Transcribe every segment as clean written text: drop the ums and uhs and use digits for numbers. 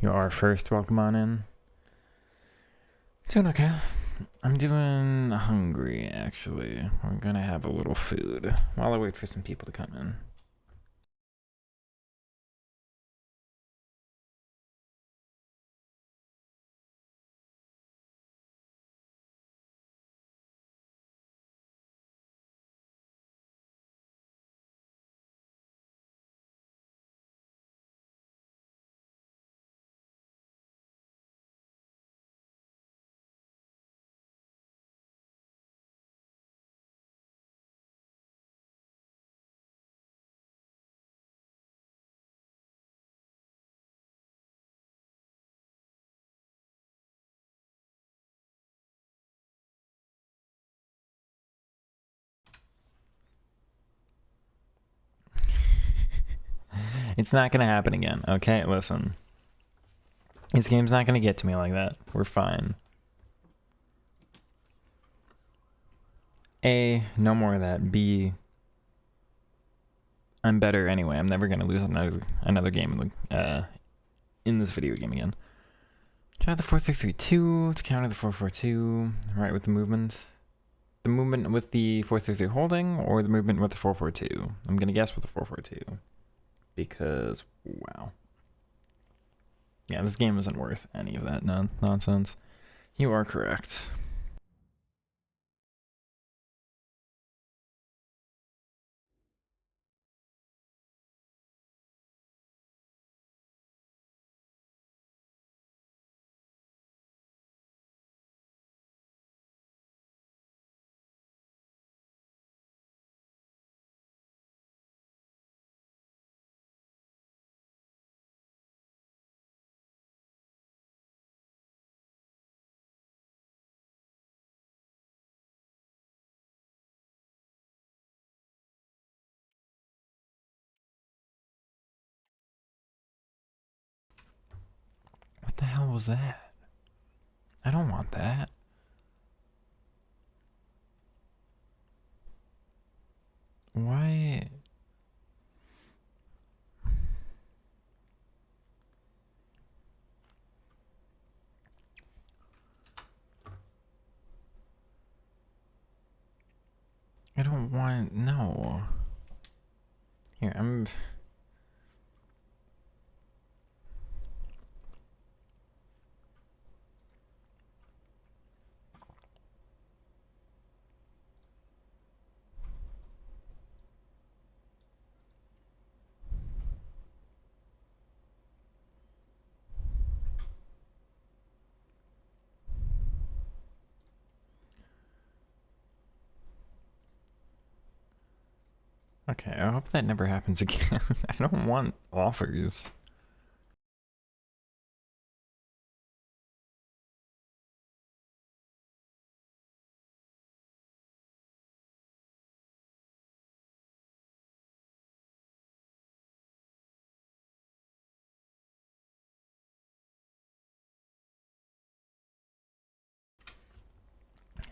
You are first. Welcome on in. Doing okay. I'm doing hungry, actually. We're gonna have a little food while I wait for some people to come in. It's not gonna happen again, okay? Listen. This game's not gonna get to me like that. We're fine. A, no more of that. B, I'm better anyway. I'm never gonna lose another game in this video game again. Try the 4-3-3-2 to counter the 4-4-2. Right with the movement. The movement with the 4-3-3 holding, or the movement with the 4-4-2? I'm gonna guess with the 4-4-2. Because, wow. Yeah, this game isn't worth any of that nonsense. You are correct. What the hell was that? I don't want that. Why? I don't want, no. Here, I'm... Okay, I hope that never happens again. I don't want offers.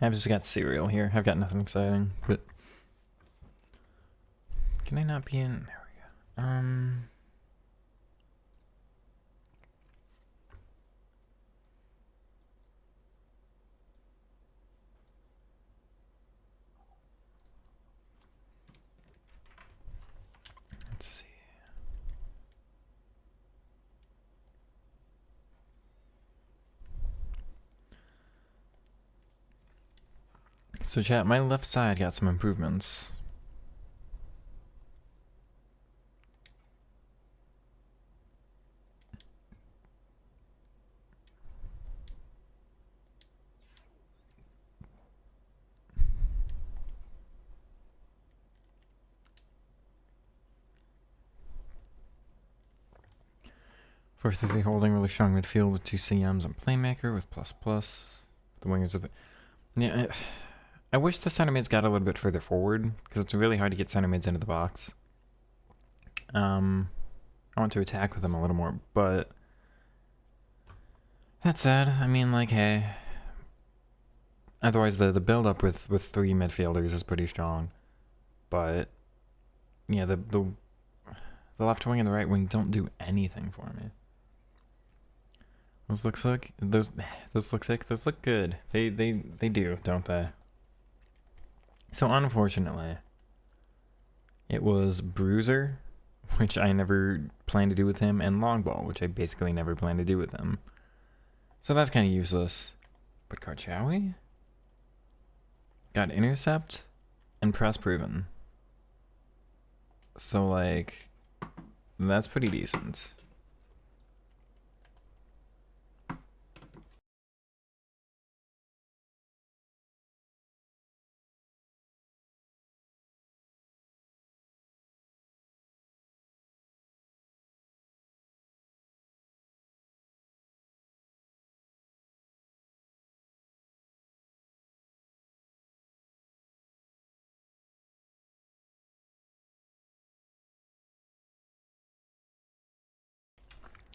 I've just got cereal here. I've got nothing exciting, but... Can I not be in? There we go. Let's see. So chat, my left side got some improvements. First, the holding really strong midfield with 2 CMs and playmaker with ++. The wingers of it. Yeah, I wish the center mids got a little bit further forward because it's really hard to get center mids into the box. I want to attack with them a little more, but that said, I mean, like, hey. Otherwise, the build up with 3 midfielders is pretty strong, but yeah, the left wing and the right wing don't do anything for me. Those look good. They do, don't they? So unfortunately, it was Bruiser, which I never planned to do with him, and Longball, which I basically never planned to do with him. So that's kind of useless. But Karchawi got Intercept and Press Proven. So like, that's pretty decent.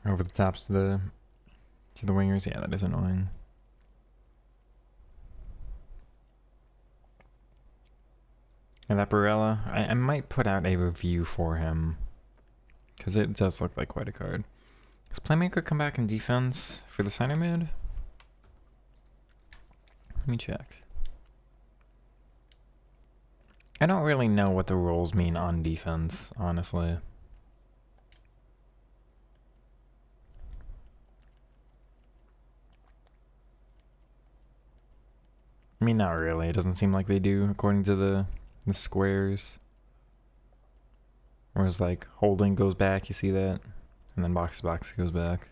Over the tops to the wingers, yeah, that is annoying. And that Barella, I might put out a review for him, because it does look like quite a card. Does Playmaker come back in defense for the center mid? Let me check. I don't really know what the roles mean on defense, honestly. I mean, not really. It doesn't seem like they do, according to the squares. Whereas, like, holding goes back, you see that? And then box to box goes back.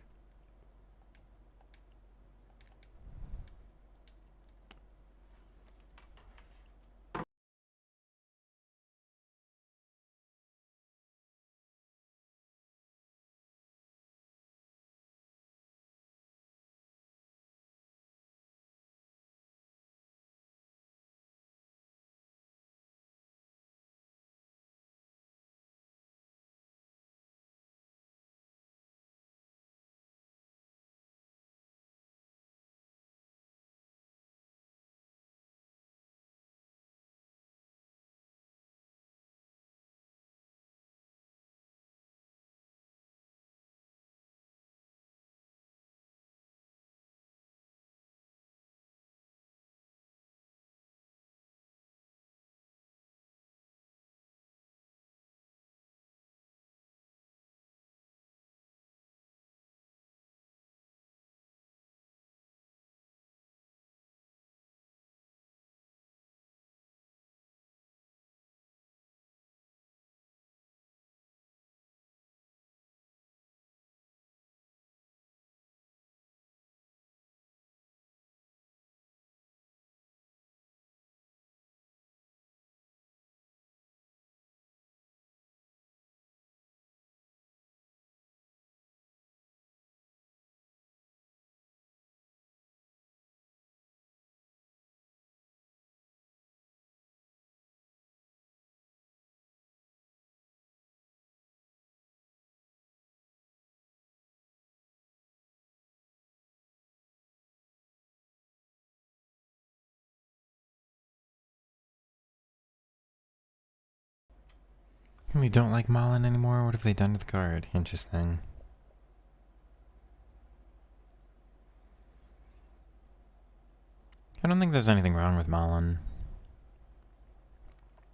We don't like Malin anymore? What have they done to the card? Interesting. I don't think there's anything wrong with Malin.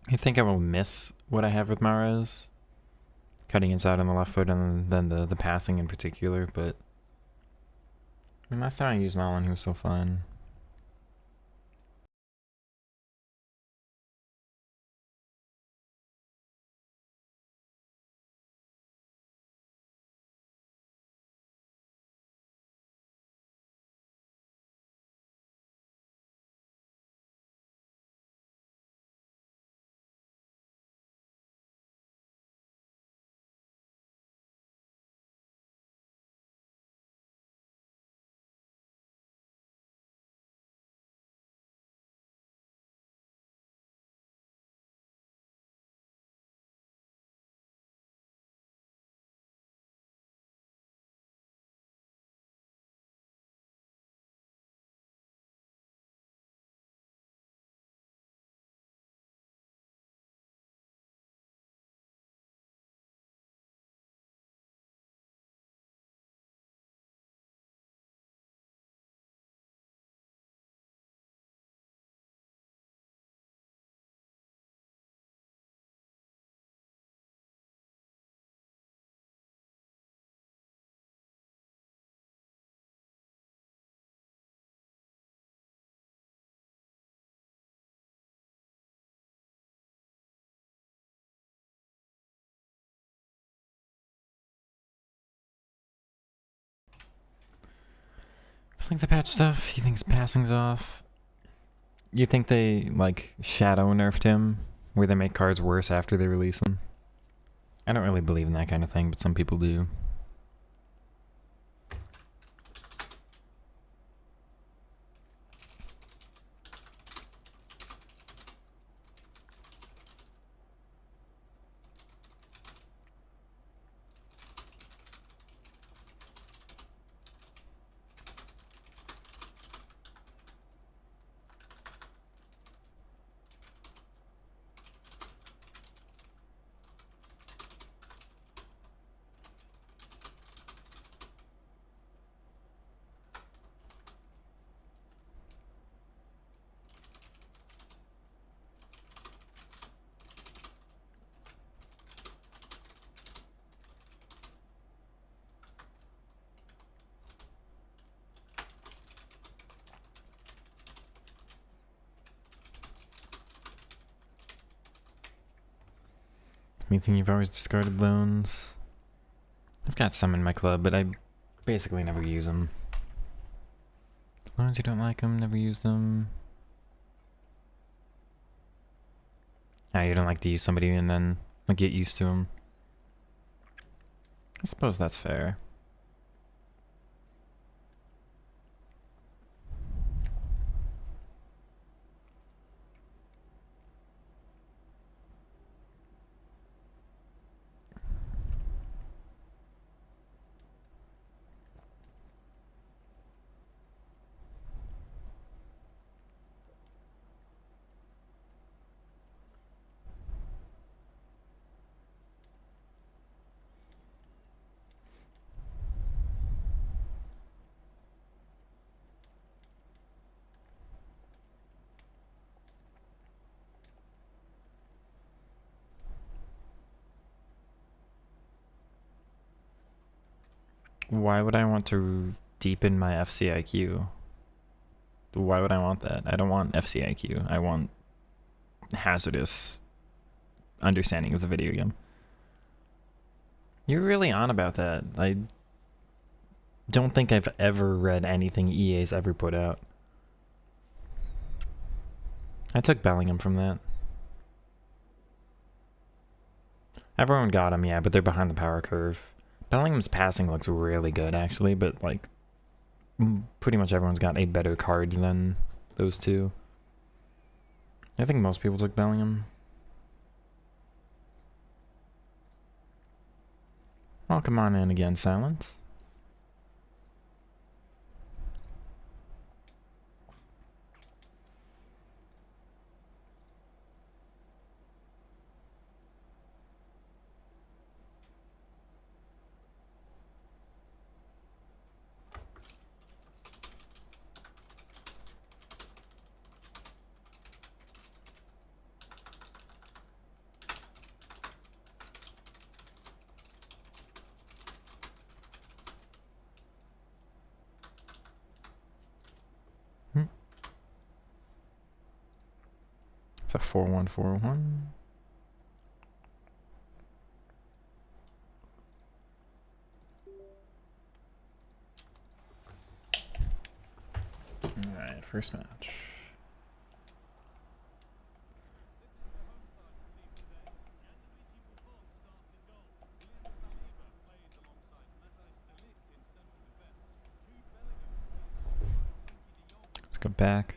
I think I will miss what I have with Mares. Cutting inside on the left foot and then the passing in particular, but I mean, last time I used Malin, he was so fun. Like the patch stuff, he thinks passing's off. You think they, like, shadow nerfed him, where they make cards worse after they release them? I don't really believe in that kind of thing, but some people do. You think you've always discarded loans? I've got some in my club, but I basically never use them. Loans you don't like them, never use them. Ah, you don't like to use somebody and then like, get used to them. I suppose that's fair. Why would I want to deepen my FCIQ? Why would I want that? I don't want FCIQ. I want hazardous understanding of the video game. You're really on about that. I don't think I've ever read anything EA's ever put out. I took Bellingham from that. Everyone got him, yeah, but they're behind the power curve. Bellingham's passing looks really good, actually, but, like, pretty much everyone's got a better card than those two. I think most people took Bellingham. Well, come on in again, Silence. It's a 4-1-4-1. Alright, first match. Let's go back.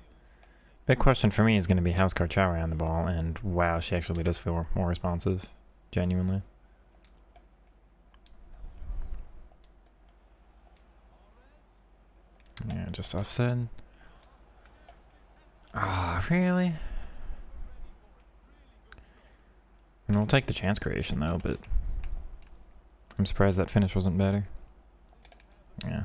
Big question for me is going to be how's Karchawi on the ball, and wow, she actually does feel more responsive, genuinely. Yeah, just offset. Ah, really? And we'll take the chance creation though, but I'm surprised that finish wasn't better. Yeah.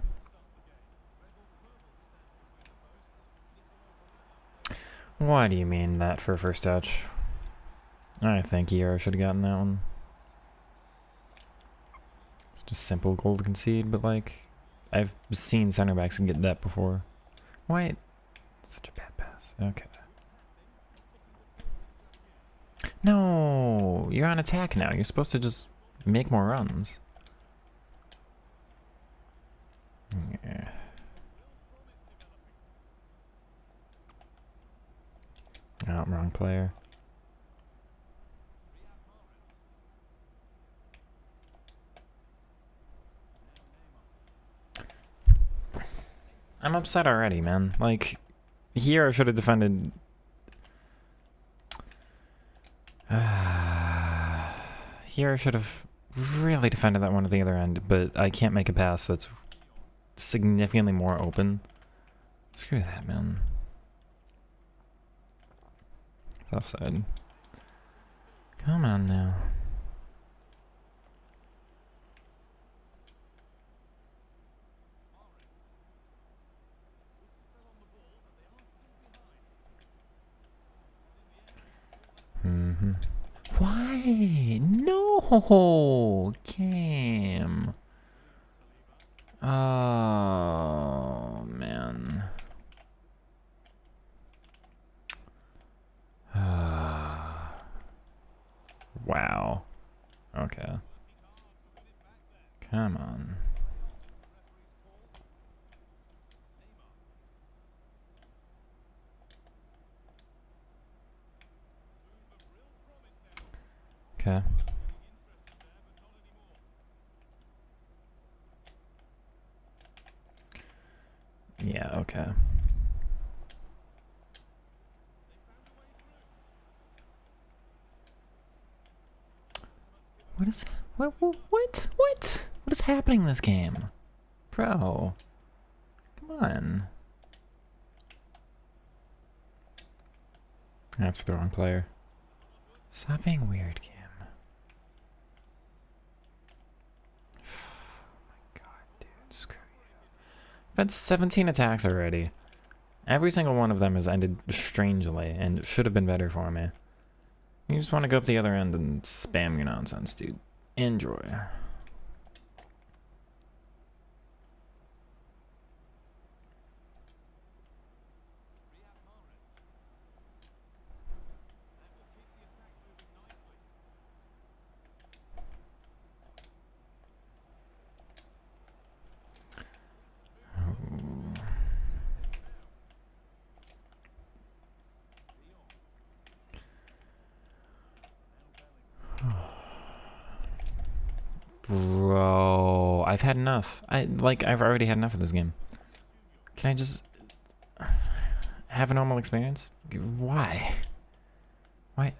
Why do you mean that for a first touch? I think ER should have gotten that one. It's just simple goal to concede, but like, I've seen center backs get that before. Why? Such a bad pass. Okay. No, you're on attack now. You're supposed to just make more runs. Yeah. Oh, wrong player. I'm upset already, man. Like, here I should have defended... here I should have really defended that one at the other end, but I can't make a pass that's significantly more open. Screw that, man. It's offside. Come on now. Why? No! Game. Oh, man. Wow. Okay. Come on. Okay. Yeah, okay. What is... What? What is happening in this game? Bro. Come on. That's the wrong player. Stop being weird, game. Oh my god, dude. Screw you. I've had 17 attacks already. Every single one of them has ended strangely, and it should have been better for me. You just want to go up the other end and spam your nonsense, dude. Enjoy. Bro, I've had enough. I've already had enough of this game. Can I just have a normal experience? Why? Why?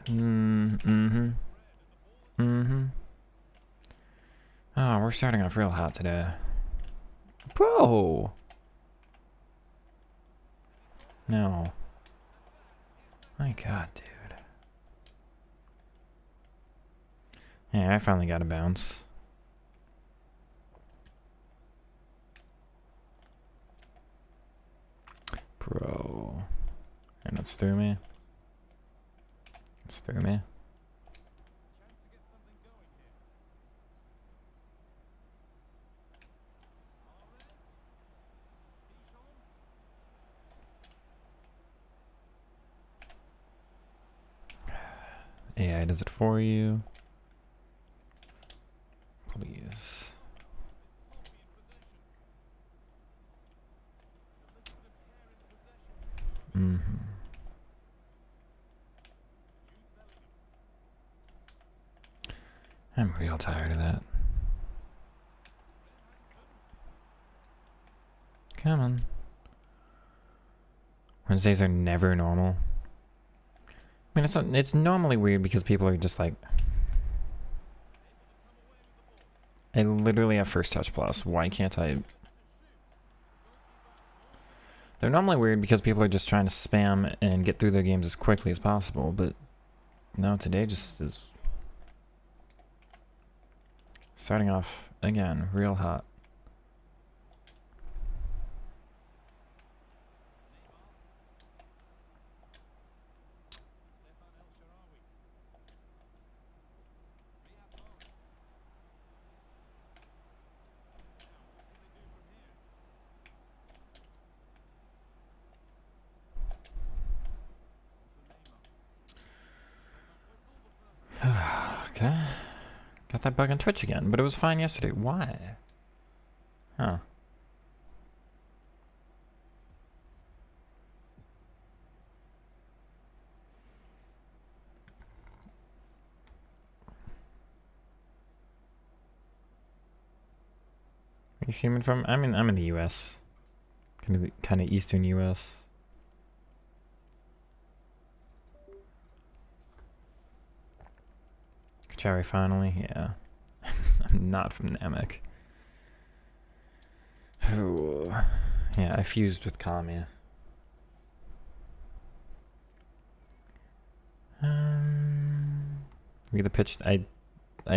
Oh, we're starting off real hot today. Bro! No. My god, dude. Yeah, I finally got a bounce. Bro. And it's through me. It's through me. AI does it for you. Please. I'm real tired of that. Come on. Wednesdays are never normal. I mean, it's normally weird because people are just like... I literally have first touch plus. Why can't I... They're normally weird because people are just trying to spam and get through their games as quickly as possible, but no, today just is... Starting off, again, real hot. Okay. Got that bug on Twitch again, but it was fine yesterday. Why? Huh. you streaming from? I'm in the U.S. Kind of eastern U.S. Kachari finally, yeah. I'm not from Namek. Oh, yeah, I fused with Kamiya. We the pitch. I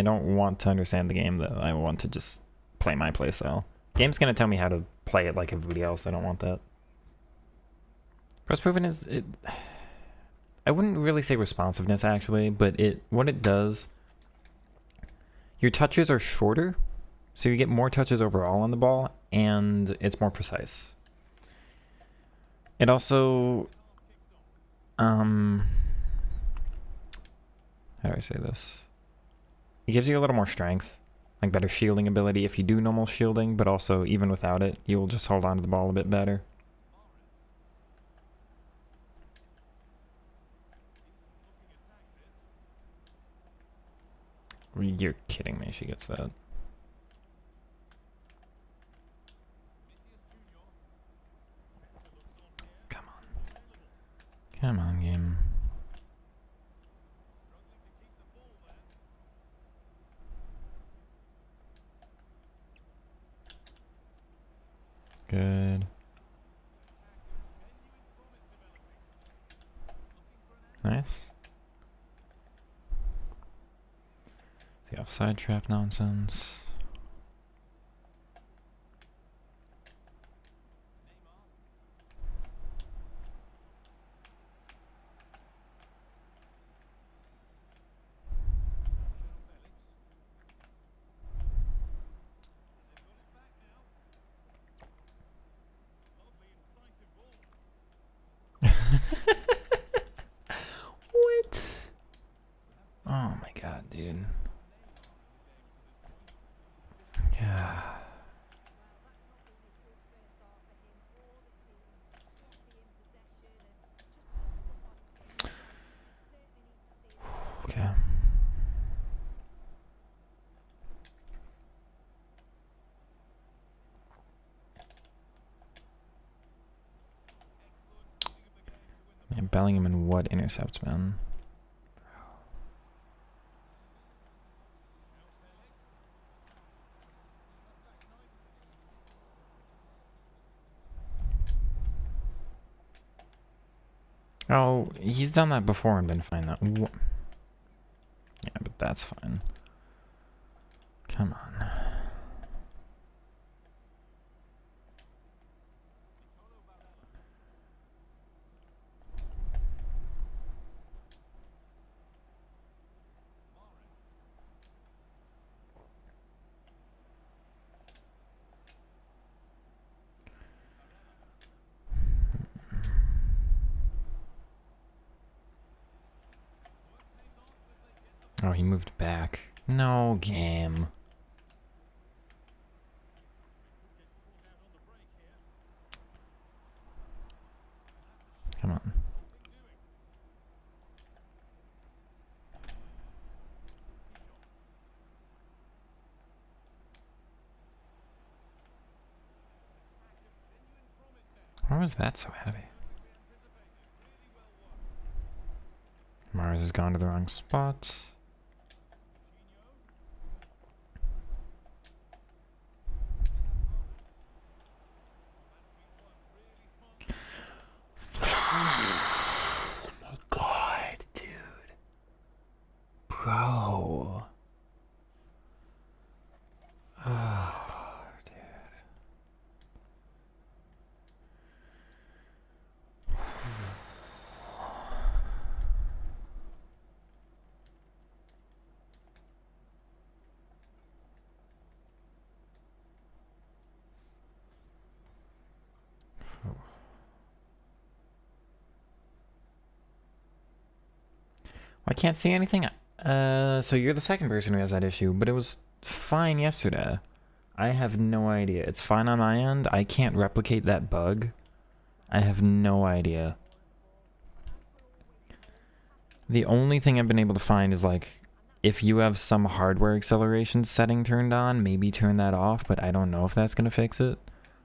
don't want to understand the game though. I want to just play my playstyle. Game's gonna tell me how to play it like everybody else. I don't want that. Press proven is it. I wouldn't really say responsiveness actually, but what it does. Your touches are shorter, so you get more touches overall on the ball, and it's more precise. It also, how do I say this? It gives you a little more strength, like better shielding ability if you do normal shielding, but also even without it, you'll just hold on to the ball a bit better. You're kidding me, she gets that. Come on. Come on, game. Good. Nice. The offside trap nonsense. What? Oh my god, dude. Yeah. Okay. Yeah, Bellingham and what intercepts, man? Oh, he's done that before and been fine though. Yeah, but that's fine. Come on. Oh, he moved back. No game. Come on. Why was that so heavy? Mars has gone to the wrong spot. Bro. Oh, dude. I can't see anything. So you're the second person who has that issue, but it was fine yesterday. I have no idea. It's fine on my end. I can't replicate that bug. I have no idea. The only thing I've been able to find is like if you have some hardware acceleration setting turned on, maybe turn that off, but I don't know if that's going to fix it.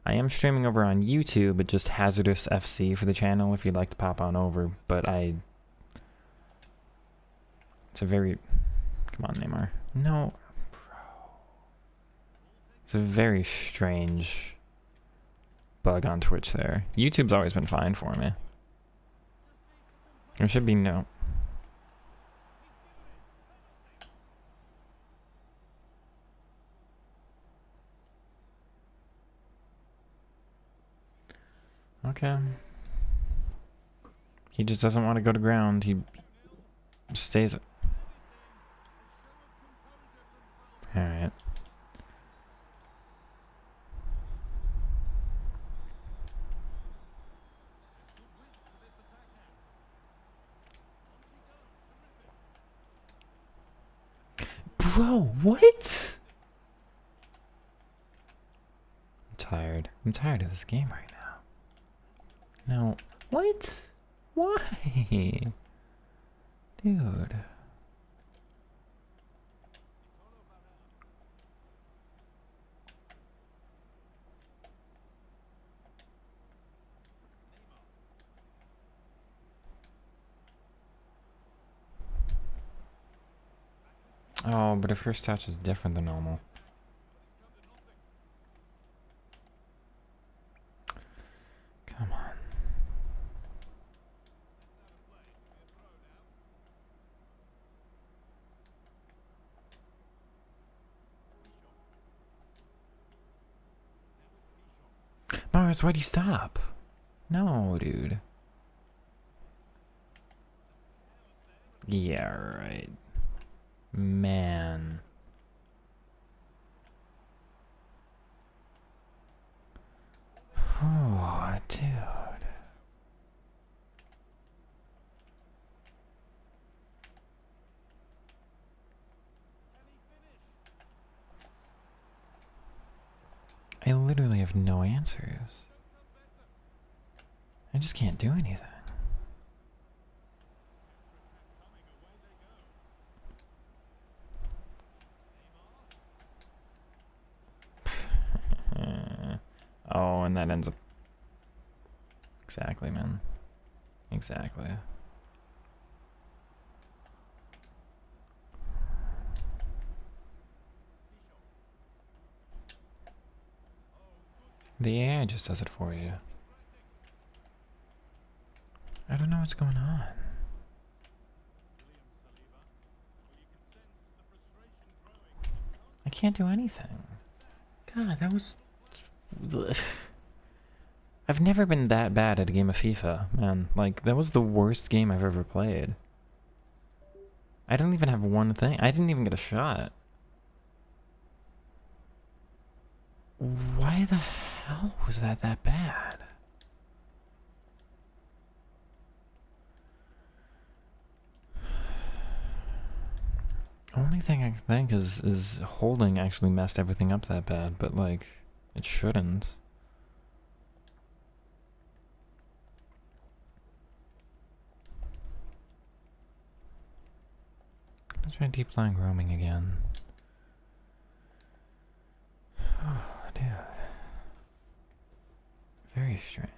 I am streaming over on YouTube, but just Hazardous FC for the channel if you'd like to pop on over, but it's a very... Come on, Neymar. No. Bro. It's a very strange bug on Twitch there. YouTube's always been fine for me. There should be no... Okay. He just doesn't want to go to ground. He stays... Alright. Bro, what? I'm tired. I'm tired of this game right now. No. What? Why? Dude. Oh, but a first touch is different than normal. Come on. Mars, why'd you stop? No, dude. Yeah, right. Man. Oh, dude. I literally have no answers. I just can't do anything. Oh, and that ends up... Exactly, man. Exactly. The AI just does it for you. I don't know what's going on. I can't do anything. God, that was... I've never been that bad at a game of FIFA, man. Like, that was the worst game I've ever played. I don't even have one thing. I didn't even get a shot. Why the hell was that bad? Only thing I can think is holding actually messed everything up that bad, but like, it shouldn't. I'll try deep line roaming again. Oh, dude. Very strange.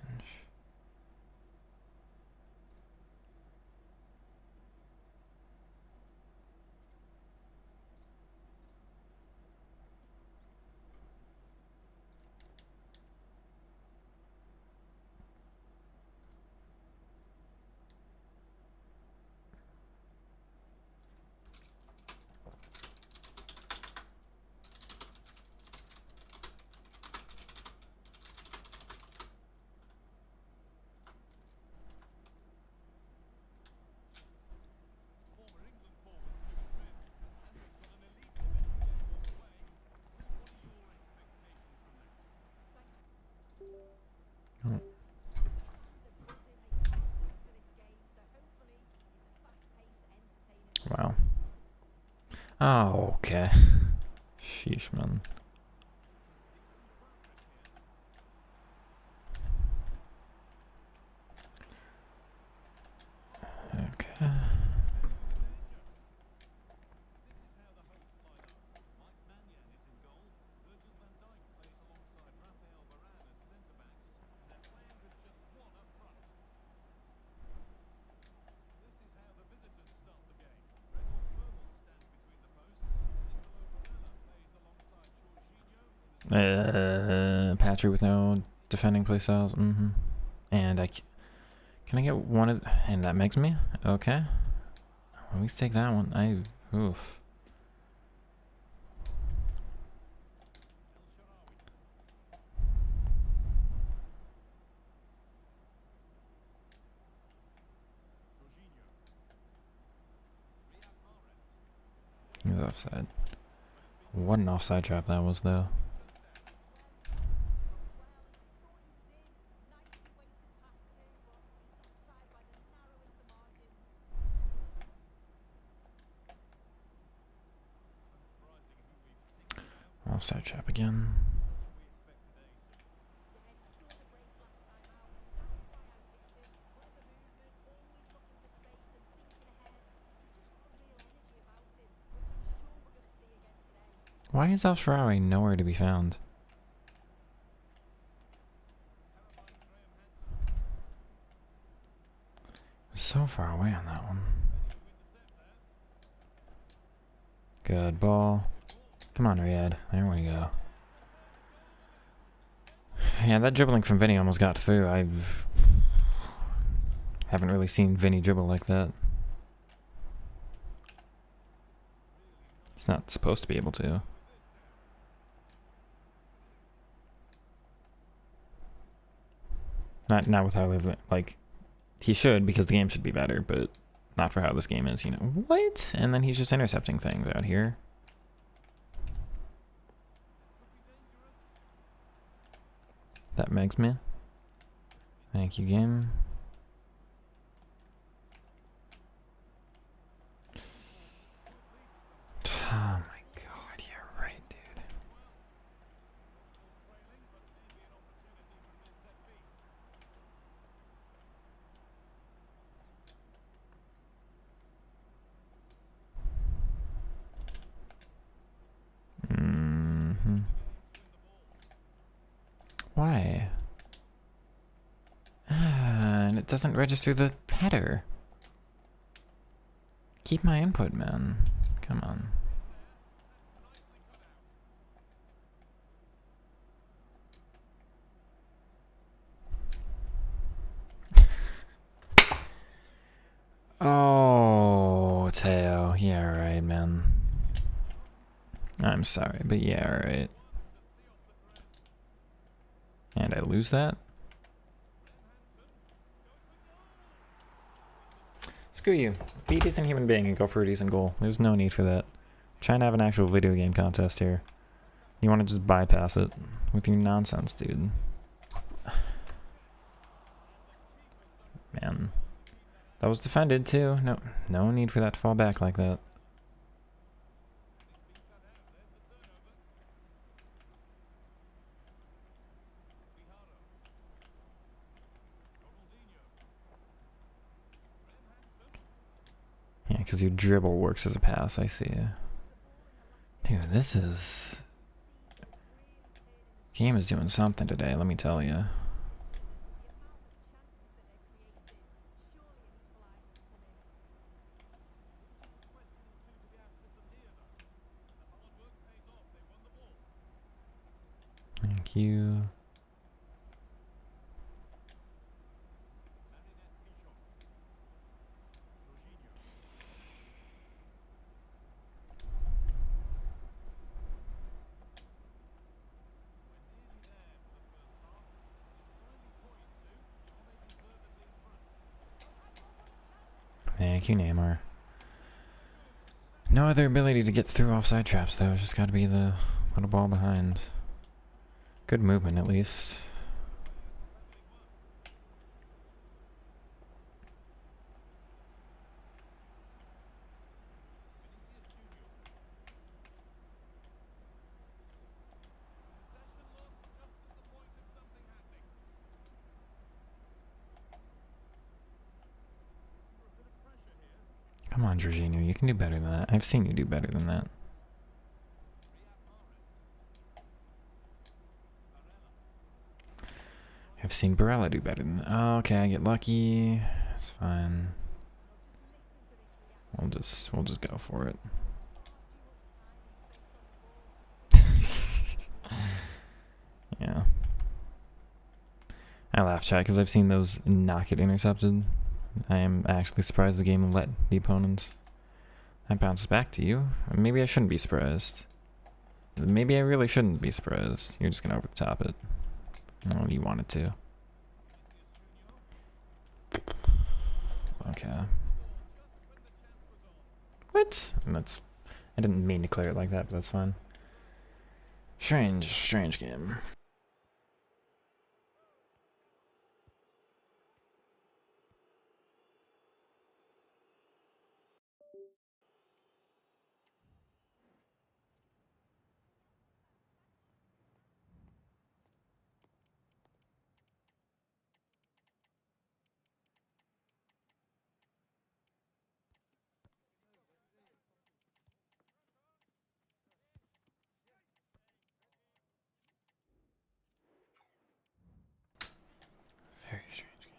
Wow. Oh, okay. Sheesh, man. Okay. Patcher with no defending playstyles. And can I get one of... And that makes me? Okay. At least take that one. Oof. He was offside. What an offside trap that was, though. Offside trap again. Why is El Shaarawy nowhere to be found? So far away on that one. Good ball. Come on, Riyadh. There we go. Yeah, that dribbling from Vinny almost got through. I haven't really seen Vinny dribble like that. He's not supposed to be able to. Not with how like he should, because the game should be better, but not for how this game is, you know. What? And then he's just intercepting things out here. That makes me. Thank you, game. Oh my god, you're right, dude. Why? And it doesn't register the header. Keep my input, man. Come on. Oh, Teo. Yeah, right, man. I'm sorry, but yeah, right. And I lose that? Screw you. Be a decent human being and go for a decent goal. There's no need for that. I'm trying to have an actual video game contest here. You want to just bypass it with your nonsense, dude. Man. That was defended too. No need for that to fall back like that. Yeah, because your dribble works as a pass, I see. Dude, this is... Game is doing something today, let me tell you. Thank you. Thank you, Neymar. No other ability to get through offside traps, though. It's just got to be the little ball behind. Good movement, at least. Come on, Jorginho, you can do better than that. I've seen you do better than that. I've seen Barella do better than that. Oh, okay, I get lucky. It's fine. We'll just go for it. I laugh, chat, because I've seen those not get intercepted. I am actually surprised the game let the opponents. That bounces back to you. Maybe I shouldn't be surprised. Maybe I really shouldn't be surprised. You're just gonna over the top it. Oh, you wanted to. Okay. What? That's. I didn't mean to clear it like that, but that's fine. Strange game. Very strange game.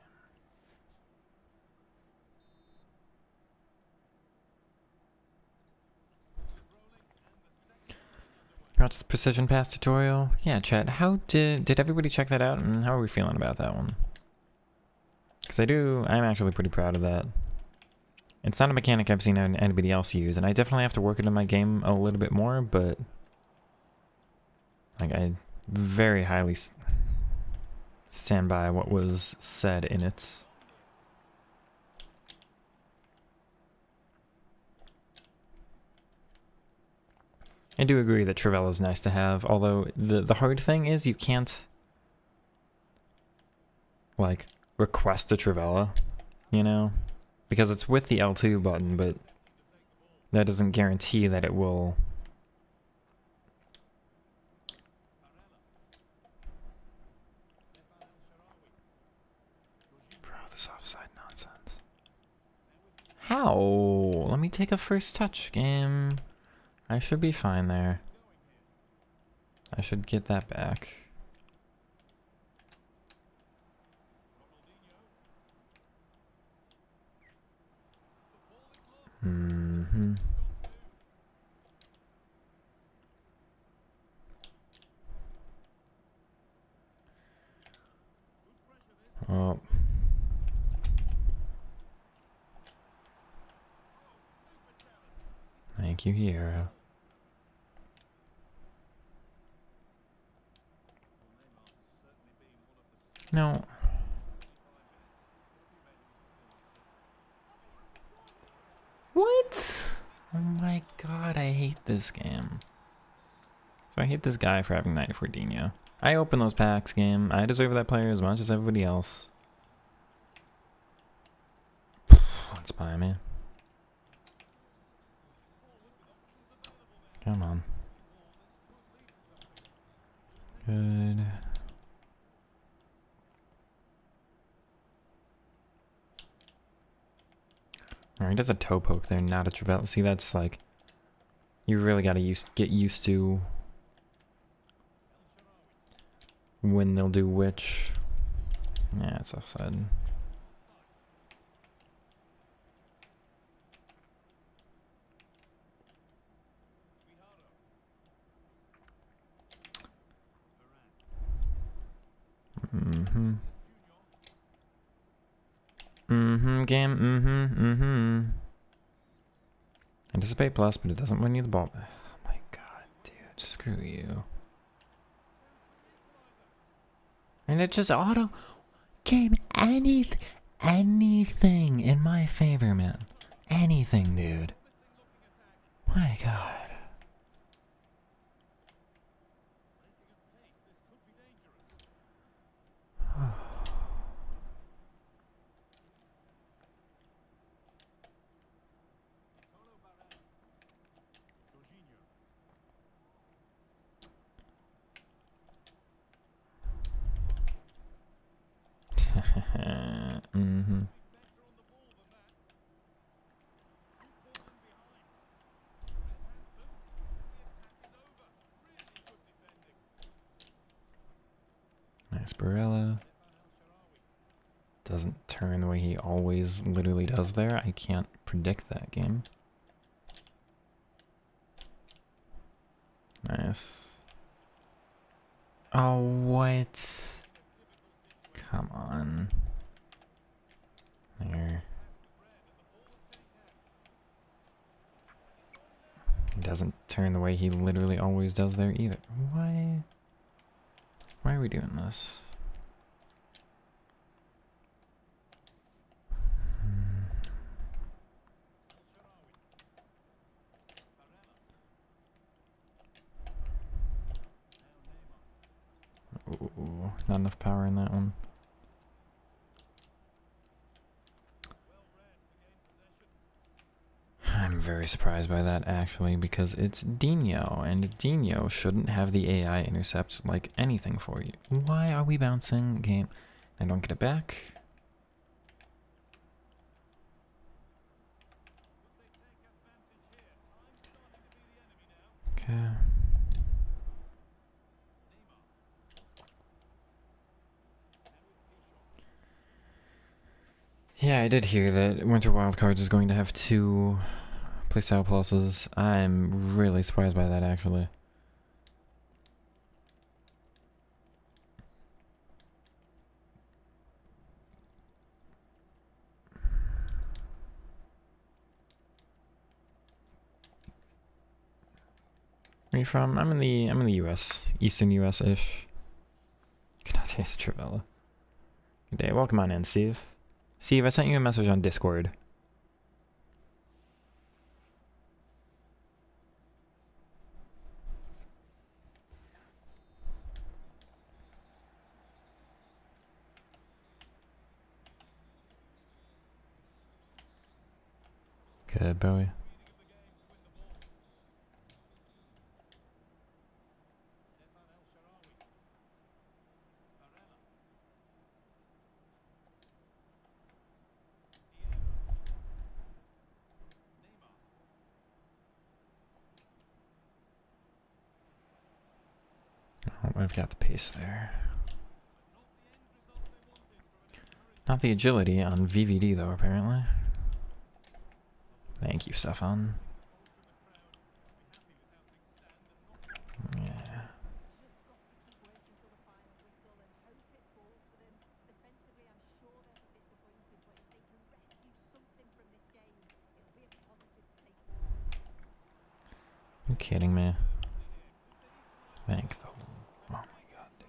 Watch the precision pass tutorial. Yeah, chat. How did everybody check that out, and how are we feeling about that one? Because I'm actually pretty proud of that. It's not a mechanic I've seen anybody else use, and I definitely have to work it in my game a little bit more, but like I very highly stand by what was said in it. I do agree that Trivella is nice to have, although the hard thing is you can't like request a Trivella, you know? Because it's with the L2 button, but that doesn't guarantee that it will. Bro, this offside nonsense. How? Let me take a first touch game. I should be fine there. I should get that back. Mm-hmm. Oh. Thank you, hero. No. What? Oh my god, I hate this game. So I hate this guy for having 94 Dino. I open those packs, game. I deserve that player as much as everybody else. Let's buy me. Come on. Good. Alright, he does a toe poke there, not a Trivella. See, that's like... You really gotta get used to... when they'll do which. Yeah, it's offside. Mm-hmm. Mm-hmm, game. Mm-hmm, mm-hmm. Anticipate plus, but it doesn't win you the ball. Oh my god, dude. Screw you. And it just auto game anything in my favor, man. Anything, dude. My god. Mm-hmm. Nice Barella. Doesn't turn the way he always literally does there. I can't predict that game. Nice. Oh, what? Come on. There. He doesn't turn the way he literally always does there either. Why? Why are we doing this? Ooh, not enough power in that one. I'm very surprised by that actually, because it's Dino, and Dino shouldn't have the AI intercept like anything for you. Why are we bouncing game? I don't get it back. Okay. Yeah, I did hear that Winter Wildcards is going to have 2 playstyle pluses. I'm really surprised by that actually. Where are you from? I'm in the US. Eastern US-ish. Canadians Travella. Good day. Welcome on in, Steve. Steve, I sent you a message on Discord. Good, Bowie. Oh, I've got the pace there. Not the agility on VVD though, apparently. Thank you, Stefan. Yeah. You kidding me? Thank the... Oh my god, dude.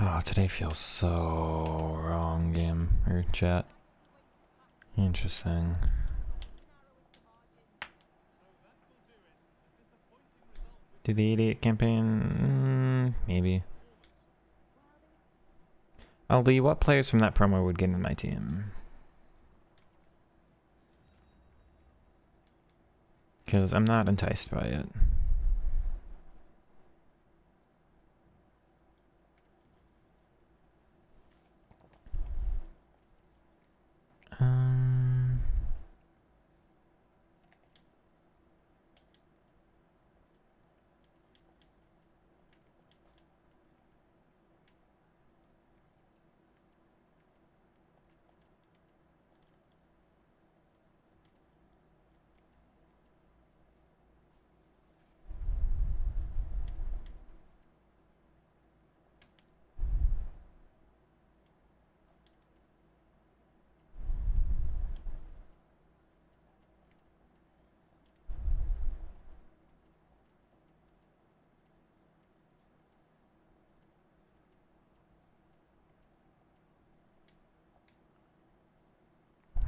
Oh, today feels so wrong, game or chat. Interesting. Do the 88 campaign? Maybe. Ali, what players from that promo would get in my team? Because I'm not enticed by it.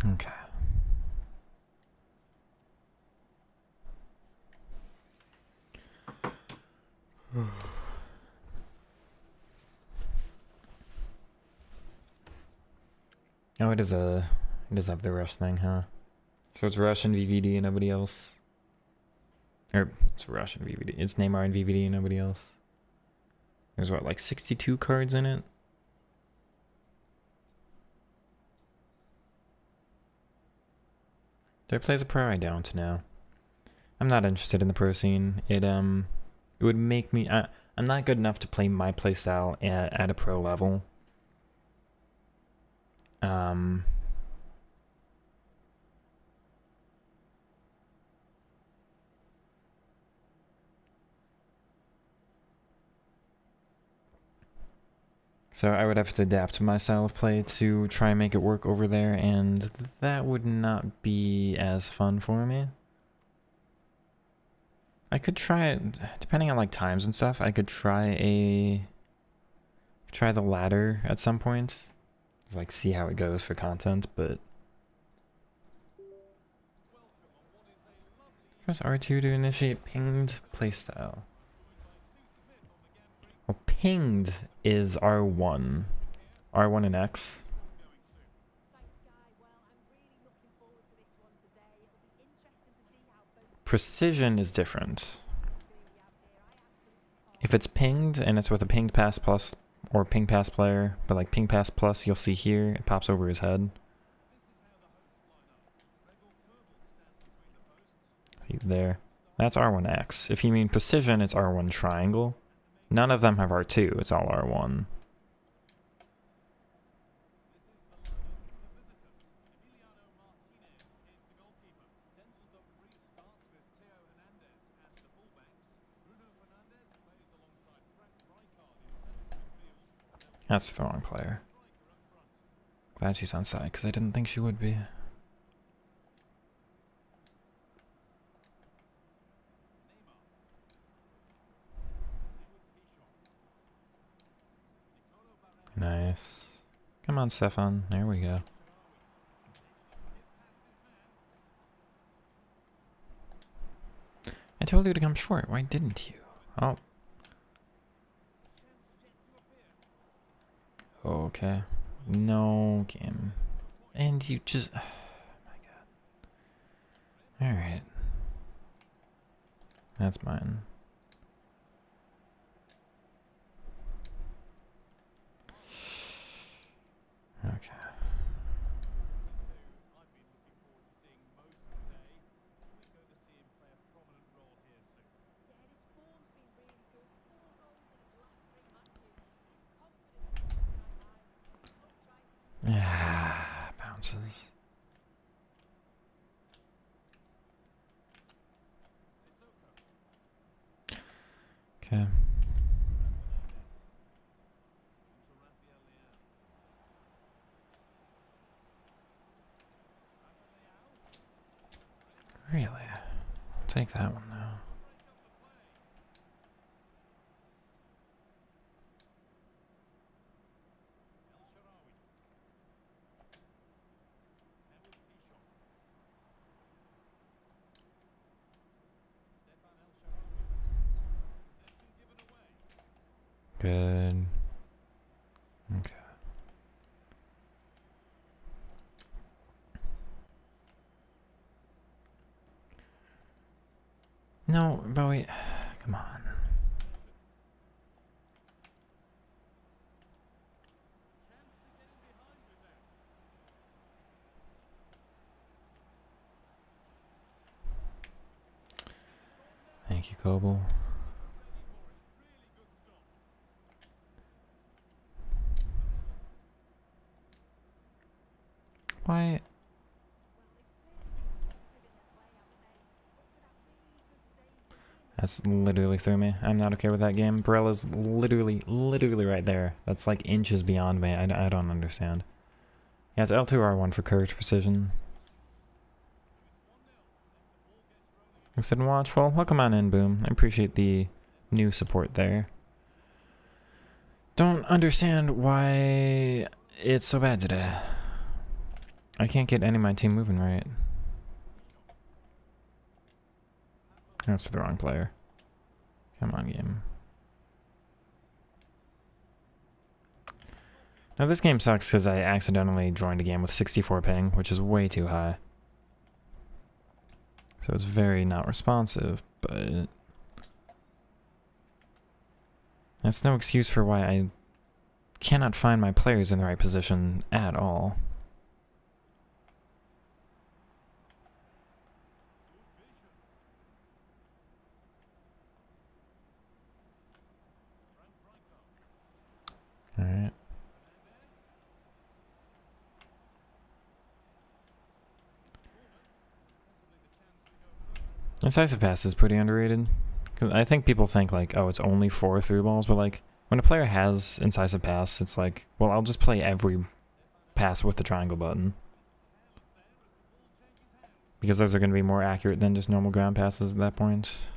Okay. Oh, it does have the rush thing, huh? So it's Rush and VVD and nobody else. Or it's Rush and VVD. It's Neymar and VVD and nobody else. There's what, like 62 cards in it? Do I play as a pro? I don't know. I'm not interested in the pro scene. It would make me... I'm not good enough to play my playstyle at a pro level. So I would have to adapt my style of play to try and make it work over there, and that would not be as fun for me. I could try it, depending on like times and stuff, I could try the ladder at some point. Just, like, see how it goes for content, but... Press R2 to initiate pinged playstyle. Well, pinged is R1. R1 and X. Precision is different. If it's pinged and it's with a pinged pass plus or ping pass player, but like ping pass plus, you'll see here, it pops over his head. See there. That's R1X. If you mean precision, it's R1 triangle. None of them have R2, it's all R1. That's the wrong player. Glad she's on side, because I didn't think she would be. Nice. Come on, Stefan. There we go. I told you to come short. Why didn't you? Oh. Okay. No game. And you just... Oh my god. Alright. That's mine. Okay. Ah, bounces. Okay. Really? I'll take that one though. Good. Okay. No, Bowie, come on. Thank you, Coble. Why? That's literally through me. I'm not okay with that game. Barella's literally right there. That's like inches beyond me. I don't understand. Yeah, it's L2R1 for curved precision. I said watch. Well, welcome on in, Boom. I appreciate the new support there. Don't understand why it's so bad today. I can't get any of my team moving right. That's the wrong player. Come on, game. Now this game sucks because I accidentally joined a game with 64 ping, which is way too high. So it's very not responsive, but... that's no excuse for why I cannot find my players in the right position at all. Incisive pass is pretty underrated. 'Cause I think people think like, oh, it's only 4 through balls, but like when a player has incisive pass, it's like, well, I'll just play every pass with the triangle button. Because those are going to be more accurate than just normal ground passes at that point.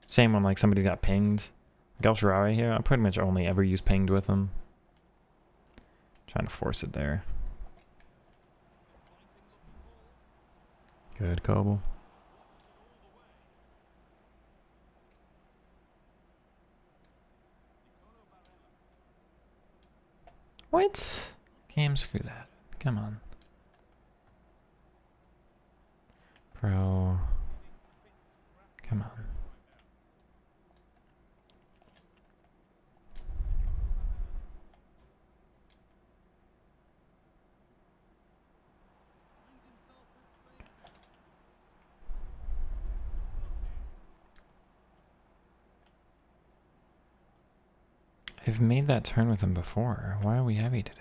Same when like somebody got pinged. Like El Shaarawy here, I pretty much only ever use pinged with him. Trying to force it there. Good, Coble. What? Game, screw that. Come on. Bro. Come on. I've made that turn with him before. Why are we heavy today?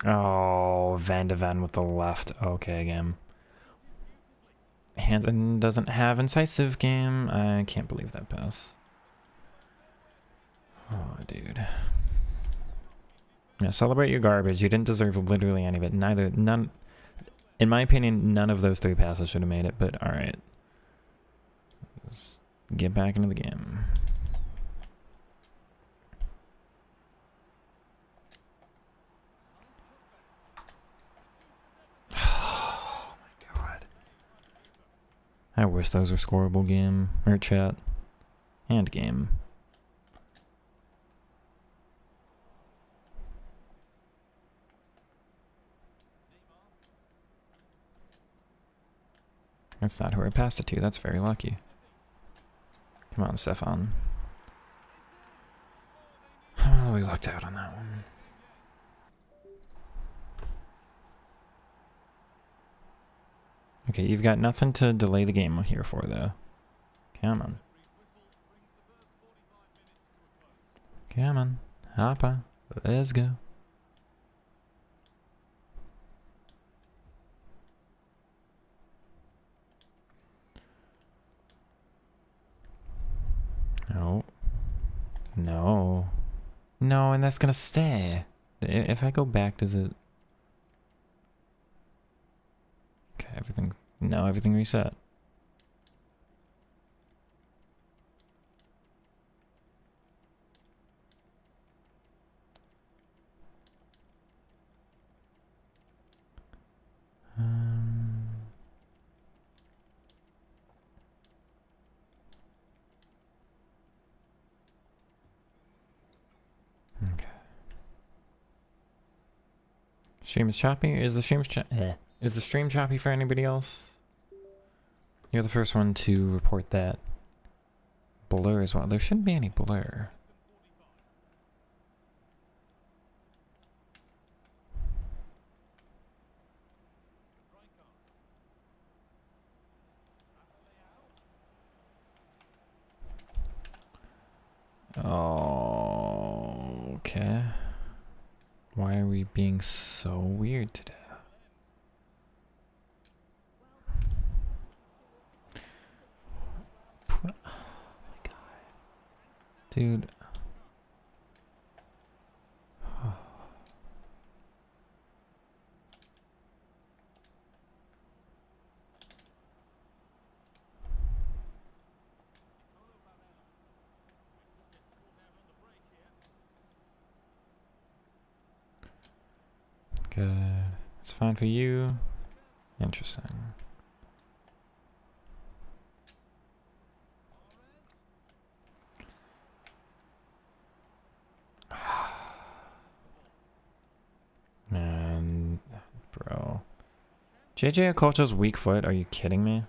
Oh, Van de Ven with the left. Okay, game. Hansen doesn't have incisive game. I can't believe that pass. Oh, dude. Yeah, celebrate your garbage. You didn't deserve literally any of it. None. In my opinion, none of those 3 passes should have made it, but alright. Let's get back into the game. Oh my god. I wish those were scoreable game, or chat, and game. That's not who I passed it to. That's very lucky. Come on, Stefan. Oh, we lucked out on that one. Okay, you've got nothing to delay the game here for, though. Come on. Come on. Hoppa. Let's go. No. No. No, and that's gonna stay. If I go back, does it... Okay, everything... No, everything reset. Okay. Stream is choppy? Is the stream choppy for anybody else? You're the first one to report that. Blur as well. There shouldn't be any blur. Oh, okay. Why are we being so weird today? Oh my god. Dude. Good. It's fine for you. Interesting. Man, bro. JJ Okocho's weak foot? Are you kidding me?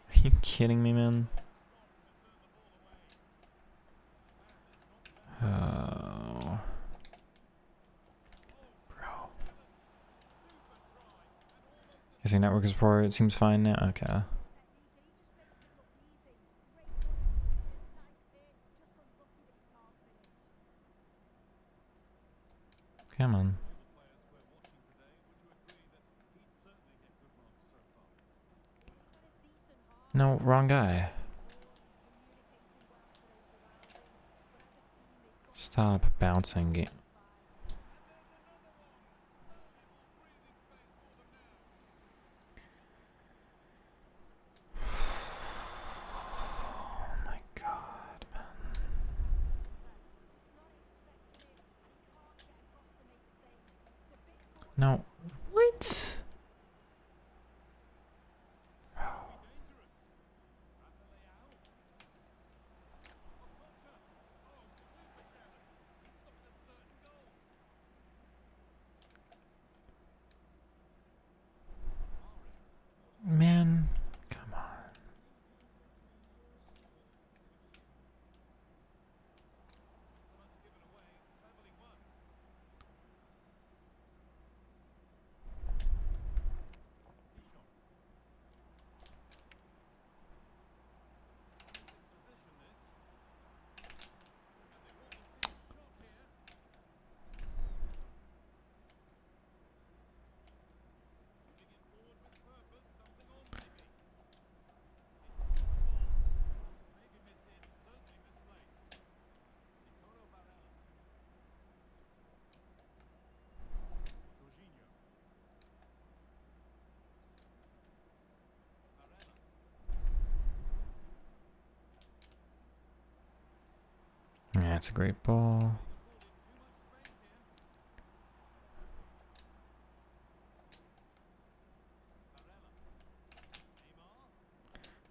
Are you kidding me, man? Oh. Bro. Is your network support? It seems fine now? Okay. Come on. No, wrong guy. Stop bouncing game. Oh my god, man. No. What? Man, come on. Yeah, it's a great ball.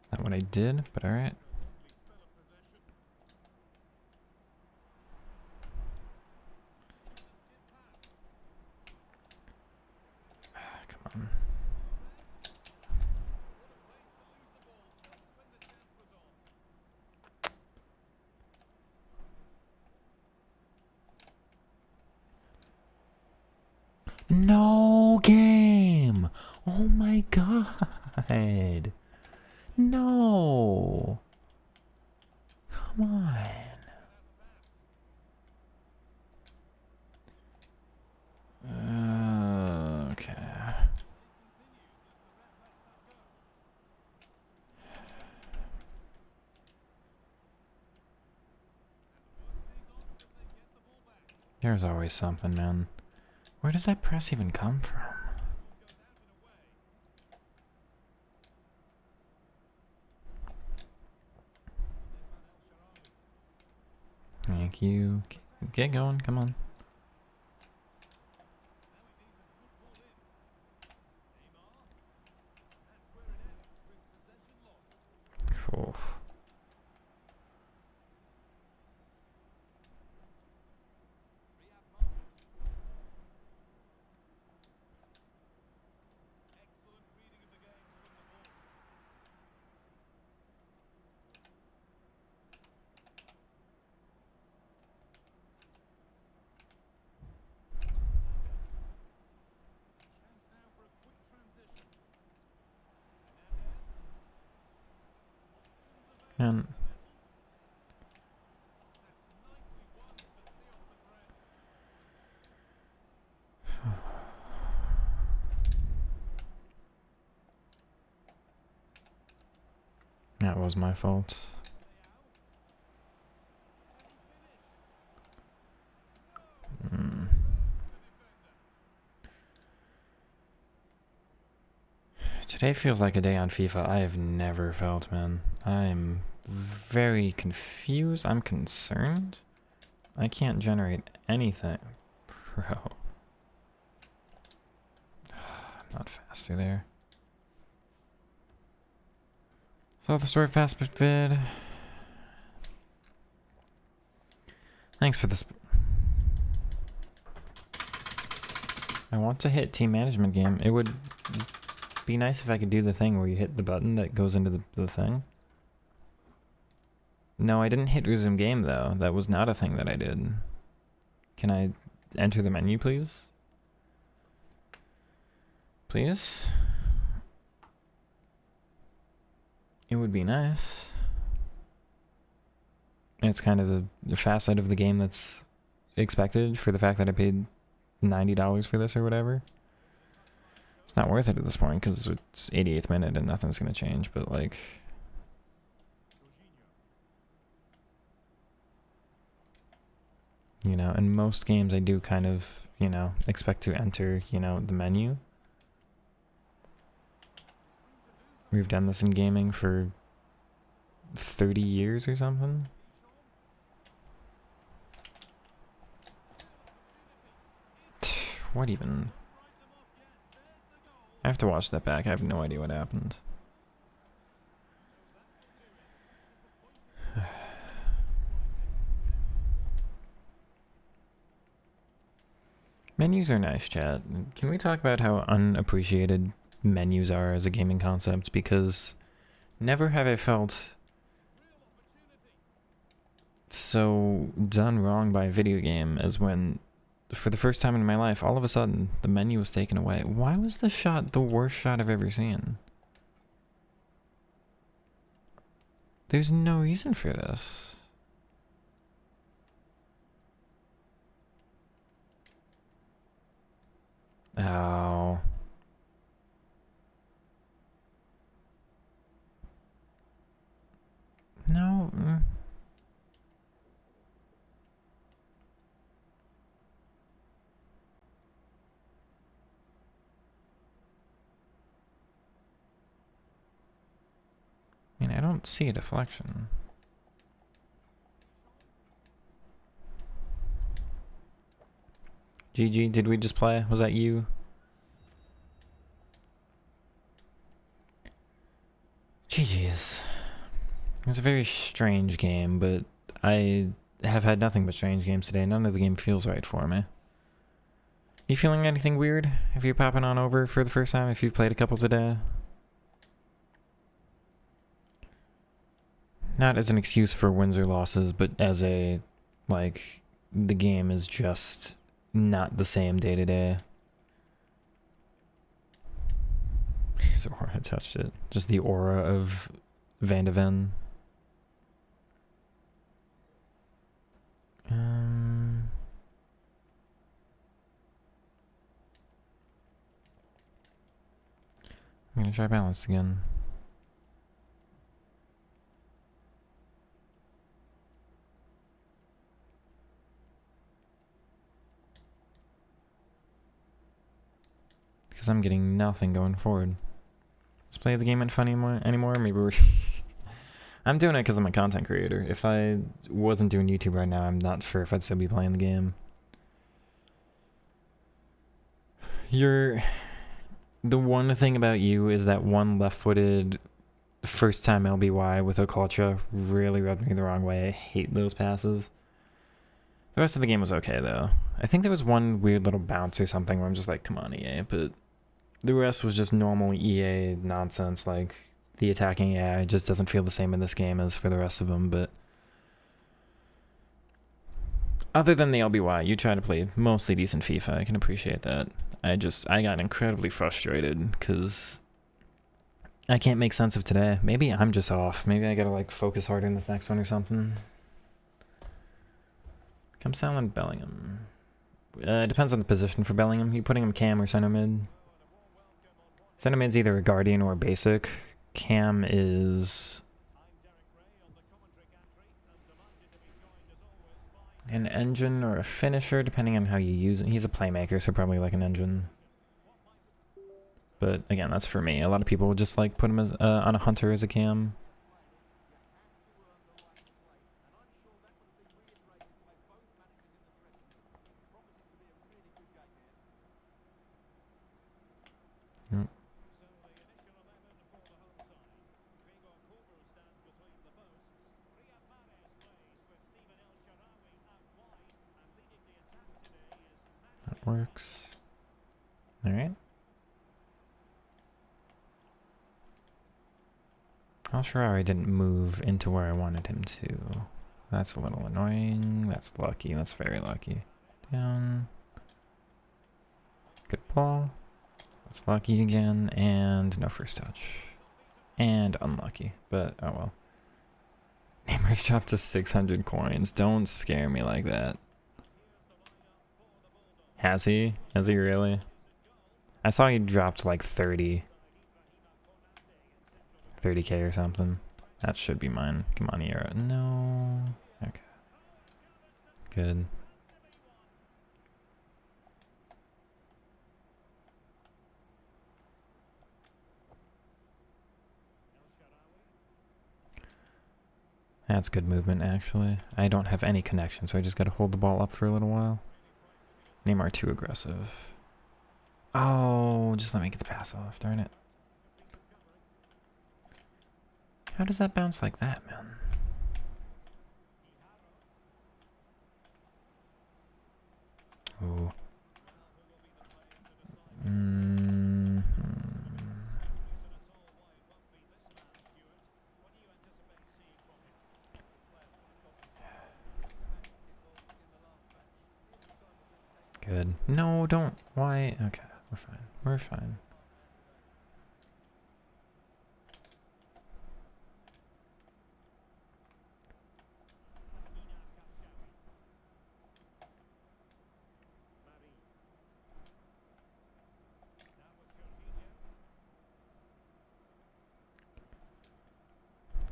It's not what I did, but alright. Come on. No game! Oh my god! No! Come on. Okay. There's always something, man. Where does that press even come from? Thank you. Get going, come on. Cool. And that was my fault. Today feels like a day on FIFA I have never felt, man. I'm very confused. I'm concerned. I can't generate anything. Bro. Not faster there. So the story of past vid. Thanks for this. I want to hit team management game. It would be nice if I could do the thing where you hit the button that goes into the thing. No, I didn't hit resume game though. That was not a thing that I did. Can I enter the menu, please? Please? It would be nice. It's kind of the facet of the game that's expected for the fact that I paid $90 for this or whatever. It's not worth it at this point because it's 88th minute and nothing's going to change, but like, You know, in most games I do kind of, you know, expect to enter, you know, the menu. We've done this in gaming for 30 years or something. What even? I have to watch that back. I have no idea what happened. Menus are nice, chat. Can we talk about how unappreciated menus are as a gaming concept? Because never have I felt so done wrong by a video game as when, for the first time in my life, all of a sudden, the menu was taken away. Why was the shot the worst shot I've ever seen? There's no reason for this. Oh. No. I mean, I don't see a deflection. GG, did we just play? Was that you? GG's. It was a very strange game, but I have had nothing but strange games today. None of the game feels right for me. You feeling anything weird if you're popping on over for the first time, if you've played a couple today? Not as an excuse for wins or losses, but as a, like, the game is just not the same day to day. His aura touched it. Just the aura of Van de Ven. I'm gonna try balanced again. Because I'm getting nothing going forward. Let's play the game ain't fun anymore. Maybe we're... I'm doing it because I'm a content creator. If I wasn't doing YouTube right now, I'm not sure if I'd still be playing the game. The one thing about you is that one left-footed first-time LBY with Okolcha really rubbed me the wrong way. I hate those passes. The rest of the game was okay, though. I think there was one weird little bounce or something where I'm just like, come on, EA. But the rest was just normal EA nonsense. Like, the attacking AI just doesn't feel the same in this game as for the rest of them. But other than the LBY, you try to play mostly decent FIFA. I can appreciate that. I got incredibly frustrated because I can't make sense of today. Maybe I'm just off. Maybe I gotta, like, focus harder in this next one or something. Come silent Bellingham. Depends on the position for Bellingham. You putting him cam or center mid? Center mid's either a guardian or a basic. Cam is an engine or a finisher, depending on how you use it. He's a playmaker, so probably like an engine. But again, that's for me. A lot of people will just like put him as on a hunter as a cam. Yep. That works. All right. Al-Sharawi didn't move into where I wanted him to. That's a little annoying. That's lucky. That's very lucky. Down. Good ball. That's lucky again. And no first touch. And unlucky. But, oh well. Neymar dropped to 600 coins. Don't scare me like that. Has he? Has he really? I saw he dropped like 30k or something. That should be mine. Come on, Euro. No. Okay. Good. That's good movement, actually. I don't have any connection, so I just gotta hold the ball up for a little while. Neymar too aggressive. Oh, just let me get the pass off, darn it. How does that bounce like that, man? Ooh. Good. No, don't. Why? Okay, we're fine. We're fine.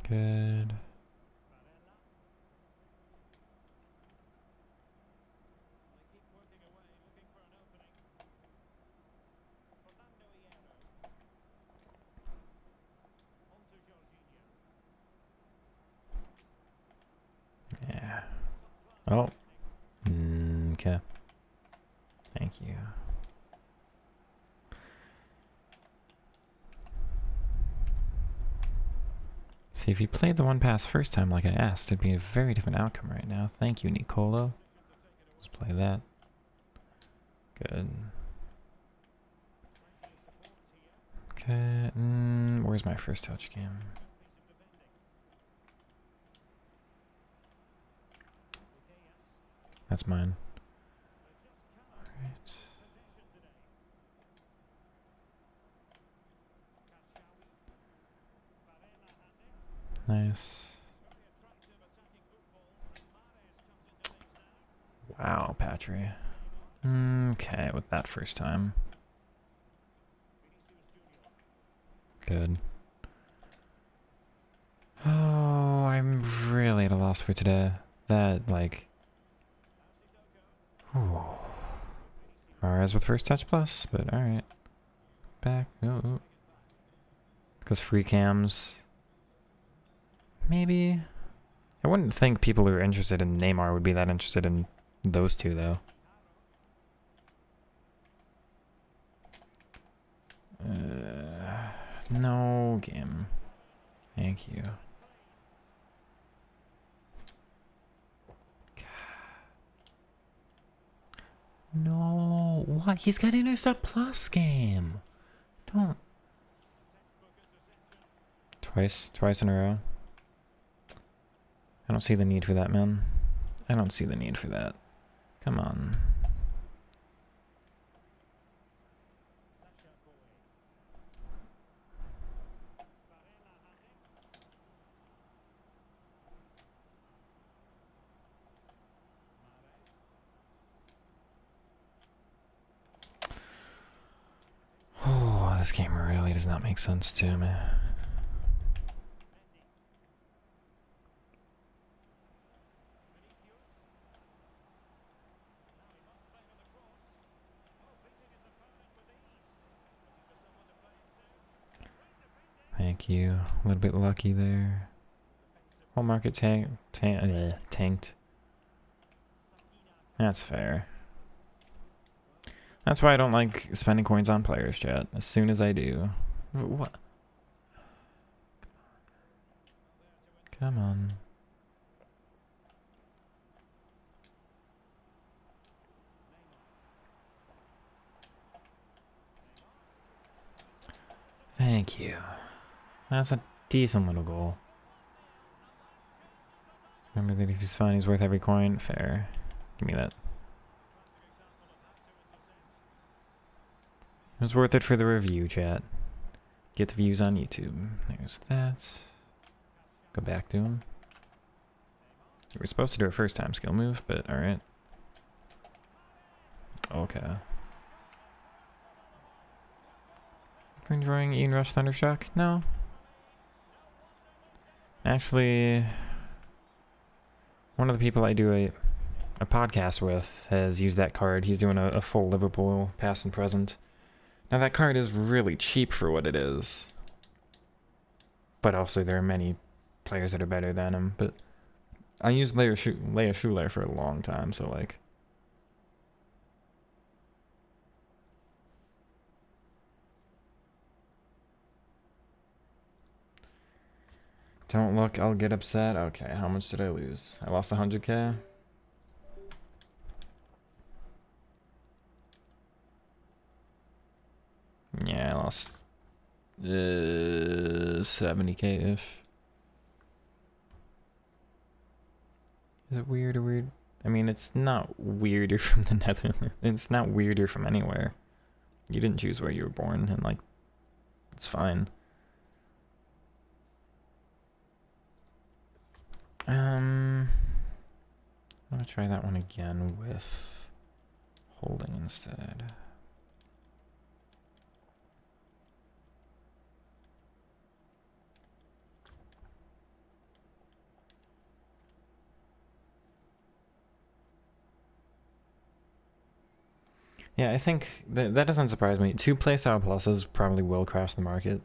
Good. Yeah. Oh. Okay. Thank you. See, if you played the one pass first time like I asked, it'd be a very different outcome right now. Thank you, Nicolo. Let's play that. Good. Okay. Where's my first touch game? That's mine. Alright. Nice. Wow, Patry. Okay, with that first time. Good. Oh, I'm really at a loss for today. That, like... Ooh. Mahrez with first touch plus, but alright. Back. Oh. Because free cams... Maybe? I wouldn't think people who are interested in Neymar would be that interested in those two, though. No game. Thank you. No, what? He's got intercept plus game. Don't. Twice in a row. I don't see the need for that, man. I don't see the need for that. Come on. Oh, this game really does not make sense to me. Thank you. A little bit lucky there. Whole market tanked. That's fair. That's why I don't like spending coins on players, chat. As soon as I do. What? Come on. Thank you. That's a decent little goal. Remember that if he's fine, he's worth every coin. Fair. Give me that. It was worth it for the review, chat. Get the views on YouTube. There's that. Go back to him. We were supposed to do a first time skill move, but alright. Okay. If you're enjoying Ian Rush Thundershock? No. Actually, one of the people I do a podcast with has used that card. He's doing a full Liverpool past and present. Now that card is really cheap for what it is. But also there are many players that are better than him. But I used Leia Schuler for a long time, so like. Don't look, I'll get upset. Okay, how much did I lose? I lost 100k. Yeah, I lost 70k-ish. Is it weird or weird? I mean, it's not weirder from the Netherlands. It's not weirder from anywhere. You didn't choose where you were born, and like, it's fine. I'm gonna try that one again with holding instead. Yeah, I think that doesn't surprise me. 2 playstyle pluses probably will crash the market.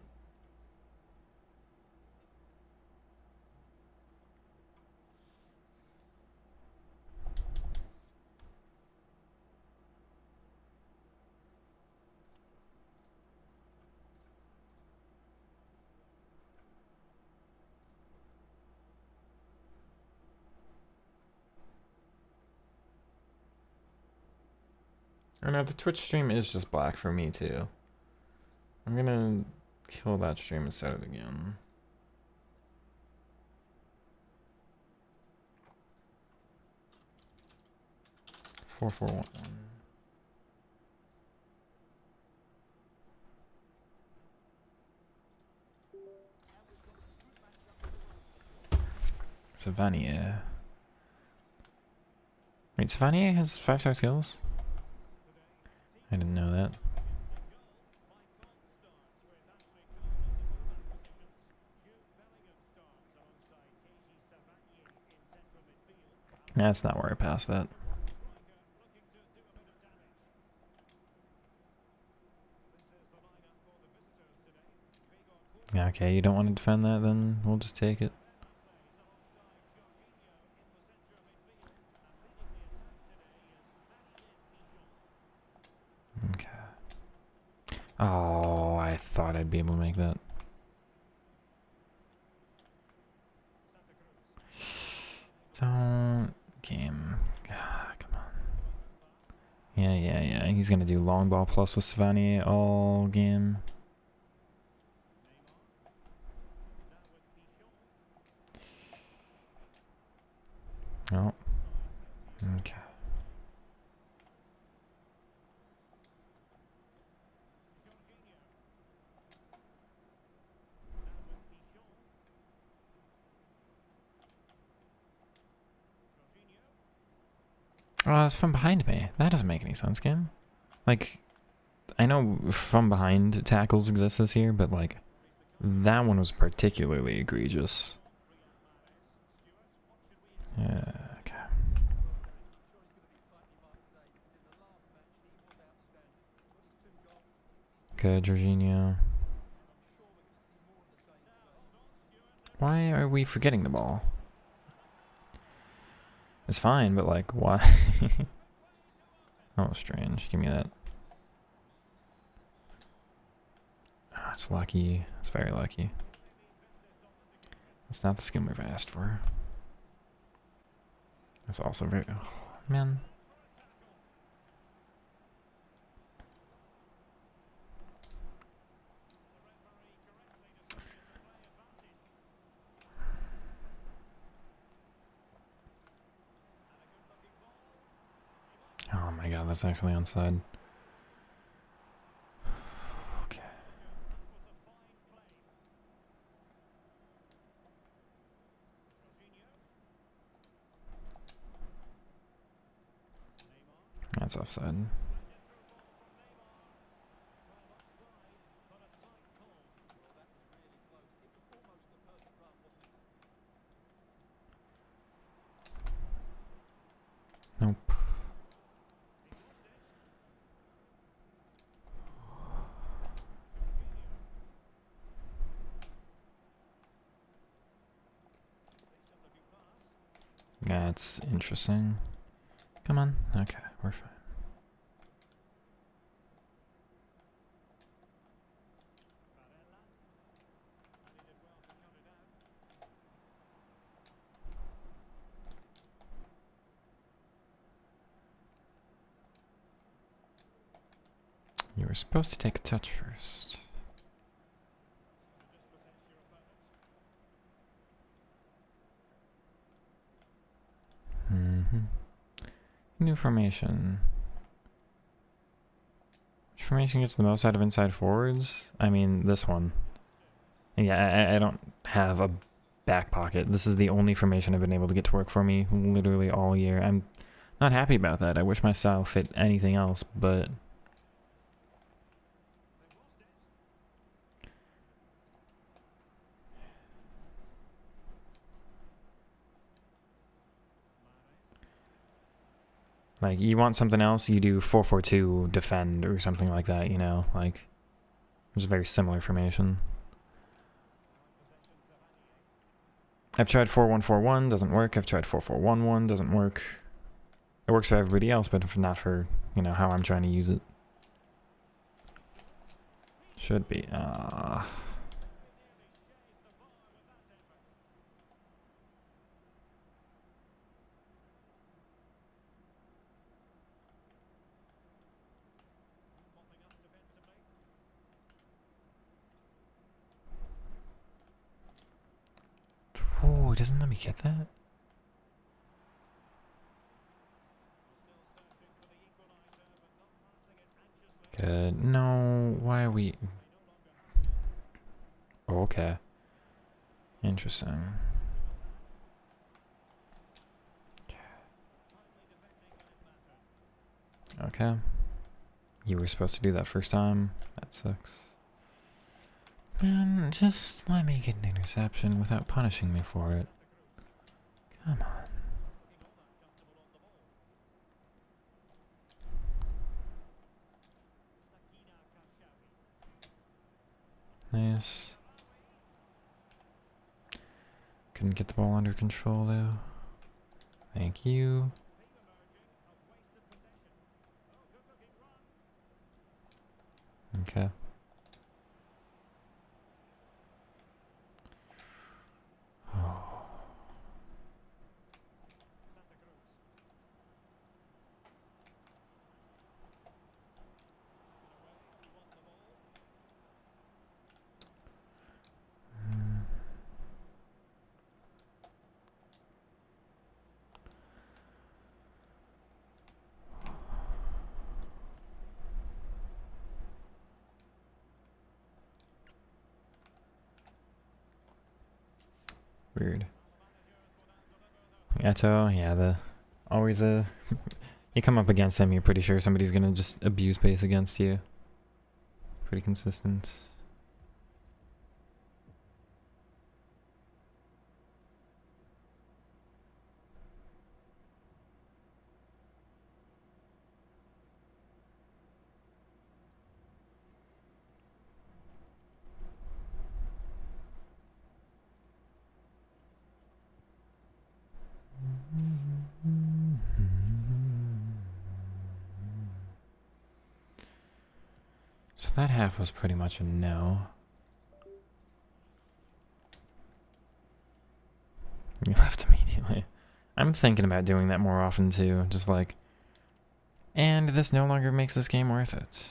I know the Twitch stream is just black for me too. I'm gonna kill that stream and set it again. Four, 4, 1, 1. Savanier. Wait, Savanier has 5-star skills? I didn't know that. That's not where I passed that. Okay, you don't want to defend that, then we'll just take it. Okay. Oh, I thought I'd be able to make that. Don't game. Ah, come on. Yeah. He's gonna do long ball plus with Savani all game. Oh. Okay. Oh, that's from behind me. That doesn't make any sense, game. Like, I know from behind tackles exist this year, but like, that one was particularly egregious. Yeah, okay. Good, Jorginho. Why are we forgetting the ball? It's fine, but like, why? Oh, strange. Give me that. Oh, it's lucky. It's very lucky. It's not the skill move I asked for. It's also very... Oh, man. Oh my god, that's actually onside. Okay. That's offside. Nope. That's interesting. Come on. Okay, we're fine. You were supposed to take a touch first. New formation. Which formation gets the most out of inside forwards? I mean, this one. Yeah, I don't have a back pocket. This is the only formation I've been able to get to work for me literally all year. I'm not happy about that. I wish my style fit anything else, but... like, you want something else, you do 4-4-2 defend or something like that, you know? Like, it's a very similar formation. I've tried 4-1-4-1, doesn't work. I've tried 4-4-1-1, doesn't work. It works for everybody else, but not for, you know, how I'm trying to use it. Should be. Oh, it doesn't let me get that? Good. No, why are we... Oh, okay. Interesting. Okay. You were supposed to do that first time. That sucks. Man, just let me get an interception without punishing me for it. Come on. Nice. Couldn't get the ball under control though. Thank you. Okay. Oh. Weird. Eto, yeah, always you come up against them, you're pretty sure somebody's gonna just abuse pace against you. Pretty consistent. So that half was pretty much a no. You left immediately. I'm thinking about doing that more often too. Just like, and this no longer makes this game worth it.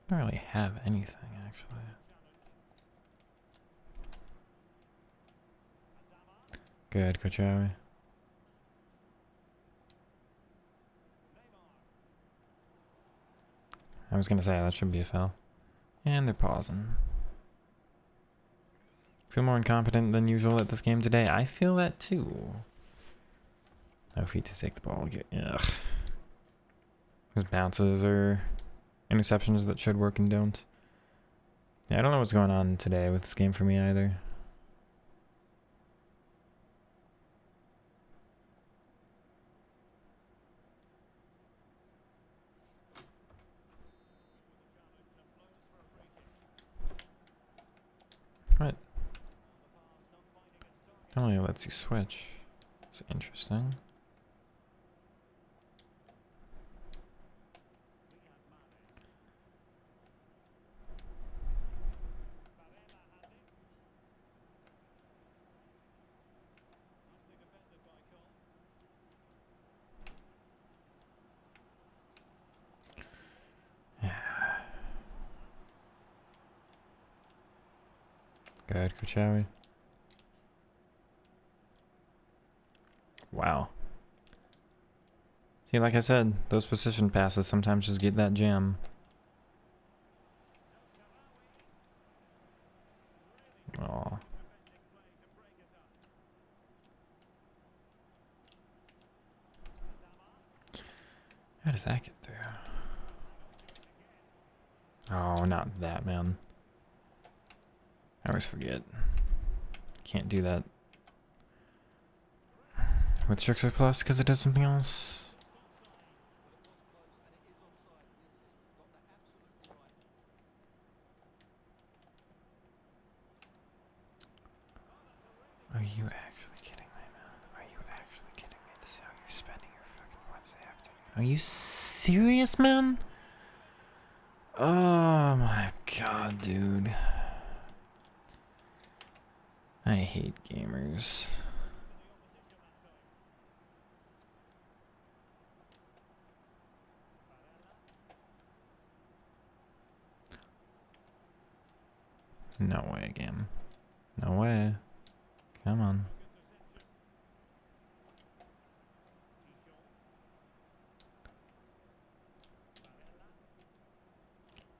I don't really have anything, actually. Good, Kochawi. I was gonna say, that should be a foul. And they're pausing. Feel more incompetent than usual at this game today. I feel that too. No feet to take the ball. Ugh. There's bounces or interceptions that should work and don't. Yeah, I don't know what's going on today with this game for me either. What? It only lets you switch. It's interesting. Go ahead, Kuchawi. Wow. See, like I said, those position passes sometimes just get that jam. Aw. How does that get through? Oh, not that, man. I always forget. Can't do that with Strixer Plus because it does something else. Are you actually kidding me, man? Are you actually kidding me? This is how you're spending your fucking Wednesday afternoon. Are you serious, man? Oh my god, dude. I hate gamers. No way, game. No way. Come on.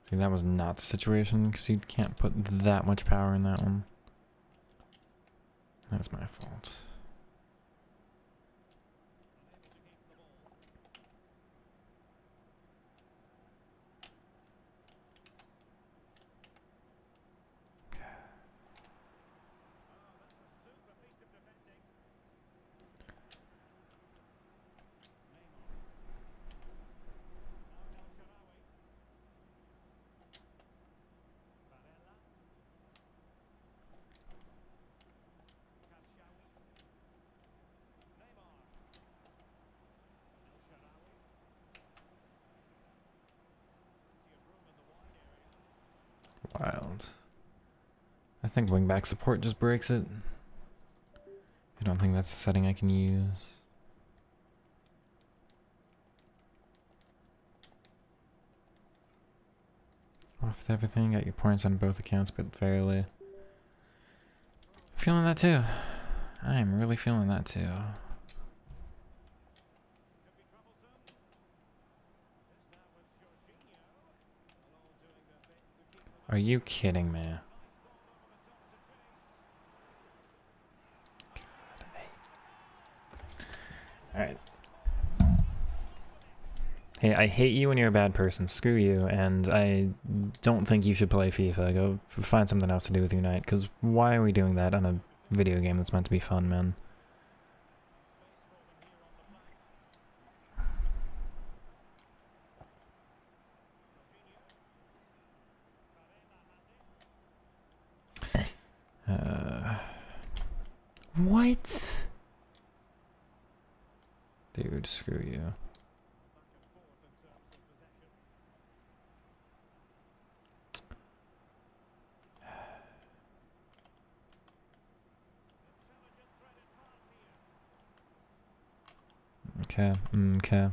See, that was not the situation because you can't put that much power in that one. That's my fault. Wild. I think wingback support just breaks it. I don't think that's a setting I can use. Off with everything, got your points on both accounts, but fairly. Feeling that too. I am really feeling that too. Are you kidding me? Alright. Hey, I hate you when you're a bad person. Screw you. And I don't think you should play FIFA. Go find something else to do with your night. Because why are we doing that on a video game that's meant to be fun, man? What? Dude, screw you. Okay, okay.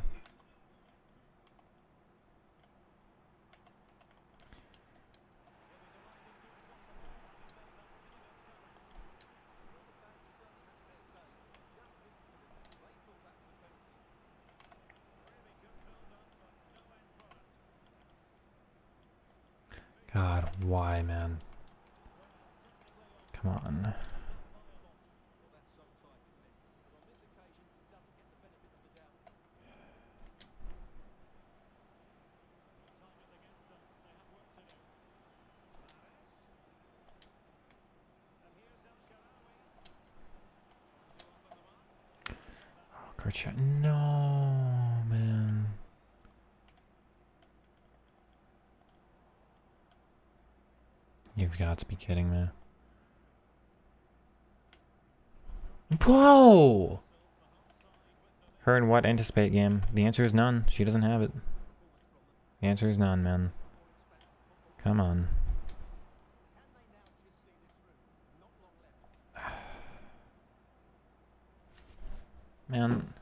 God, why, man? Come on. Kerchak. No, man. You've got to be kidding me. Whoa! Her and what anticipate game? The answer is none. She doesn't have it. The answer is none, man. Come on. Man.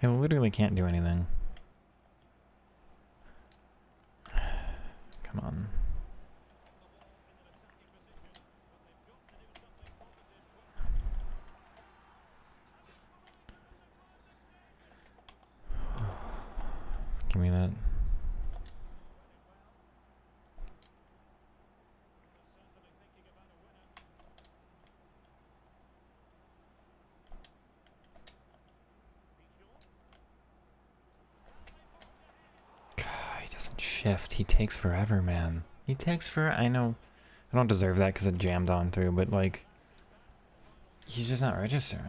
I literally can't do anything. Come on. Give me that. God, he doesn't shift. He takes forever, man. He takes forever. I know. I don't deserve that because it jammed on through, but like, he's just not registering.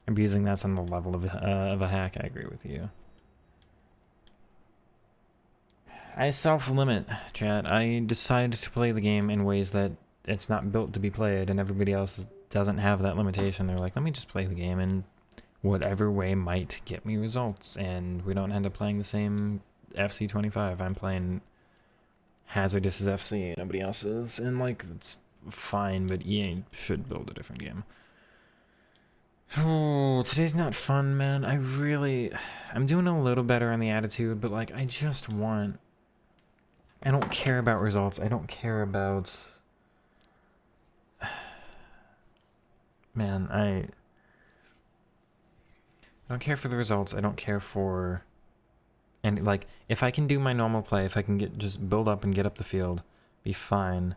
Abusing that's on the level of a hack. I agree with you. I self-limit, chat. I decide to play the game in ways that it's not built to be played, and everybody else doesn't have that limitation. They're like, let me just play the game in whatever way might get me results, and we don't end up playing the same FC25. I'm playing Hazardous as FC, nobody else is, and like, it's fine, but EA should build a different game. Oh, today's not fun, man. I'm doing a little better on the attitude, but like, I don't care about results. I don't care about... Man, I don't care for the results. I don't care for... And like, if I can do my normal play, if I can just build up and get up the field, be fine.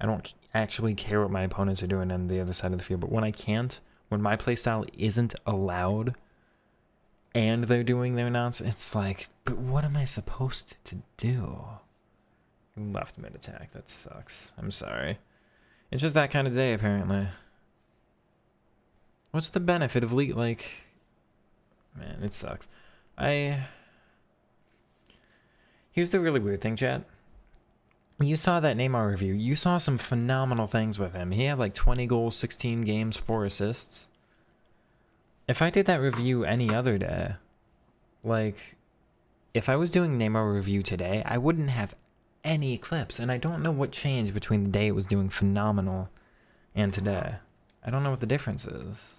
I don't actually care what my opponents are doing on the other side of the field. But when I can't, when my playstyle isn't allowed, and they're doing their nonsense, it's like, but what am I supposed to do? Left mid attack, that sucks. I'm sorry. It's just that kind of day, apparently. What's the benefit of like... Man, it sucks. Here's the really weird thing, chat. You saw that Neymar review. You saw some phenomenal things with him. He had like 20 goals, 16 games, 4 assists. If I did that review any other day, like, if I was doing Neymar review today, I wouldn't have any clips, and I don't know what changed between the day it was doing phenomenal and today. I don't know what the difference is.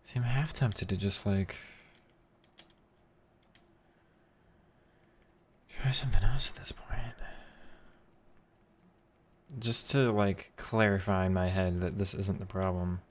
See, I'm half tempted to just like try something else at this point. Just to like clarify in my head that this isn't the problem.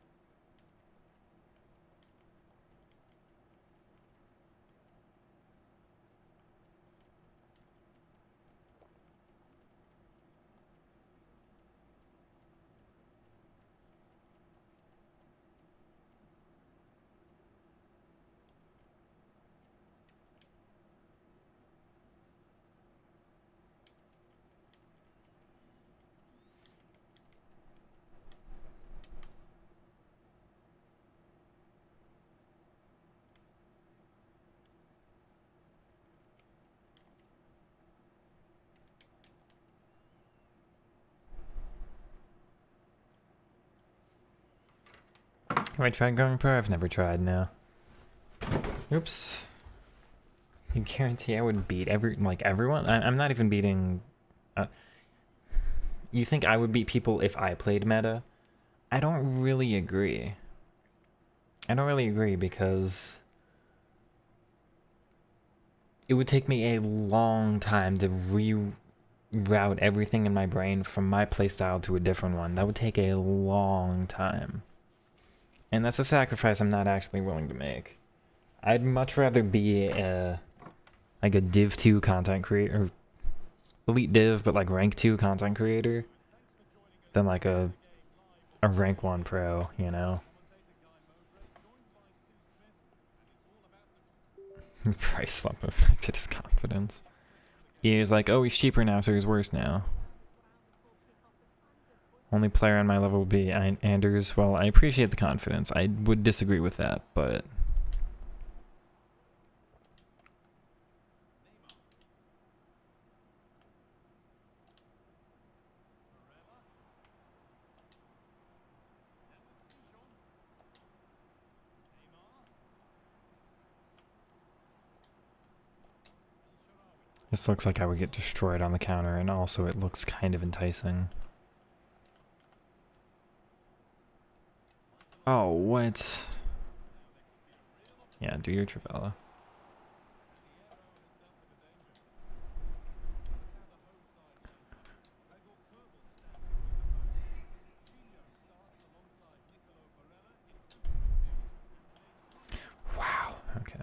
Have I tried going pro? I've never tried, no. Oops. I guarantee I would beat everyone? I'm not even beating... you think I would beat people if I played meta? I don't really agree. I don't really agree because... it would take me a long time to reroute everything in my brain from my playstyle to a different one. That would take a long time. And that's a sacrifice I'm not actually willing to make. I'd much rather be like a Div 2 content creator, or Elite Div, but like rank 2 content creator, than like a rank 1 pro, you know? Price slump affected his confidence. EA's like, oh, he's cheaper now, so he's worse now. Only player on my level would be Anders. Well, I appreciate the confidence. I would disagree with that, but... this looks like I would get destroyed on the counter, and also it looks kind of enticing. Oh, what? Yeah, do your Travella. Wow, okay.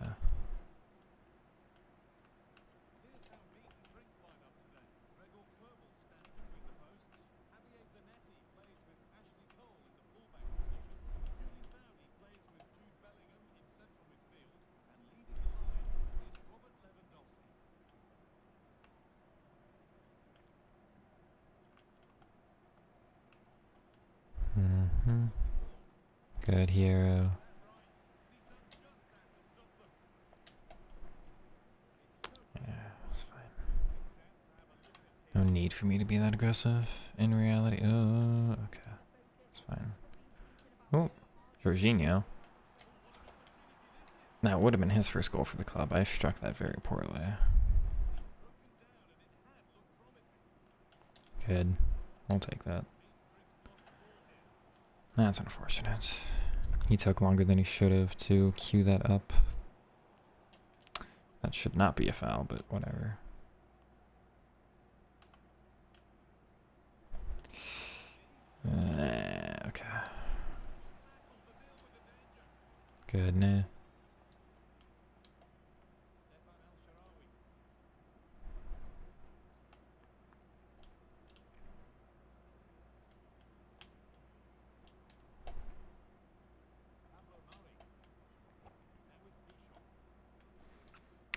Good hero. Yeah, it's fine. No need for me to be that aggressive in reality. Oh, okay. It's fine. Oh, Jorginho. That would have been his first goal for the club. I struck that very poorly. Good. We'll take that. That's unfortunate. He took longer than he should have to queue that up. That should not be a foul, but whatever. Okay. Good, nah.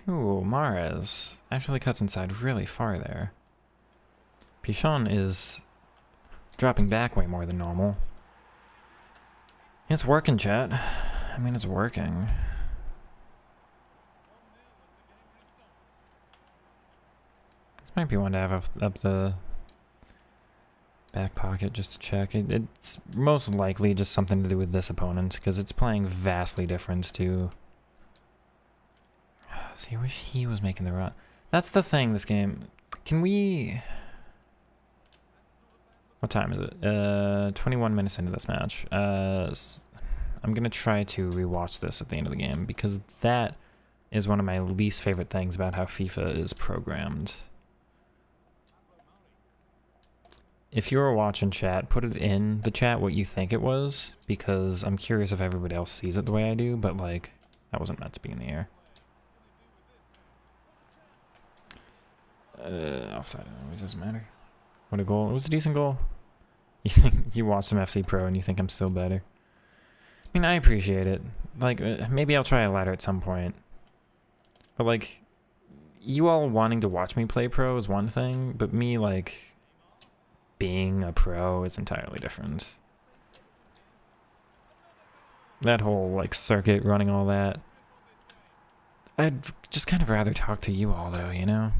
Ooh, Mahrez actually cuts inside really far there. Pichon is dropping back way more than normal. It's working, chat. I mean, it's working. This might be one to have up the back pocket just to check. It's most likely just something to do with this opponent, because it's playing vastly different to... See, I wish he was making the run. That's the thing, this game. Can we... What time is it? 21 minutes into this match. I'm going to try to rewatch this at the end of the game, because that is one of my least favorite things about how FIFA is programmed. If you were watching chat, put it in the chat what you think it was, because I'm curious if everybody else sees it the way I do, but like, that wasn't meant to be in the air. Offside, it doesn't matter. What a goal. It was a decent goal. You think you watch some FC Pro and you think I'm still better. I mean, I appreciate it. Like, maybe I'll try a ladder at some point. But like, you all wanting to watch me play pro is one thing, but me, like, being a pro is entirely different. That whole, like, circuit, running all that. I'd just kind of rather talk to you all, though, you know?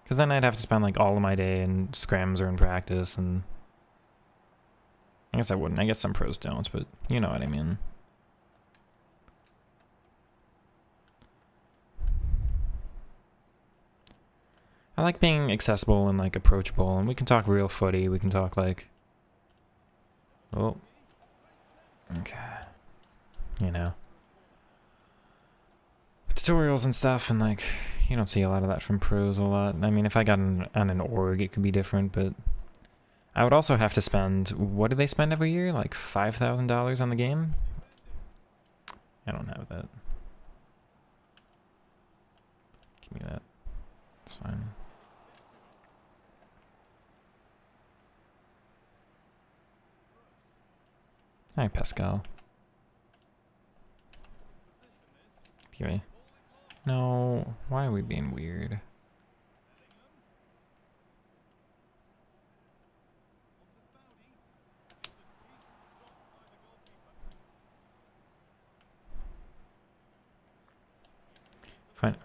Because then I'd have to spend, like, all of my day in scrims or in practice, and... guess I wouldn't. I guess some pros don't, but you know what I mean. I like being accessible and like approachable, and we can talk real footy. We can talk like, oh, okay, you know, tutorials and stuff, and like you don't see a lot of that from pros a lot. I mean, if I got on an org, it could be different, but I would also have to spend, what do they spend every year? Like $5,000 on the game? I don't have that. Give me that. It's fine. Hi, Pascal. Give me. No, why are we being weird? Fine.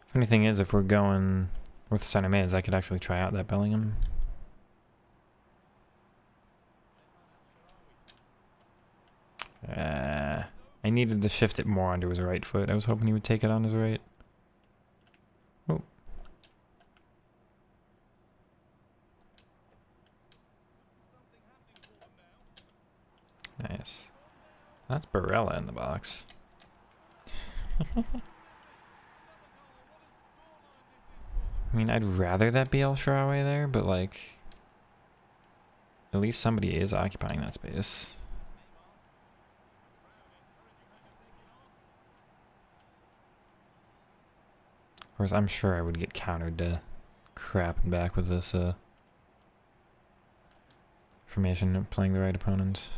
Funny thing is, if we're going with center mids, I could actually try out that Bellingham. I needed to shift it more onto his right foot. I was hoping he would take it on his right. Oh. Nice. That's Barella in the box. I mean, I'd rather that be El Shaarawy there, but like, at least somebody is occupying that space. Of course, I'm sure I would get countered to crap and back with this formation of playing the right opponent.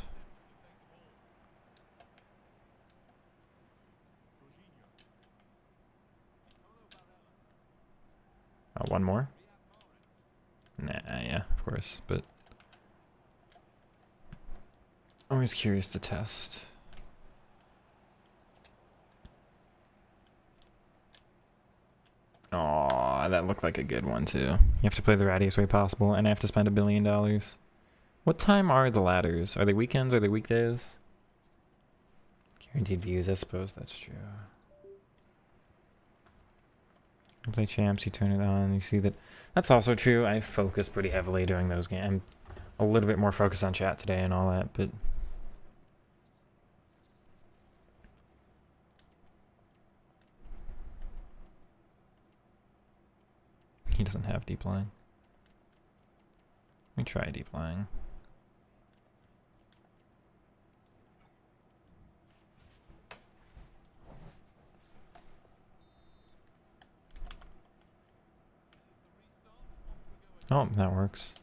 Oh, one more? Nah, yeah, of course, but always curious to test. Aw, that looked like a good one too. You have to play the rattiest way possible, and I have to spend $1 billion. What time are the ladders? Are they weekends? Are they weekdays? Guaranteed views, I suppose that's true. You play champs, you turn it on, you see that. That's also true. I focus pretty heavily during those games. I'm a little bit more focused on chat today and all that, but he doesn't have deep lying. Let me try deep lying. Oh, that works.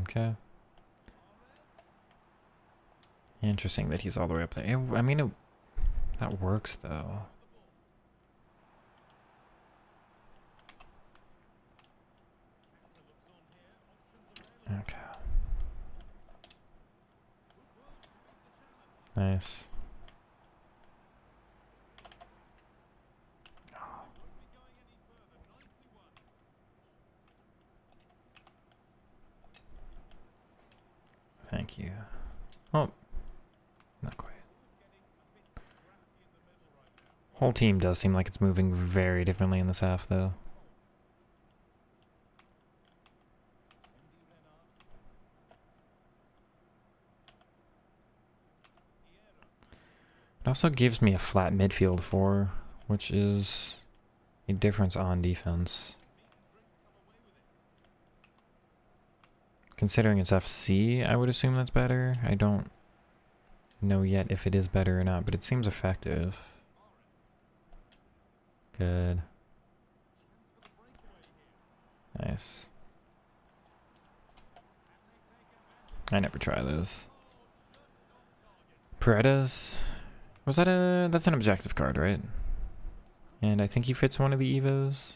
Okay. Interesting that he's all the way up there. I mean, that works though. Okay. Nice. Thank you. Oh, not quite. Whole team does seem like it's moving very differently in this half, though. It also gives me a flat midfield 4, which is a difference on defense. Considering it's FC, I would assume that's better. I don't know yet if it is better or not, but it seems effective. Good. Nice. I never try those. Paredes. Was that that's an objective card, right? And I think he fits one of the Evos.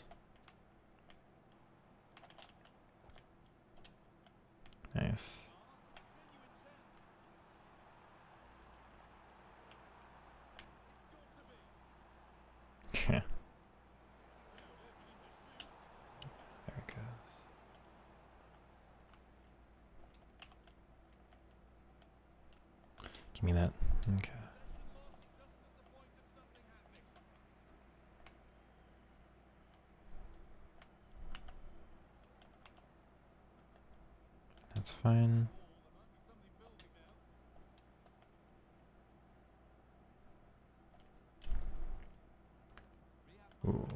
Nice. There it goes. Give me that. Okay. That's fine. Ooh.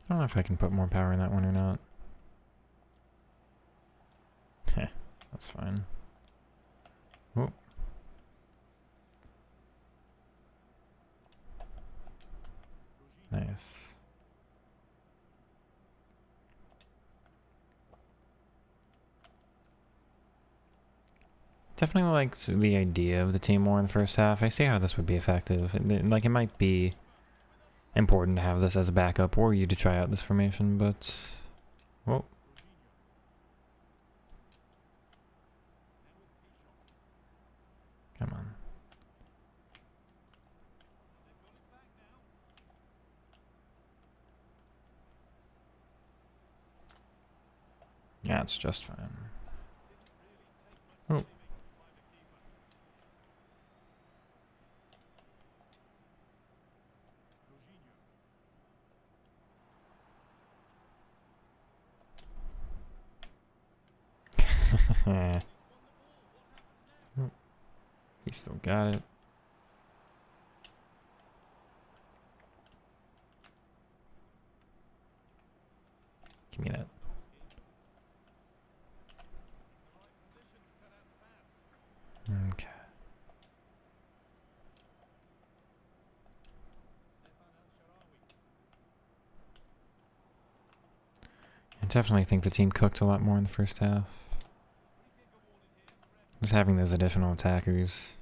I don't know if I can put more power in that one or not. Heh, that's fine. Oh. Nice. Definitely liked the idea of the team more in the first half. I see how this would be effective. Like, it might be important to have this as a backup or you to try out this formation, but... Whoa. Come on. Yeah, it's just fine. Oh. He still got it. Give me that. Okay. I definitely think the team cooked a lot more in the first half. Just having those additional attackers.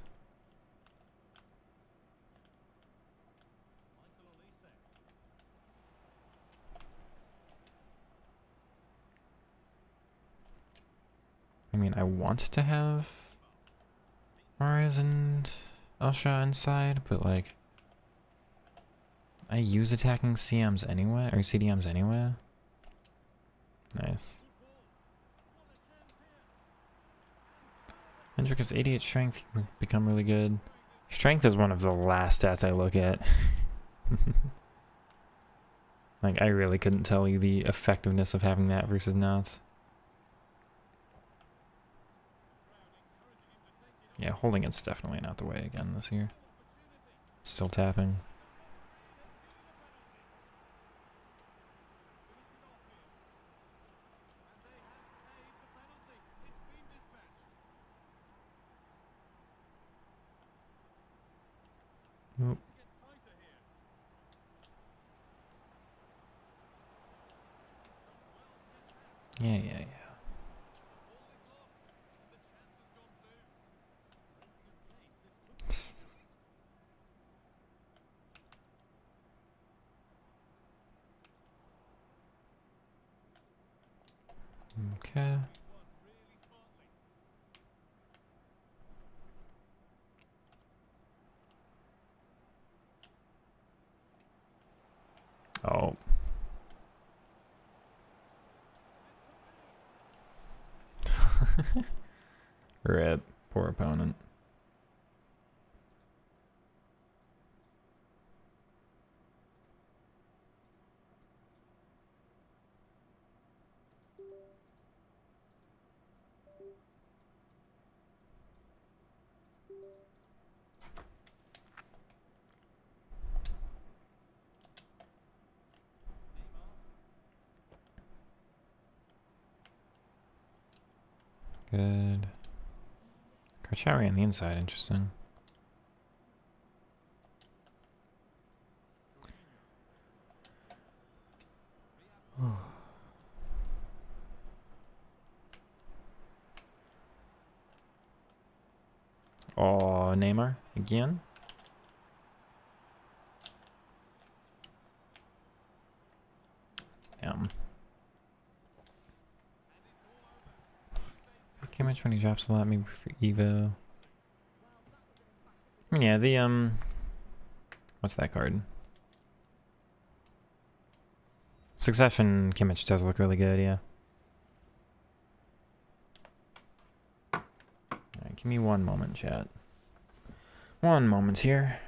I mean, I want to have Mars and Elsha inside, but like, I use attacking CMs anyway, or CDMs anyway. Nice. Hendrik has 88 strength, he can become really good. Strength is one of the last stats I look at. Like, I really couldn't tell you the effectiveness of having that versus not. Yeah, holding it's definitely not the way again this year. Still tapping. Oop. Yeah. Okay. Oh. Rip. Poor opponent. Good. Karchari on the inside, interesting. Oh, Neymar again. Damn. Okay, much when he drops a lot, maybe for Evo. I mean, yeah, What's that card? Succession Kimmich does look really good, yeah. Alright, give me one moment, chat. One moment here.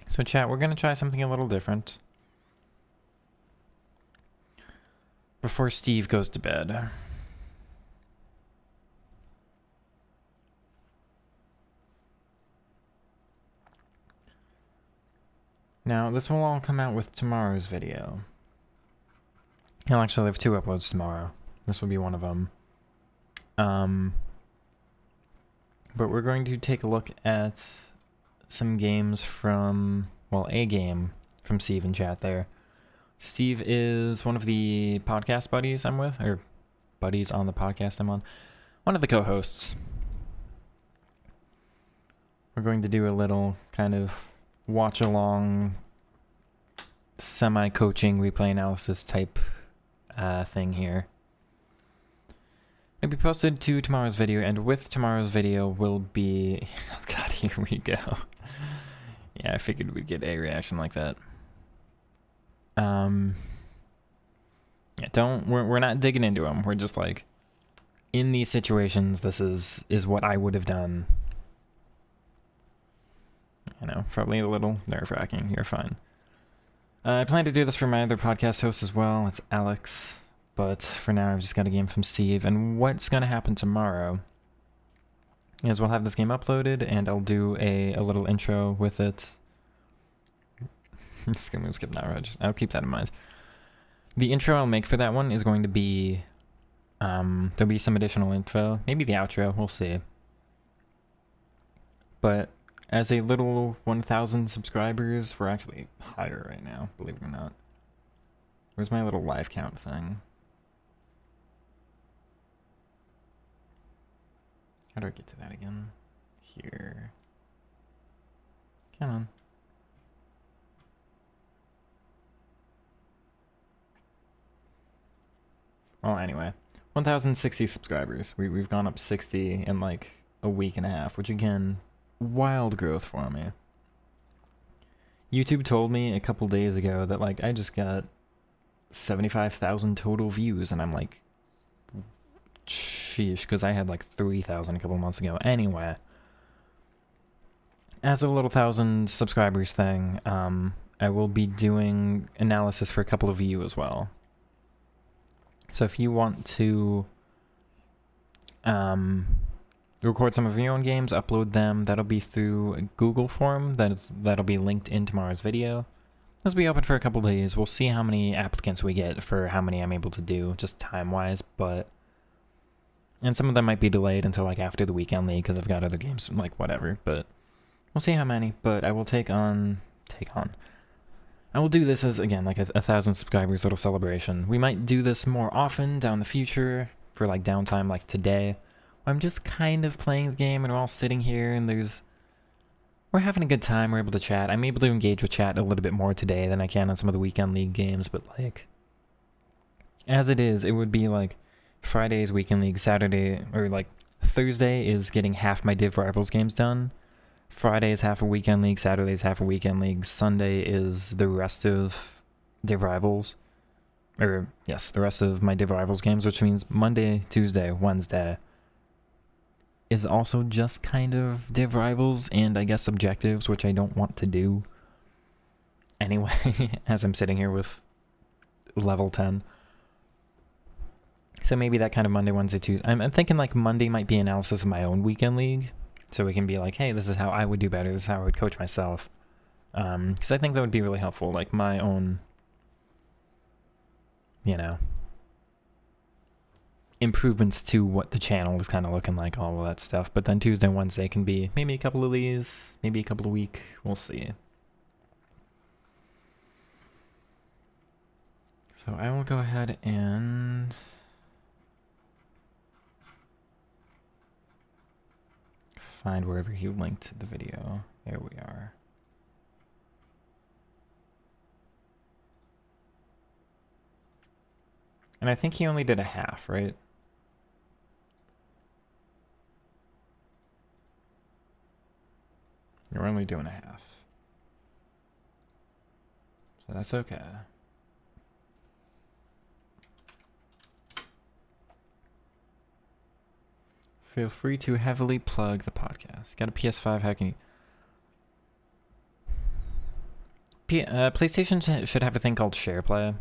So chat, we're gonna try something a little different before Steve goes to bed. Now, this will all come out with tomorrow's video. He'll actually have 2 uploads tomorrow. This will be one of them. But we're going to take a look at some games from, well, a game from Steve in chat there. Steve is one of the podcast buddies I'm with, or buddies on the podcast I'm on. One of the co-hosts. We're going to do a little kind of watch-along, semi-coaching, replay analysis type thing here. It'll be posted to tomorrow's video, and with tomorrow's video will be... Oh god, here we go. Yeah, I figured we'd get a reaction like that. Yeah, we're not digging into them. We're just like, in these situations, this is what I would have done. I know, probably a little nerve-wracking. You're fine. I plan to do this for my other podcast host as well. It's Alex. But for now, I've just got a game from Steve. And what's going to happen tomorrow is we'll have this game uploaded, and I'll do a little intro with it. Skip now, I'll keep that in mind. The intro I'll make for that one is going to be... there'll be some additional info. Maybe the outro, we'll see. But as a little 1,000 subscribers, we're actually higher right now, believe it or not. Where's my little live count thing? How do I get to that again? Here. Come on. Well, anyway. 1,060 subscribers. We've gone up 60 in like a week and a half, which again, wild growth for me. YouTube told me a couple days ago that like I just got 75,000 total views, and I'm like, sheesh, because I had like 3,000 a couple months ago. Anyway, as a little 1,000 subscribers thing, I will be doing analysis for a couple of you as well. So if you want to record some of your own games, upload them, that'll be through a Google form that'll be linked in tomorrow's video. This will be open for a couple days. We'll see how many applicants we get for how many I'm able to do, just time-wise, but... And some of them might be delayed until like after the weekend league, because I've got other games, like whatever, but... We'll see how many, but I will I will do this as, again, like a 1,000 subscribers little celebration. We might do this more often down the future, for like downtime like today. I'm just kind of playing the game, and we're all sitting here, and we're having a good time, we're able to chat. I'm able to engage with chat a little bit more today than I can on some of the weekend league games, but like, as it is, it would be like Friday's weekend league, Saturday, or like Thursday is getting half my Div Rivals games done. Friday is half a weekend league, Saturday is half a weekend league, Sunday is the rest of Div Rivals. Or, yes, the rest of my Div Rivals games, which means Monday, Tuesday, Wednesday is also just kind of Div Rivals and I guess objectives, which I don't want to do anyway, as I'm sitting here with level 10. So maybe that kind of Monday, Wednesday, Tuesday. I'm thinking like Monday might be analysis of my own weekend league. So we can be like, hey, this is how I would do better. This is how I would coach myself. Because I think that would be really helpful. Like my own, you know, improvements to what the channel is kind of looking like, all of that stuff. But then Tuesday and Wednesday can be maybe a couple of these, maybe a couple of week. We'll see. So I will go ahead and find wherever he linked the video. There we are. And I think he only did a half, right? You're only doing a half. So that's okay. Feel free to heavily plug the podcast. Got a PS5, how can you... PlayStation should have a thing called SharePlay.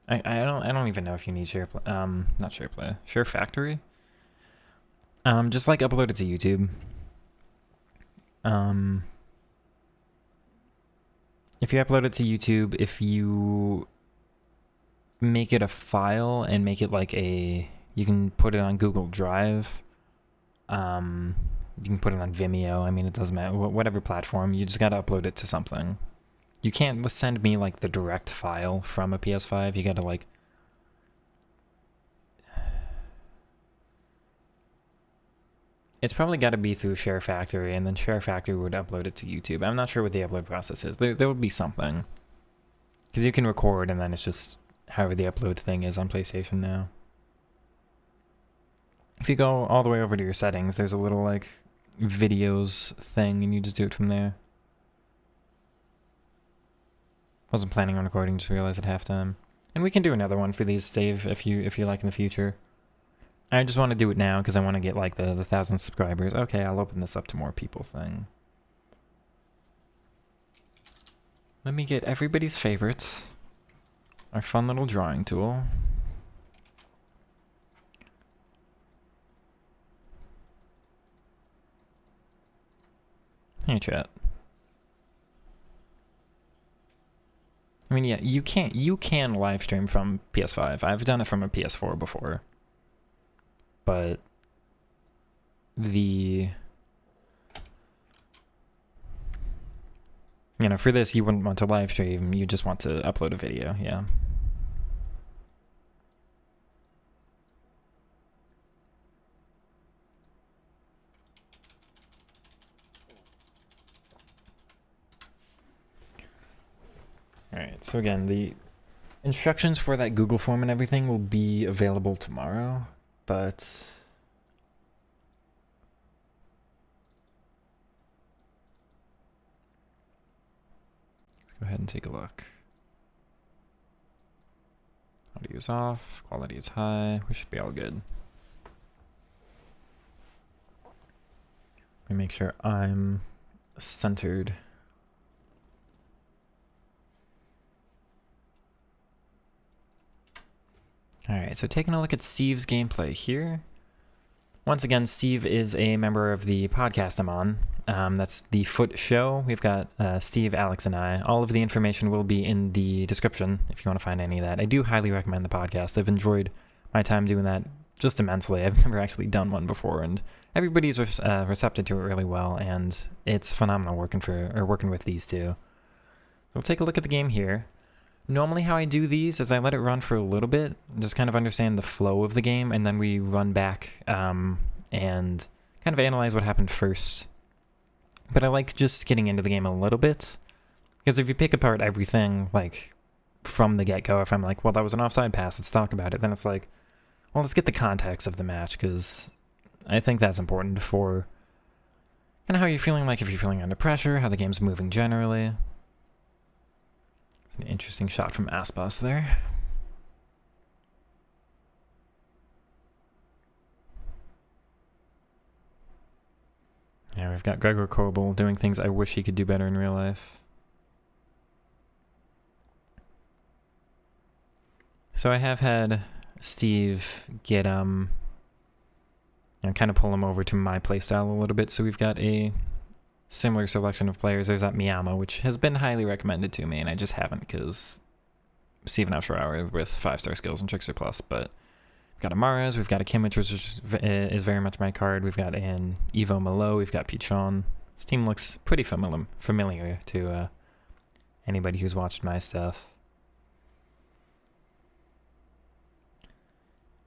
I don't even know if you need SharePlay. Not SharePlay. Share Factory. Just like upload it to YouTube. If you upload it to YouTube, if you make it a file and make it like a, you can put it on Google Drive. You can put it on Vimeo. I mean, it doesn't matter. Whatever platform, you just gotta upload it to something. You can't send me like the direct file from a PS5. You gotta like... It's probably got to be through Share Factory, and then Share Factory would upload it to YouTube. I'm not sure what the upload process is. There would be something. Because you can record, and then it's just however the upload thing is on PlayStation now. If you go all the way over to your settings, there's a little, like, videos thing, and you just do it from there. Wasn't planning on recording, just realized at halftime. And we can do another one for these, Dave, if you like in the future. I just want to do it now because I want to get like the 1,000 subscribers. Okay, I'll open this up to more people thing. Let me get everybody's favorites. Our fun little drawing tool. Hey, chat. I mean, yeah, you can live stream from PS5. I've done it from a PS4 before. But the, you know, for this, you wouldn't want to live stream. You just want to upload a video. Yeah. All right. So again, the instructions for that Google form and everything will be available tomorrow. But let's go ahead and take a look. Audio is off, quality is high. We should be all good. Let me make sure I'm centered. Alright, so taking a look at Steve's gameplay here. Once again, Steve is a member of the podcast I'm on. That's The Foot Show. We've got Steve, Alex, and I. All of the information will be in the description if you want to find any of that. I do highly recommend the podcast. I've enjoyed my time doing that just immensely. I've never actually done one before, and everybody's receptive to it really well, and it's phenomenal working with these two. So we'll take a look at the game here. Normally how I do these is I let it run for a little bit, just kind of understand the flow of the game, and then we run back and kind of analyze what happened first. But I like just getting into the game a little bit, because if you pick apart everything, like, from the get-go, if I'm like, well, that was an offside pass, let's talk about it, then it's like, well, let's get the context of the match, because I think that's important for kind of how you're feeling, like if you're feeling under pressure, how the game's moving generally. An interesting shot from Aspas there. Yeah, we've got Gregor Kobel doing things I wish he could do better in real life. So I have had Steve get, kind of pull him over to my playstyle a little bit, so we've got a similar selection of players. There's that Miyama, which has been highly recommended to me, and I just haven't because Steven Alshour with 5-star skills and Trickster Plus. But we've got Amaras, we've got a Kimmich, which is very much my card. We've got an Evo Malo, we've got Pichon. This team looks pretty familiar to anybody who's watched my stuff.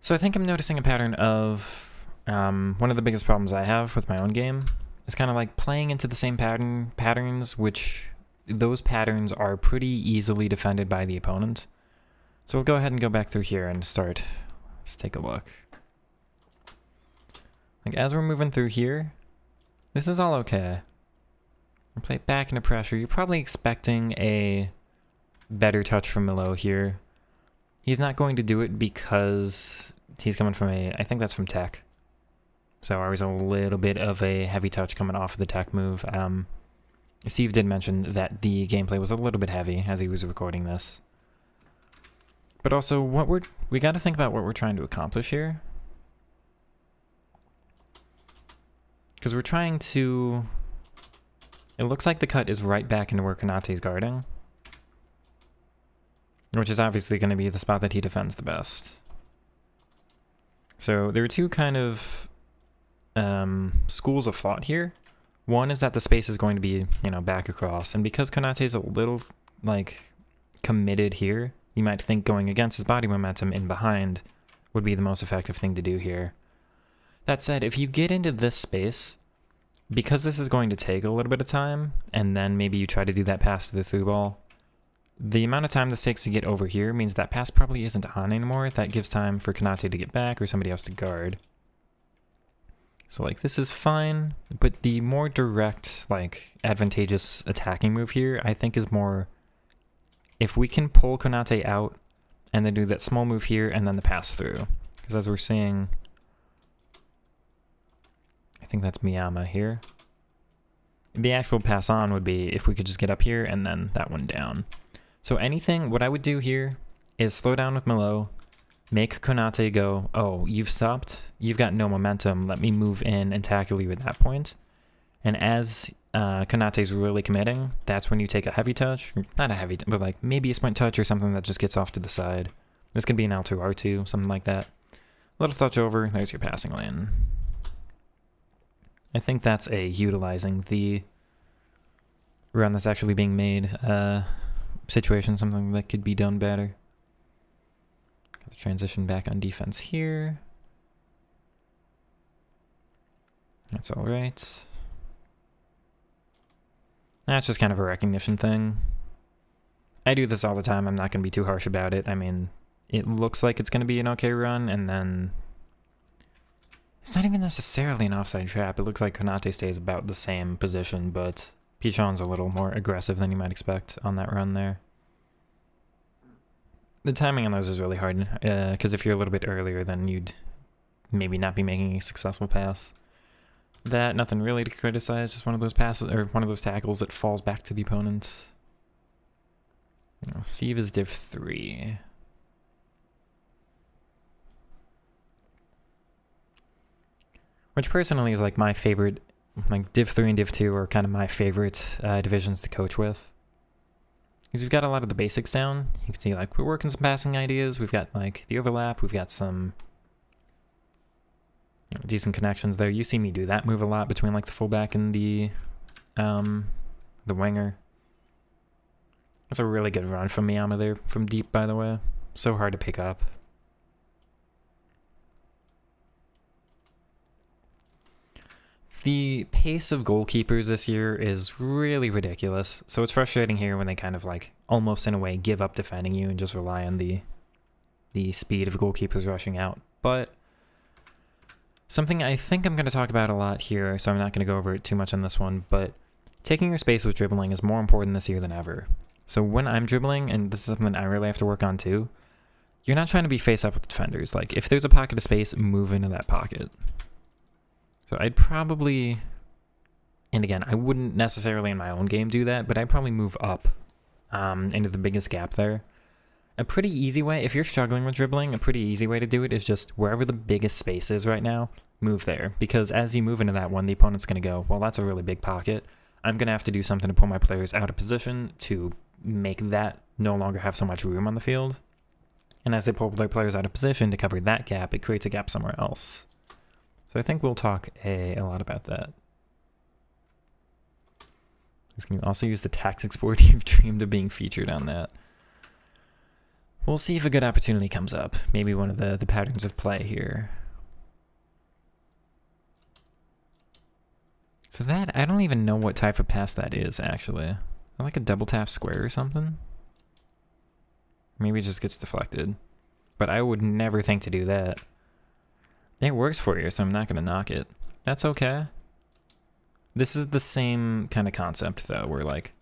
So I think I'm noticing a pattern of one of the biggest problems I have with my own game is kind of like playing into the same patterns, which those patterns are pretty easily defended by the opponent. So we'll go ahead and go back through here and start. Let's take a look. Like as we're moving through here, this is all okay. We'll play it back into pressure. You're probably expecting a better touch from Milo here. He's not going to do it because he's coming from I think that's from tech. So there was a little bit of a heavy touch coming off of the tech move. Steve did mention that the gameplay was a little bit heavy as he was recording this. But also, we got to think about what we're trying to accomplish here. Because we're trying to... It looks like the cut is right back into where Konate's guarding. Which is obviously going to be the spot that he defends the best. So there are two kind of schools of thought here. One is that the space is going to be, back across. And because Konate's a little, committed here, you might think going against his body momentum in behind would be the most effective thing to do here. That said, if you get into this space, because this is going to take a little bit of time, and then maybe you try to do that pass to the through ball, the amount of time this takes to get over here means that pass probably isn't on anymore. That gives time for Konate to get back or somebody else to guard. So this is fine, but the more direct, advantageous attacking move here, I think is more... If we can pull Konate out and then do that small move here and then the pass through. Because as we're seeing, I think that's Miyama here. The actual pass on would be if we could just get up here and then that one down. So what I would do here is slow down with Milo, make Konate go, oh, you've stopped, you've got no momentum, let me move in and tackle you at that point. And as Konate's really committing, that's when you take a heavy touch. Not a heavy, but maybe a sprint touch or something that just gets off to the side. This could be an L2, R2, something like that. Little touch over, there's your passing lane. I think that's utilizing the run that's actually being made situation, something that could be done better. Got the transition back on defense here. That's all right. That's just kind of a recognition thing. I do this all the time. I'm not going to be too harsh about it. I mean, it looks like it's going to be an okay run, and then... It's not even necessarily an offside trap. It looks like Konate stays about the same position, but Pichon's a little more aggressive than you might expect on that run there. The timing on those is really hard, because if you're a little bit earlier, then you'd maybe not be making a successful pass. That, nothing really to criticize, just one of those passes, or one of those tackles that falls back to the opponent. Steve is div 3. Which personally is my favorite, div 3 and div 2 are kind of my favorite divisions to coach with. Because we've got a lot of the basics down. You can see we're working some passing ideas, we've got the overlap, we've got some decent connections there. You see me do that move a lot between the fullback and the winger. That's a really good run from Miyama there, from deep, by the way. So hard to pick up. The pace of goalkeepers this year is really ridiculous, so it's frustrating here when they kind of almost in a way give up defending you and just rely on the speed of goalkeepers rushing out. But something I think I'm going to talk about a lot here, so I'm not going to go over it too much on this one, but taking your space with dribbling is more important this year than ever. So when I'm dribbling, and this is something I really have to work on too, you're not trying to be face up with defenders. If there's a pocket of space, move into that pocket. So I'd probably, and again, I wouldn't necessarily in my own game do that, but I'd probably move up into the biggest gap there. A pretty easy way, if you're struggling with dribbling, a pretty easy way to do it is just wherever the biggest space is right now, move there. Because as you move into that one, the opponent's going to go, well, that's a really big pocket. I'm going to have to do something to pull my players out of position to make that no longer have so much room on the field. And as they pull their players out of position to cover that gap, it creates a gap somewhere else. So I think we'll talk a lot about that. Can you also use the tactics board? You've dreamed of being featured on that. We'll see if a good opportunity comes up. Maybe one of the patterns of play here. So that, I don't even know what type of pass that is, actually. Like a double tap square or something? Maybe it just gets deflected. But I would never think to do that. It works for you, so I'm not going to knock it. That's okay. This is the same kind of concept, though, where, like,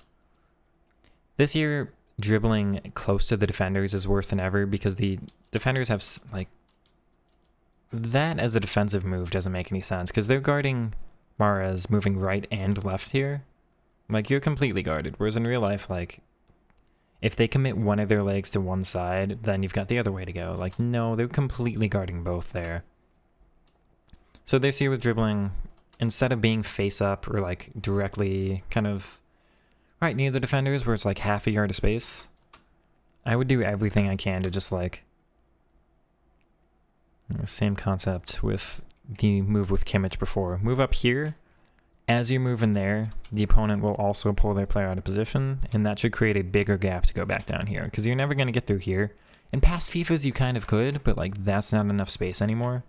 this year, dribbling close to the defenders is worse than ever because the defenders have, like, that as a defensive move doesn't make any sense because they're guarding Mahrez moving right and left here. Like, you're completely guarded, whereas in real life, like, if they commit one of their legs to one side, then you've got the other way to go. Like, no, they're completely guarding both there. So this year with dribbling, instead of being face up or like directly kind of right near the defenders where it's like half a yard of space, I would do everything I can to just like, same concept with the move with Kimmich before. Move up here. As you move in there, the opponent will also pull their player out of position, and that should create a bigger gap to go back down here, because you're never going to get through here. In past FIFAs, you kind of could, but like that's not enough space anymore.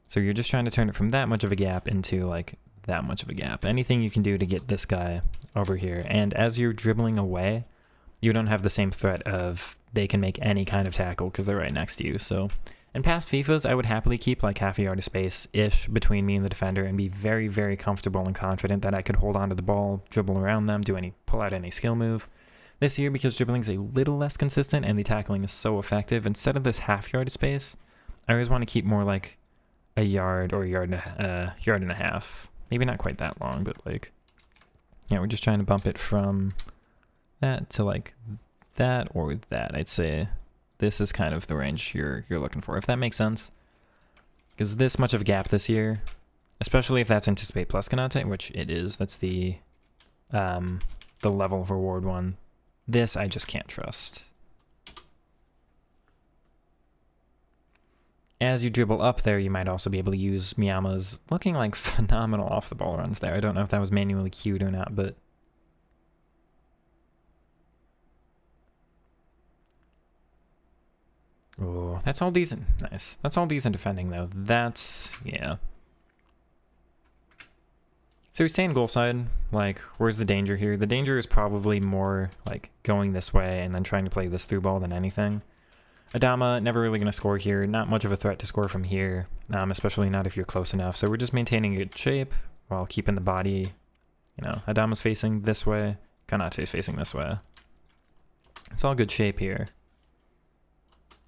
So you're just trying to turn it from that much of a gap into like that much of a gap. Anything you can do to get this guy over here. And as you're dribbling away, you don't have the same threat of they can make any kind of tackle because they're right next to you. So in past FIFAs, I would happily keep like half a yard of space-ish between me and the defender and be very, very comfortable and confident that I could hold onto the ball, dribble around them, pull out any skill move. This year, because dribbling's a little less consistent and the tackling is so effective, instead of this half yard of space, I always want to keep more like a yard or yard and a half. Maybe not quite that long, but like, yeah, we're just trying to bump it from that to like that or that. I'd say this is kind of the range you're looking for, if that makes sense. Because this much of a gap this year, especially if that's anticipate plus Konate, which it is, that's the level of reward one. This I just can't trust. As you dribble up there, you might also be able to use Miyama's looking like phenomenal off the ball runs there. I don't know if that was manually cued or not, but oh, that's all decent. Nice. That's all decent defending, though. That's, yeah. So we stay in goal side. Like, where's the danger here? The danger is probably more, like, going this way and then trying to play this through ball than anything. Adama, never really going to score here. Not much of a threat to score from here, especially not if you're close enough. So we're just maintaining a good shape while keeping the body, you know, Adama's facing this way. Konate's facing this way. It's all good shape here.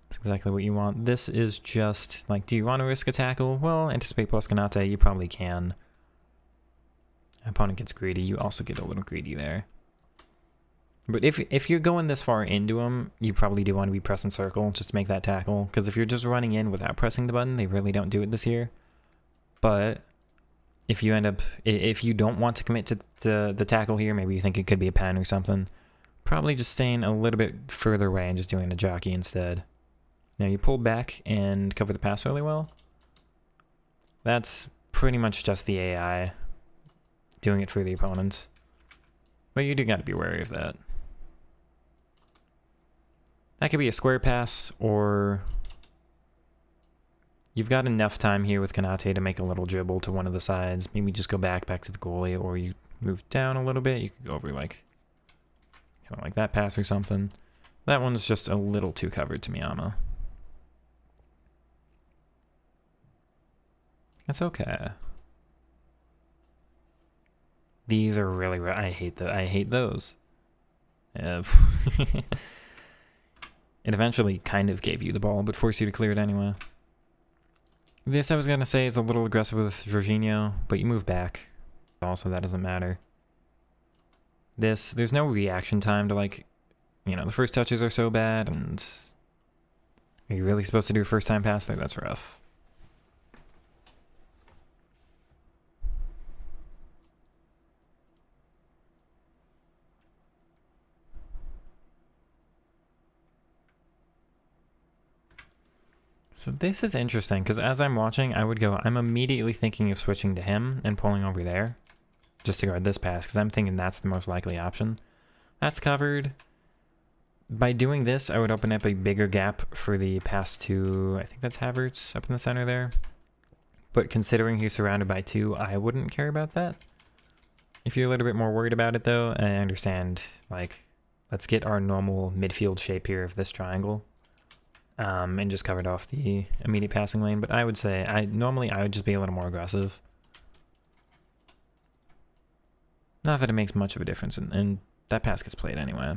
That's exactly what you want. This is just, like, do you want to risk a tackle? Well, anticipate plus Konate, you probably can. Opponent gets greedy, you also get a little greedy there. But if you're going this far into them, you probably do want to be pressing circle just to make that tackle. Because if you're just running in without pressing the button, they really don't do it this year. But if you if you don't want to commit to the tackle here, maybe you think it could be a pen or something, probably just staying a little bit further away and just doing a jockey instead. Now you pull back and cover the pass really well. That's pretty much just the AI doing it for the opponent. But you do got to be wary of that. That could be a square pass, or you've got enough time here with Konate to make a little dribble to one of the sides. Maybe just go back to the goalie, or you move down a little bit. You could go over like, kind of like that pass or something. That one's just a little too covered to Miyama. That's okay. These are really, I hate those. It eventually kind of gave you the ball, but forced you to clear it anyway. This, I was going to say, is a little aggressive with Jorginho, but you move back. Also, that doesn't matter. This, there's no reaction time to, like, you know, the first touches are so bad, and are you really supposed to do a first time pass there? That's rough. So this is interesting, because as I'm watching, I'm immediately thinking of switching to him and pulling over there, just to guard this pass, because I'm thinking that's the most likely option. That's covered. by doing this, I would open up a bigger gap for the pass to, I think that's Havertz up in the center there. But considering he's surrounded by 2, I wouldn't care about that. If you're a little bit more worried about it though, I understand, like, let's get our normal midfield shape here of this triangle. And just covered off the immediate passing lane, but I would say, normally I would just be a little more aggressive. Not that it makes much of a difference, and that pass gets played anyway.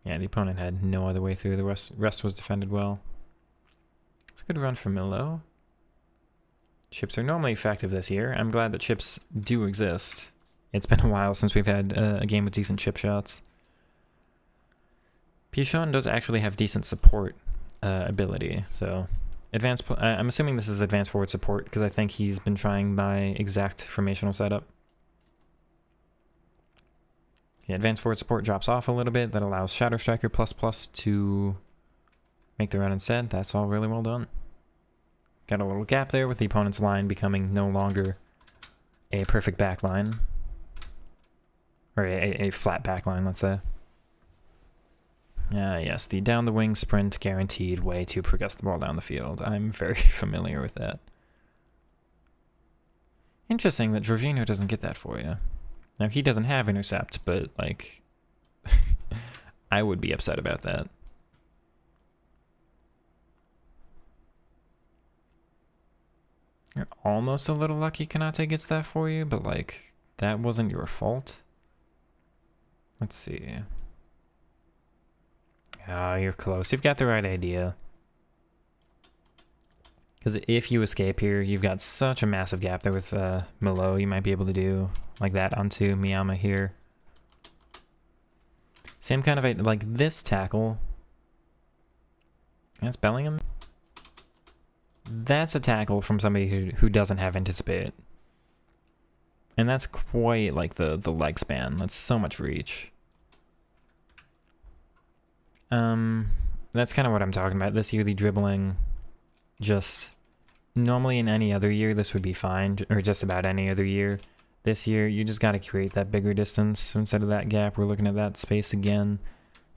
Yeah, the opponent had no other way through, the rest was defended well. It's a good run for Milo. Chips are normally effective this year. I'm glad that chips do exist. It's been a while since we've had a game with decent chip shots. Pichon does actually have decent support ability, so I'm assuming this is advanced forward support because I think he's been trying my exact formational setup. Yeah, advanced forward support drops off a little bit. That allows Shadow Striker ++ to make the run instead. That's all really well done. Got a little gap there with the opponent's line becoming no longer a perfect back line. Or a flat back line, let's say. Yes, the down the wing sprint guaranteed way to progress the ball down the field. I'm very familiar with that. Interesting that Jorginho doesn't get that for you. Now, he doesn't have intercept, but, like, I would be upset about that. You're almost a little lucky Konate gets that for you, but, like, that wasn't your fault. Let's see. Oh, you're close. You've got the right idea. Because if you escape here, you've got such a massive gap there with Milo. You might be able to do like that onto Miyama here. Same kind of, like this tackle. That's Bellingham. That's a tackle from somebody who doesn't have anticipate. And that's quite like the leg span. That's so much reach. That's kind of what I'm talking about. This year, the dribbling, just normally in any other year, this would be fine, or just about any other year. This year, you just got to create that bigger distance instead of that gap. We're looking at that space again.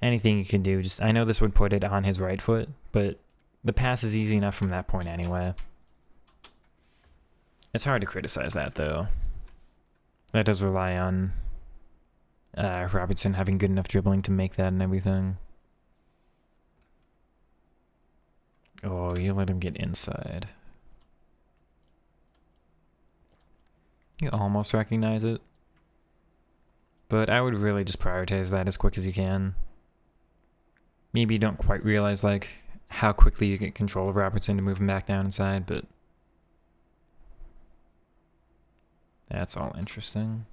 Anything you can do, just, I know this would put it on his right foot, but the pass is easy enough from that point anyway. It's hard to criticize that, though. That does rely on Robertson having good enough dribbling to make that and everything. Oh, you let him get inside. You almost recognize it. But I would really just prioritize that as quick as you can. Maybe you don't quite realize, like, how quickly you get control of Robertson to move him back down inside, but that's all interesting.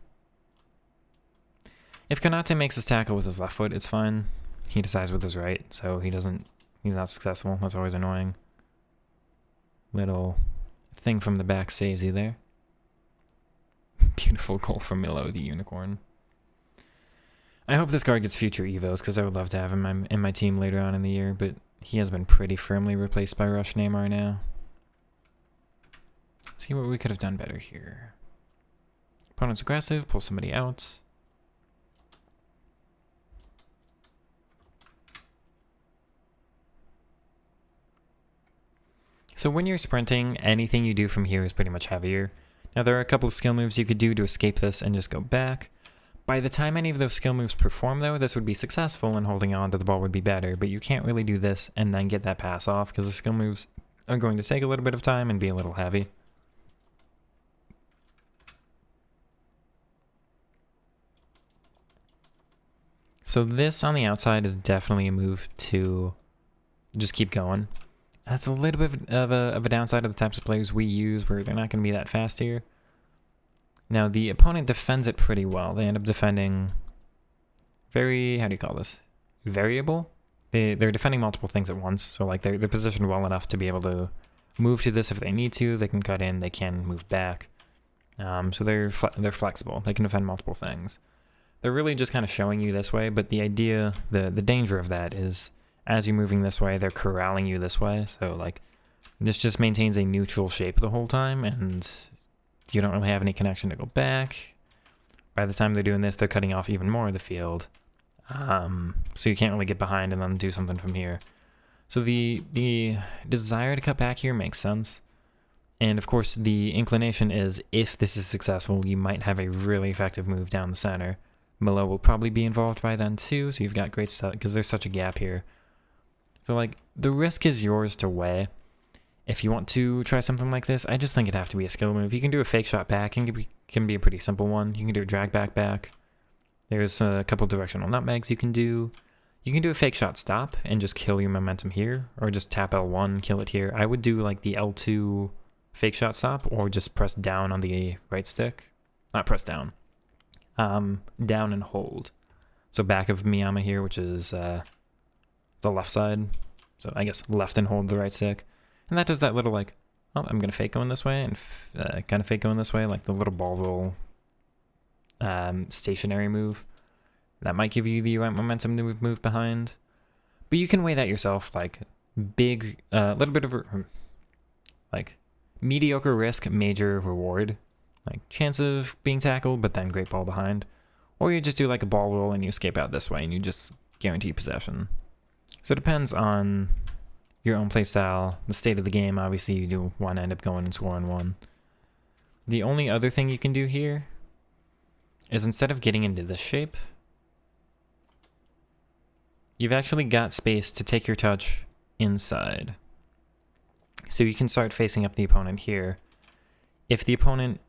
If Konate makes his tackle with his left foot, it's fine. He decides with his right, so he's not successful. That's always annoying. Little thing from the back saves you there. Beautiful goal from Milo, the unicorn. I hope this guard gets future Evos, because I would love to have him in my team later on in the year, but he has been pretty firmly replaced by Rush Neymar now. Let's see what we could have done better here. Opponent's aggressive, pull somebody out. So when you're sprinting, anything you do from here is pretty much heavier. Now there are a couple of skill moves you could do to escape this and just go back. By the time any of those skill moves perform though, this would be successful and holding on to the ball would be better, but you can't really do this and then get that pass off because the skill moves are going to take a little bit of time and be a little heavy. So this on the outside is definitely a move to just keep going. That's a little bit of a downside of the types of players we use where they're not going to be that fast here. Now, the opponent defends it pretty well. They end up defending very, how do you call this? Variable? They're defending multiple things at once. So, like, they're positioned well enough to be able to move to this if they need to. They can cut in. They can move back. So they're flexible. They can defend multiple things. They're really just kind of showing you this way. But the idea, the danger of that is as you're moving this way, they're corralling you this way. So, like, this just maintains a neutral shape the whole time. And you don't really have any connection to go back. By the time they're doing this, they're cutting off even more of the field. So you can't really get behind and then do something from here. So the desire to cut back here makes sense. And of course, the inclination is if this is successful, you might have a really effective move down the center. Milo will probably be involved by then too, so you've got great stuff because there's such a gap here. So like the risk is yours to weigh. If you want to try something like this, I just think it'd have to be a skill move. You can do a fake shot back, and it can be a pretty simple one. You can do a drag back. There's a couple directional nutmegs you can do. You can do a fake shot stop and just kill your momentum here, or just tap L1, kill it here. I would do like the L2 fake shot stop, or just press down on the right stick. Not press down. Down and hold. So back of Miyama here, which is the left side. So I guess left and hold the right stick. And that does that little like, oh, I'm going to fake going this way and kind of fake going this way, like the little ball roll stationary move. That might give you the right momentum to move behind. But you can weigh that yourself, like big, little bit of like mediocre risk, major reward. Like chance of being tackled, but then great ball behind. Or you just do like a ball roll and you escape out this way and you just guarantee possession. So it depends on your own playstyle, the state of the game. Obviously, you do want to end up going and scoring one. The only other thing you can do here is instead of getting into this shape, you've actually got space to take your touch inside. So you can start facing up the opponent here. If the opponent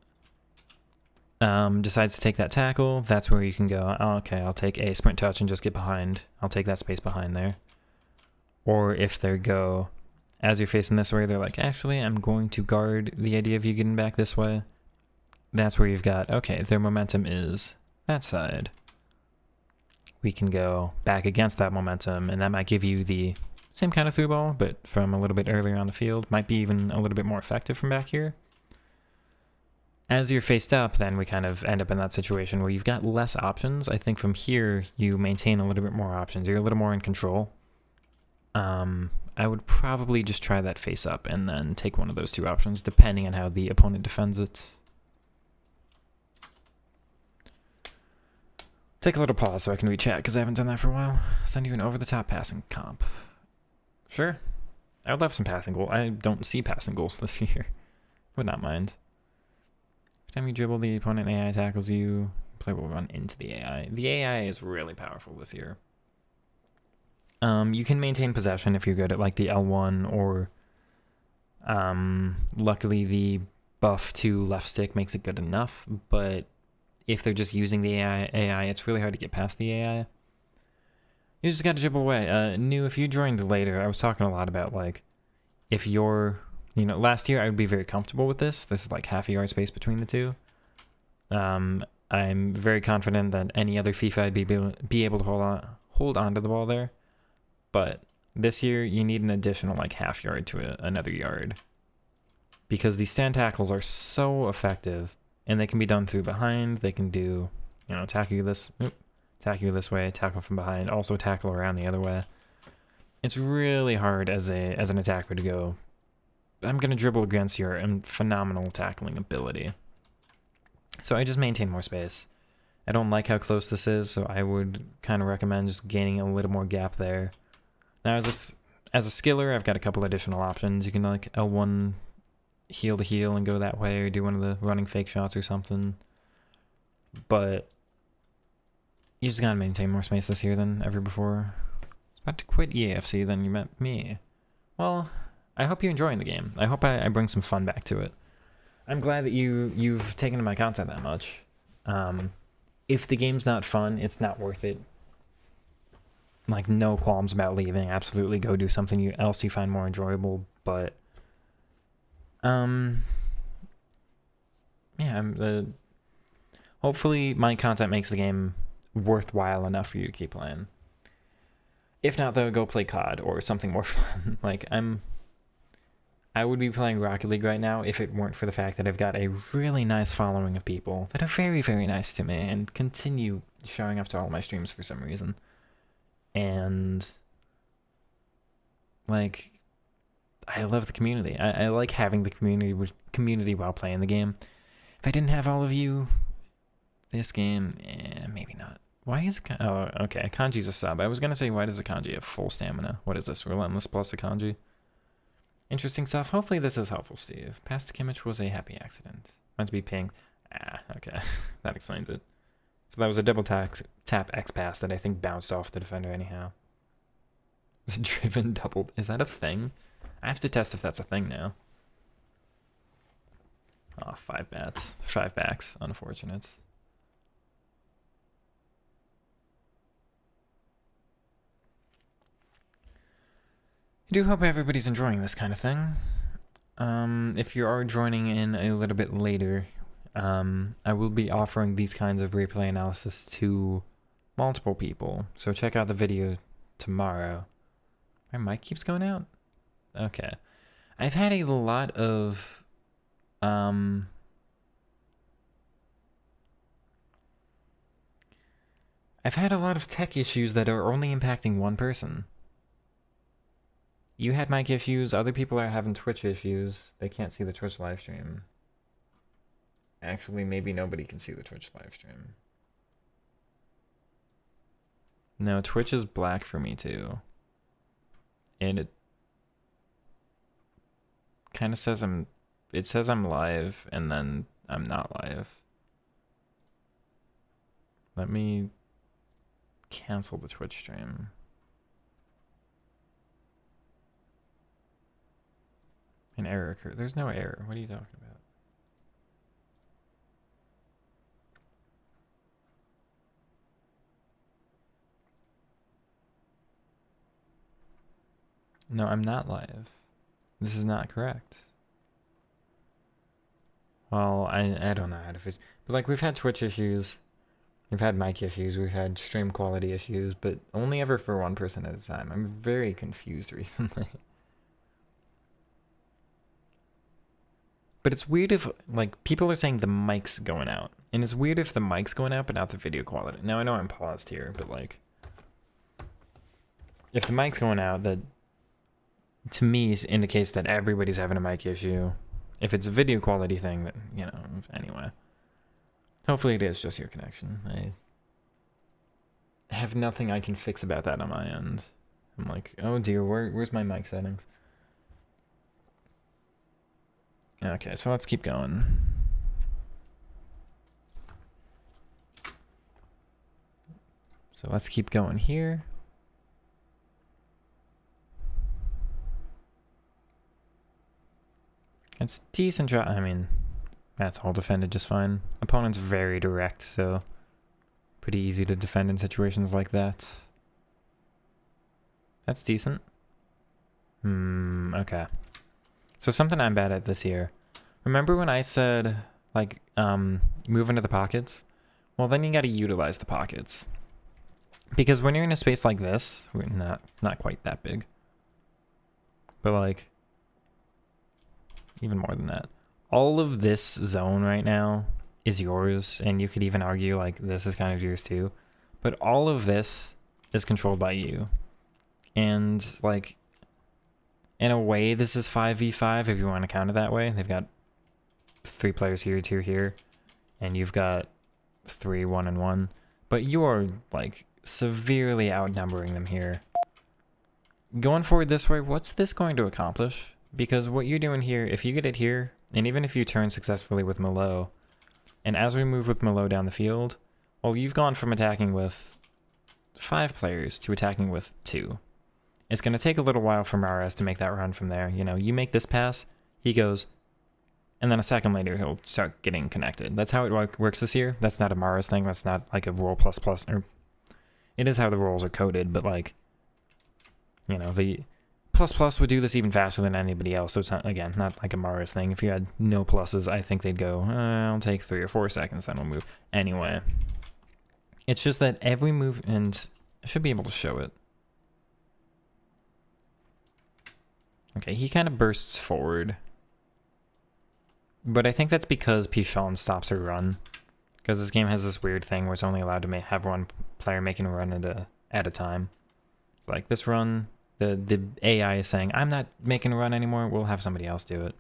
decides to take that tackle, that's where you can go, oh, okay, I'll take a sprint touch and just get behind. I'll take that space behind there. Or if they go, as you're facing this way, they're like, actually, I'm going to guard the idea of you getting back this way. That's where you've got, okay, their momentum is that side. We can go back against that momentum, and that might give you the same kind of through ball, but from a little bit earlier on the field. Might be even a little bit more effective from back here. As you're faced up, then we kind of end up in that situation where you've got less options. I think from here, you maintain a little bit more options. You're a little more in control. I would probably just try that face up and then take one of those two options, depending on how the opponent defends it. Take a little pause so I can read chat, because I haven't done that for a while. Send you an over-the-top passing comp. Sure. I would love some passing goal. I don't see passing goals this year. Would not mind. Every time you dribble, the opponent AI tackles you. Player will run into the AI. The AI is really powerful this year. You can maintain possession if you're good at like the L1 or luckily the buff to left stick makes it good enough, but if they're just using the AI, it's really hard to get past the AI. You just gotta dribble away. New, if you joined later, I was talking a lot about like if you're, last year I would be very comfortable with this. This is like half a yard space between the two. I'm very confident that any other FIFA I'd be able to hold on to the ball there. But this year, you need an additional like half yard to another yard. Because these stand tackles are so effective. And they can be done through behind. They can do, tackle you this way, tackle from behind, also tackle around the other way. It's really hard as an attacker to go, I'm going to dribble against your phenomenal tackling ability. So I just maintain more space. I don't like how close this is, so I would kind of recommend just gaining a little more gap there. Now, as a skiller, I've got a couple additional options. You can like L1 heel to heel and go that way, or do one of the running fake shots or something. But you just gotta maintain more space this year than ever before. I was about to quit EAFC, then you met me. Well, I hope you're enjoying the game. I hope I bring some fun back to it. I'm glad that you've taken to my content that much. If the game's not fun, it's not worth it. Like, no qualms about leaving. Absolutely go do something else you find more enjoyable. But, yeah, hopefully my content makes the game worthwhile enough for you to keep playing. If not, though, go play COD or something more fun. Like, I would be playing Rocket League right now if it weren't for the fact that I've got a really nice following of people that are very, very nice to me and continue showing up to all my streams for some reason. And, like, I love the community. I like having the community while playing the game. If I didn't have all of you, this game, maybe not. Why is oh, okay, Kanji's a sub. I was gonna say, why does a Kanji have full stamina? What is this, Relentless plus a Kanji? Interesting stuff. Hopefully this is helpful, Steve. Past Kimmich was a happy accident. Meant to be ping. Ah, okay. That explains it. So that was a double tap X pass that I think bounced off the defender anyhow. Driven double. Is that a thing? I have to test if that's a thing now. Oh, 5 bats. 5 backs. Unfortunate. I do hope everybody's enjoying this kind of thing. If you are joining in a little bit later, I will be offering these kinds of replay analysis to multiple people. So check out the video tomorrow. My mic keeps going out? Okay. I've had a lot of I've had a lot of tech issues that are only impacting one person. You had mic issues, other people are having Twitch issues. They can't see the Twitch live stream. Actually, maybe nobody can see the Twitch live stream. No, Twitch is black for me too. And it kind of says it says I'm live and then I'm not live. Let me cancel the Twitch stream. An error occurred. There's no error. What are you talking about? No, I'm not live. This is not correct. Well, I don't know how to fix, but like we've had Twitch issues, we've had mic issues, we've had stream quality issues, but only ever for one person at a time. I'm very confused recently. But it's weird if, like, people are saying the mic's going out. And it's weird if the mic's going out, but not the video quality. Now, I know I'm paused here, but, like, if the mic's going out, that, to me, indicates that everybody's having a mic issue. If it's a video quality thing, that, you know, anyway. Hopefully it is just your connection. I have nothing I can fix about that on my end. I'm like, oh dear, where's my mic settings? Okay, so let's keep going. So let's keep going here. It's decent job. I mean, that's all defended just fine. Opponent's very direct, so pretty easy to defend in situations like that. That's decent. Okay. So something I'm bad at this year. Remember when I said, like, move into the pockets? Well, then you gotta utilize the pockets. Because when you're in a space like this, we're not quite that big. But, like, even more than that. All of this zone right now is yours, and you could even argue, like, this is kind of yours too. But all of this is controlled by you. And, like, in a way, this is 5v5 if you want to count it that way. They've got 3 players here, 2 here, and you've got 3, 1, and 1. But you are, like, severely outnumbering them here. Going forward this way, what's this going to accomplish? Because what you're doing here, if you get it here, and even if you turn successfully with Malo, and as we move with Malo down the field, well, you've gone from attacking with 5 players to attacking with 2. It's going to take a little while for Mares to make that run from there. You know, you make this pass, he goes, and then a second later he'll start getting connected. That's how it works this year. That's not a Mares thing. That's not like a roll plus, or it is how the rolls are coded, but like, you know, the plus would do this even faster than anybody else. So it's not, again, not like a Mares thing. If you had no pluses, I think they'd go, I'll take 3 or 4 seconds, then we'll move. Anyway, it's just that every move, and I should be able to show it. Okay, he kind of bursts forward. But I think that's because Pichon stops her run. Because this game has this weird thing where it's only allowed to have one player making a run at a time. So like this run, the AI is saying, I'm not making a run anymore, we'll have somebody else do it.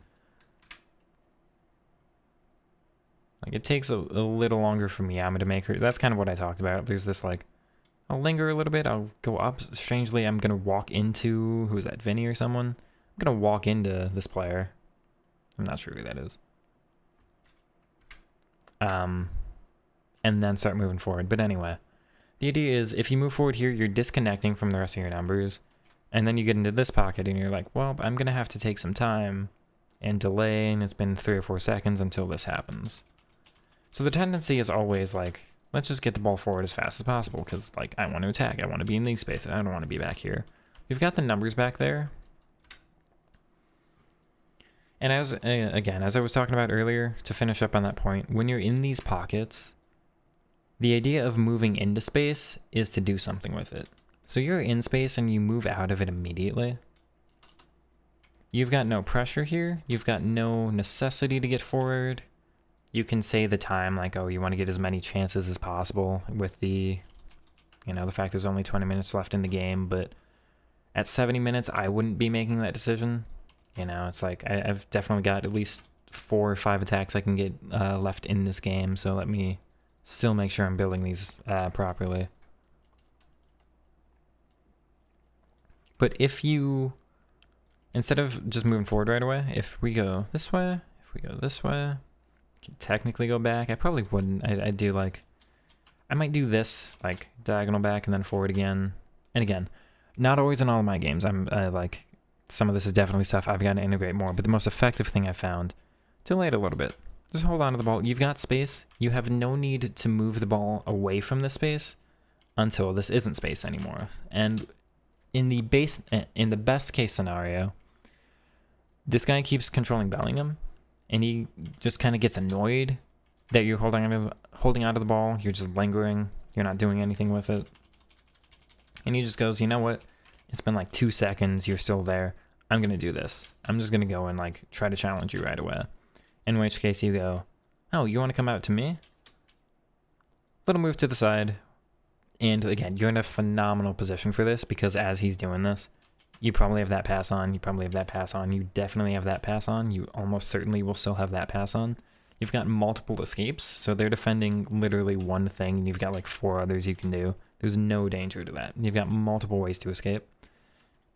Like, it takes a little longer for Miyama to make her. That's kind of what I talked about. There's this, like, I'll linger a little bit. I'll go up. Strangely, I'm going to walk into, who's that, Vinny or someone? I'm going to walk into this player. I'm not sure who that is. And then start moving forward. But anyway, the idea is if you move forward here, you're disconnecting from the rest of your numbers. And then you get into this pocket and you're like, well, I'm going to have to take some time and delay. And it's been 3 or 4 seconds until this happens. So the tendency is always like, let's just get the ball forward as fast as possible because, like, I want to attack. I want to be in these spaces. I don't want to be back here. We've got the numbers back there. And as I was talking about earlier, to finish up on that point, when you're in these pockets, the idea of moving into space is to do something with it. So you're in space and you move out of it immediately. You've got no pressure here. You've got no necessity to get forward. You can say the time, like, oh, you want to get as many chances as possible with the, the fact there's only 20 minutes left in the game. But at 70 minutes, I wouldn't be making that decision. It's like I've definitely got at least 4 or 5 attacks I can get left in this game. So let me still make sure I'm building these properly. But if you, instead of just moving forward right away, if we go this way, can technically go back. I probably wouldn't. I'd do like, I might do this, like diagonal back and then forward again. And again, not always in all of my games. I'm like, some of this is definitely stuff I've got to integrate more. But the most effective thing I found, delay it a little bit. Just hold on to the ball. You've got space. You have no need to move the ball away from this space until this isn't space anymore. And in the best case scenario, this guy keeps controlling Bellingham. And he just kind of gets annoyed that you're holding onto the ball. You're just lingering. You're not doing anything with it. And he just goes, you know what? It's been like 2 seconds. You're still there. I'm going to do this. I'm just going to go and like try to challenge you right away. In which case you go, oh, you want to come out to me? Little move to the side. And again, you're in a phenomenal position for this because as he's doing this, you probably have that pass on. You probably have that pass on. You definitely have that pass on. You almost certainly will still have that pass on. You've got multiple escapes, so they're defending literally one thing, and you've got like 4 others you can do. There's no danger to that. You've got multiple ways to escape.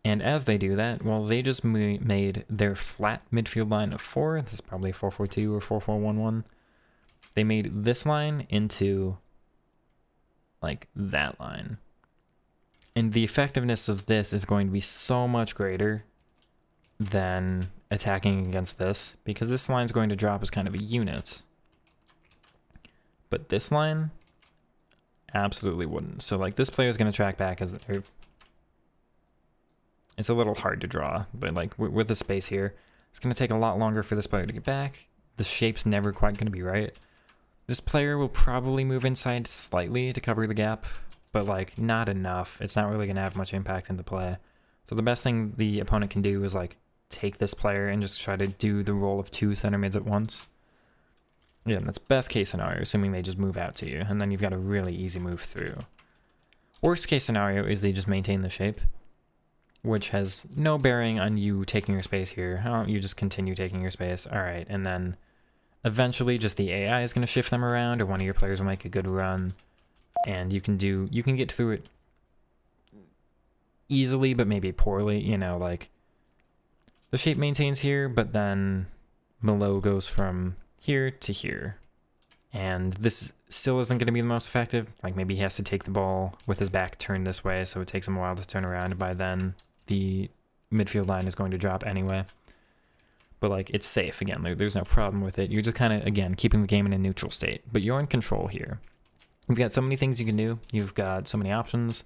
And as they do that, well, they just made their flat midfield line of 4. This is probably a 4-4-2 or 4-4-1-1. They made this line into like that line. And the effectiveness of this is going to be so much greater than attacking against this, because this line is going to drop as kind of a unit. But this line absolutely wouldn't. So like this player is going to track back as it's a little hard to draw, but like with the space here, it's going to take a lot longer for this player to get back. The shape's never quite going to be right. This player will probably move inside slightly to cover the gap, but like not enough. It's not really going to have much impact into play. So the best thing the opponent can do is like take this player and just try to do the role of 2 center mids at once. Yeah, that's best case scenario, assuming they just move out to you, and then you've got a really easy move through. Worst case scenario is they just maintain the shape, which has no bearing on you taking your space here. You just continue taking your space. All right, and then eventually just the AI is going to shift them around, or one of your players will make a good run. And you can get through it easily, but maybe poorly, like the shape maintains here, but then Malo goes from here to here. And this still isn't going to be the most effective. Like maybe he has to take the ball with his back turned this way, so it takes him a while to turn around, and by then the midfield line is going to drop anyway. But like it's safe again, there's no problem with it. You're just kind of, again, keeping the game in a neutral state, but you're in control here. You've got so many things you can do. You've got so many options.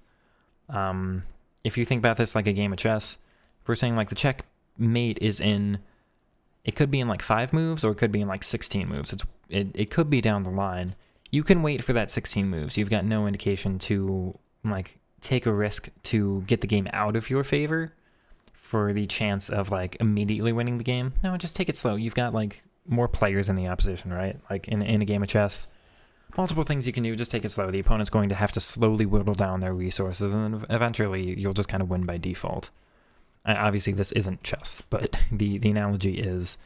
If you think about this like a game of chess, if we're saying like the checkmate is in, it could be in like 5 moves or it could be in like 16 moves. It could be down the line. You can wait for that 16 moves. You've got no indication to like take a risk to get the game out of your favor for the chance of like immediately winning the game. No, just take it slow. You've got like more players in the opposition, right? Like in a game of chess, multiple things you can do. Just take it slow. The opponent's going to have to slowly whittle down their resources, and then eventually you'll just kind of win by default. Obviously, this isn't chess, but the analogy is,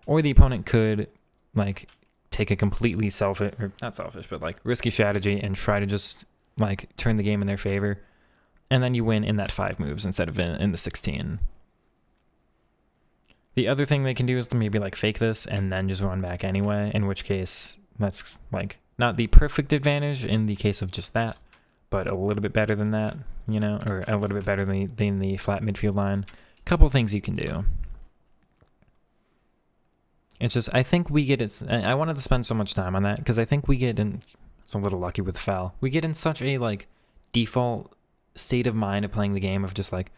or the opponent could like take a completely selfish, or not selfish, but like risky strategy and try to just like turn the game in their favor. And then you win in that 5 moves instead of in the 16. The other thing they can do is to maybe like fake this and then just run back anyway, in which case that's like not the perfect advantage in the case of just that, but a little bit better than that, you know, or a little bit better than the flat midfield line. Couple things you can do. It's just, I think we get it. I wanted to spend so much time on that because I think we get in, it's a little lucky with the foul. We get in such a like default state of mind of playing the game of just like,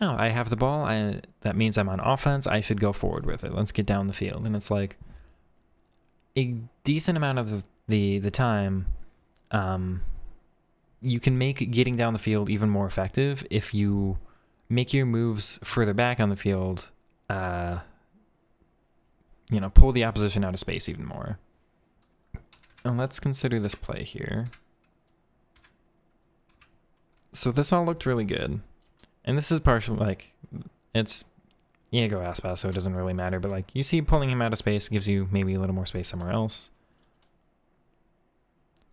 oh, I have the ball. That means I'm on offense. I should go forward with it. Let's get down the field. And it's like a decent amount of the time, you can make getting down the field even more effective if you make your moves further back on the field, pull the opposition out of space even more. And let's consider this play here. So this all looked really good. And this is partially, like, it's Diego Aspas, so it doesn't really matter. But, like, you see pulling him out of space gives you maybe a little more space somewhere else.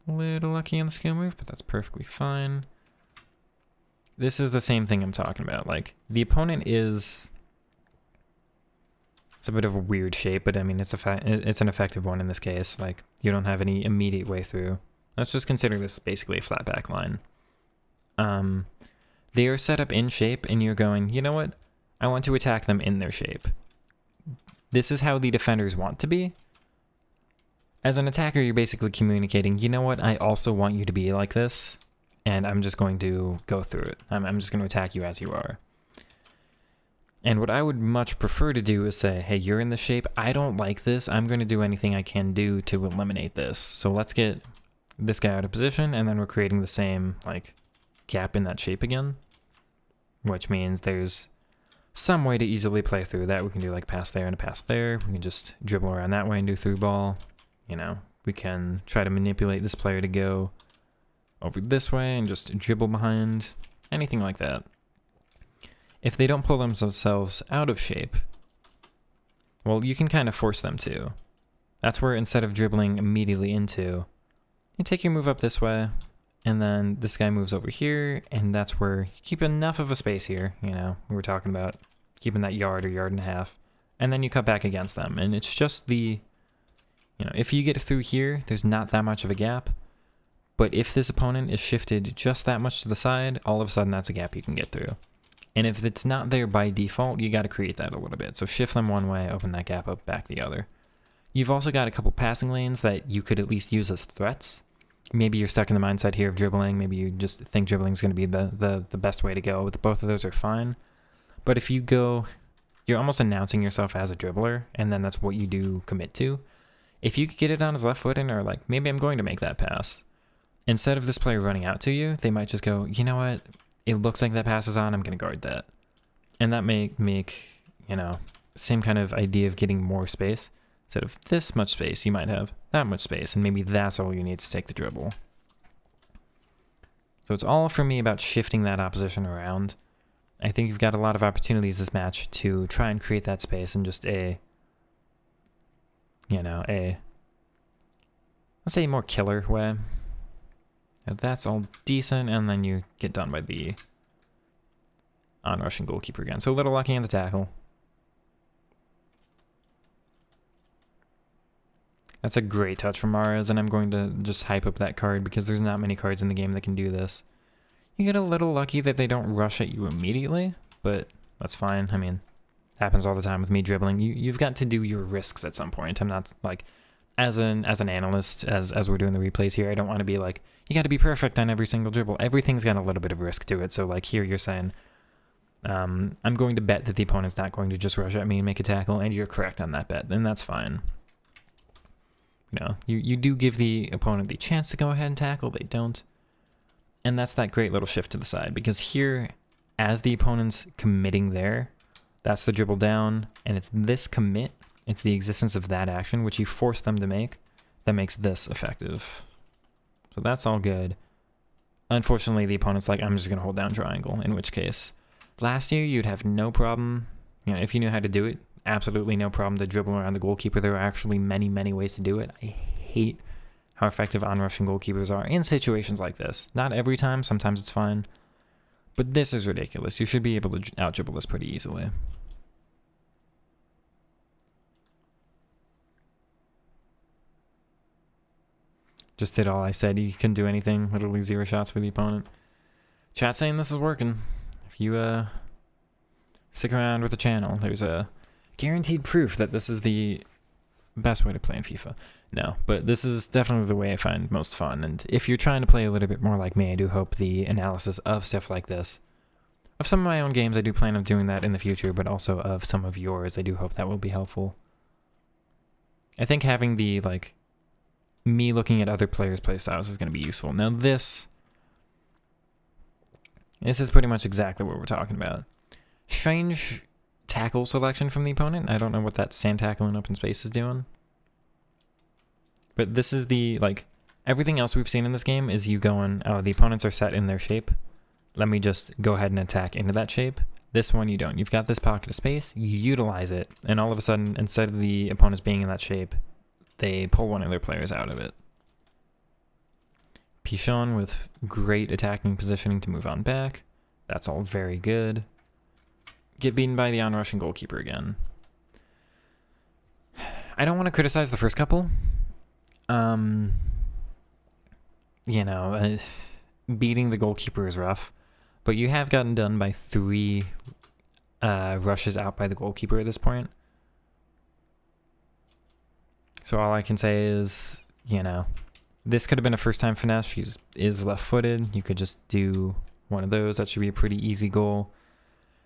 A little lucky on the skill move, but that's perfectly fine. This is the same thing I'm talking about. Like, the opponent is... It's a bit of a weird shape, but, I mean, it's an effective one in this case. Like, you don't have any immediate way through. Let's just consider this basically a flat back line. They are set up in shape, and you're going, you know what? I want to attack them in their shape. This is how the defenders want to be. As an attacker, you're basically communicating, you know what? I also want you to be like this, and I'm just going to go through it. I'm just going to attack you as you are. And what I would much prefer to do is say, hey, you're in the shape. I don't like this. I'm going to do anything I can do to eliminate this. So let's get this guy out of position, and then we're creating the same, like, gap in that shape again. Which means there's some way to easily play through that. We can do like pass there and a pass there. We can just dribble around that way and do through ball. We can try to manipulate this player to go over this way and just dribble behind. Anything like that. If they don't pull themselves out of shape, well, you can kind of force them to. That's where instead of dribbling immediately into, you take your move up this way, and then this guy moves over here, and that's where you keep enough of a space here, we were talking about keeping that yard or yard and a half, and then you cut back against them. And it's just the, if you get through here, there's not that much of a gap, but if this opponent is shifted just that much to the side, all of a sudden that's a gap you can get through. And if it's not there by default, you got to create that a little bit. So shift them one way, open that gap up, back the other. You've also got a couple passing lanes that you could at least use as threats. Maybe you're stuck in the mindset here of dribbling. Maybe you just think dribbling is going to be the best way to go. Both of those are fine. But if you go, you're almost announcing yourself as a dribbler, and then that's what you do commit to. If you could get it on his left foot and are like, maybe I'm going to make that pass. Instead of this player running out to you, they might just go, you know what? It looks like that pass is on. I'm going to guard that. And that may make, same kind of idea of getting more space. Instead of this much space, you might have that much space, and maybe that's all you need to take the dribble. So it's all for me about shifting that opposition around. I think you've got a lot of opportunities this match to try and create that space in just let's say a more killer way. That's all decent, and then you get done by the on-rushing goalkeeper again. So a little lucky on the tackle. That's a great touch from Mahrez, and I'm going to just hype up that card because there's not many cards in the game that can do this. You get a little lucky that they don't rush at you immediately, but that's fine. I mean, happens all the time with me dribbling. You've got to do your risks at some point. I'm not like, as an analyst, as we're doing the replays here, I don't want to be like, you got to be perfect on every single dribble. Everything's got a little bit of risk to it. So like here you're saying, I'm going to bet that the opponent's not going to just rush at me and make a tackle, and you're correct on that bet, and that's fine. You do give the opponent the chance to go ahead and tackle, they don't. And that's that great little shift to the side, because here, as the opponent's committing there, that's the dribble down, and it's this commit, it's the existence of that action, which you force them to make, that makes this effective. So that's all good. Unfortunately, the opponent's like, I'm just going to hold down triangle, in which case, last year you'd have no problem, if you knew how to do it, absolutely no problem to dribble around the goalkeeper. There are actually many, many ways to do it. I hate how effective on-rushing goalkeepers are in situations like this. Not every time, sometimes it's fine. But this is ridiculous. You should be able to out-dribble this pretty easily. Just did all I said. You can do anything. Literally 0 shots for the opponent. Chat saying this is working. If you stick around with the channel, there's a guaranteed proof that this is the best way to play in FIFA. No, but this is definitely the way I find most fun. And if you're trying to play a little bit more like me, I do hope the analysis of stuff like this, of some of my own games, I do plan on doing that in the future, but also of some of yours, I do hope that will be helpful. I think having the, like, me looking at other players' playstyles is going to be useful. Now this is pretty much exactly what we're talking about. Strange tackle selection from the opponent. I don't know what that stand tackle in open space is doing. But this is the, like, everything else we've seen in this game is you going, oh, the opponents are set in their shape. Let me just go ahead and attack into that shape. This one you don't. You've got this pocket of space, you utilize it, and all of a sudden, instead of the opponents being in that shape, they pull one of their players out of it. Pichon with great attacking positioning to move on back. That's all very good. Get beaten by the on-rushing goalkeeper again. I don't want to criticize the first couple. You know, beating the goalkeeper is rough, but you have gotten done by 3 rushes out by the goalkeeper at this point. So all I can say is, you know, this could have been a first-time finesse. She is left-footed. You could just do one of those. That should be a pretty easy goal.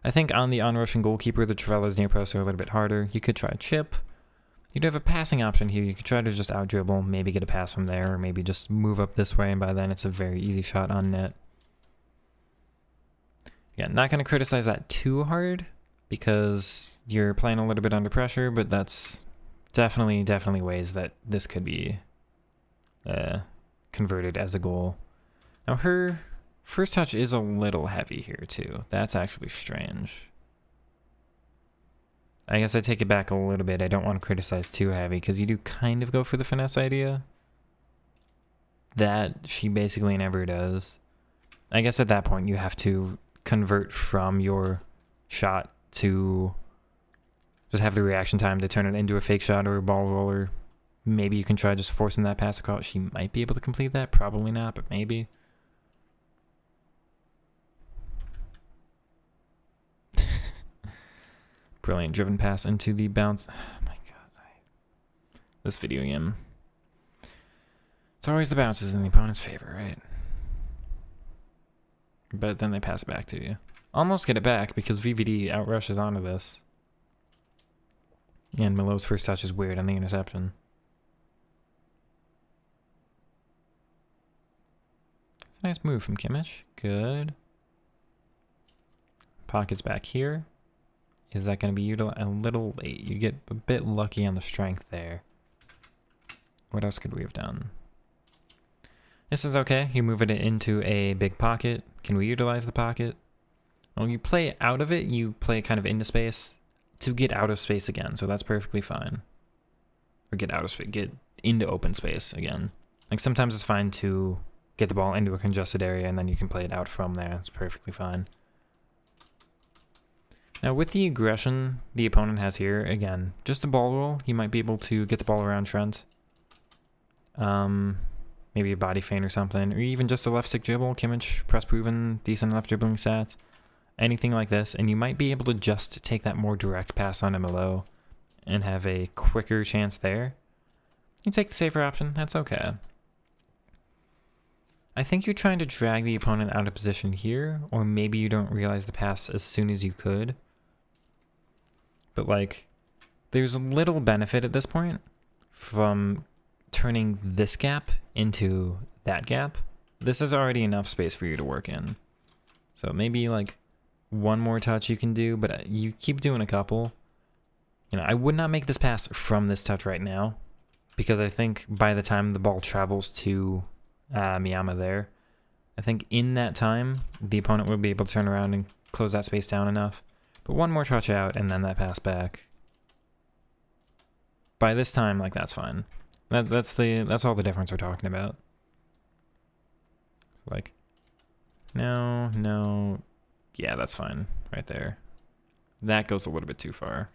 I think on the on-rushing goalkeeper, the Travella's near posts are a little bit harder. You could try a chip. You'd have a passing option here. You could try to just out-dribble, maybe get a pass from there, or maybe just move up this way, and by then it's a very easy shot on net. Again, not going to criticize that too hard, because you're playing a little bit under pressure, but that's definitely ways that this could be converted as a goal. Now her first touch is a little heavy here too. That's actually strange. I guess I take it back a little bit. I don't want to criticize too heavy because you do kind of go for the finesse idea. That she basically never does. I guess at that point you have to convert from your shot to just have the reaction time to turn it into a fake shot or a ball roller. Maybe you can try just forcing that pass across. She might be able to complete that. Probably not, but maybe. Brilliant driven pass into the bounce. Oh my god. This video game. It's always the bounces in the opponent's favor, right? But then they pass it back to you. Almost get it back because VVD outrushes onto this. And Milo's first touch is weird on the interception. It's a nice move from Kimmich. Good. Pockets back here. Is that going to be utilized? A little late. You get a bit lucky on the strength there. What else could we have done? This is okay. You move it into a big pocket. Can we utilize the pocket? When you play out of it, you play kind of into space to get out of space again. So that's perfectly fine. Or get out of space. Get into open space again. Like sometimes it's fine to get the ball into a congested area and then you can play it out from there. It's perfectly fine. Now with the aggression the opponent has here, again, just a ball roll, you might be able to get the ball around Trent. Maybe a body feint or something, or even just a left stick dribble. Kimmich, press proven, decent left dribbling stats. Anything like this, and you might be able to just take that more direct pass on Milo and have a quicker chance there. You take the safer option, that's okay. I think you're trying to drag the opponent out of position here, or maybe you don't realize the pass as soon as you could. But like, there's a little benefit at this point from turning this gap into that gap. This is already enough space for you to work in. So maybe like one more touch you can do, but you keep doing a couple. You know, I would not make this pass from this touch right now, because I think by the time the ball travels to Miyama there, I think in that time, the opponent will be able to turn around and close that space down enough. But one more touch out, and then that pass back. by this time, like, that's fine. That's all the difference we're talking about. Like, no, yeah, that's fine right there. That goes a little bit too far.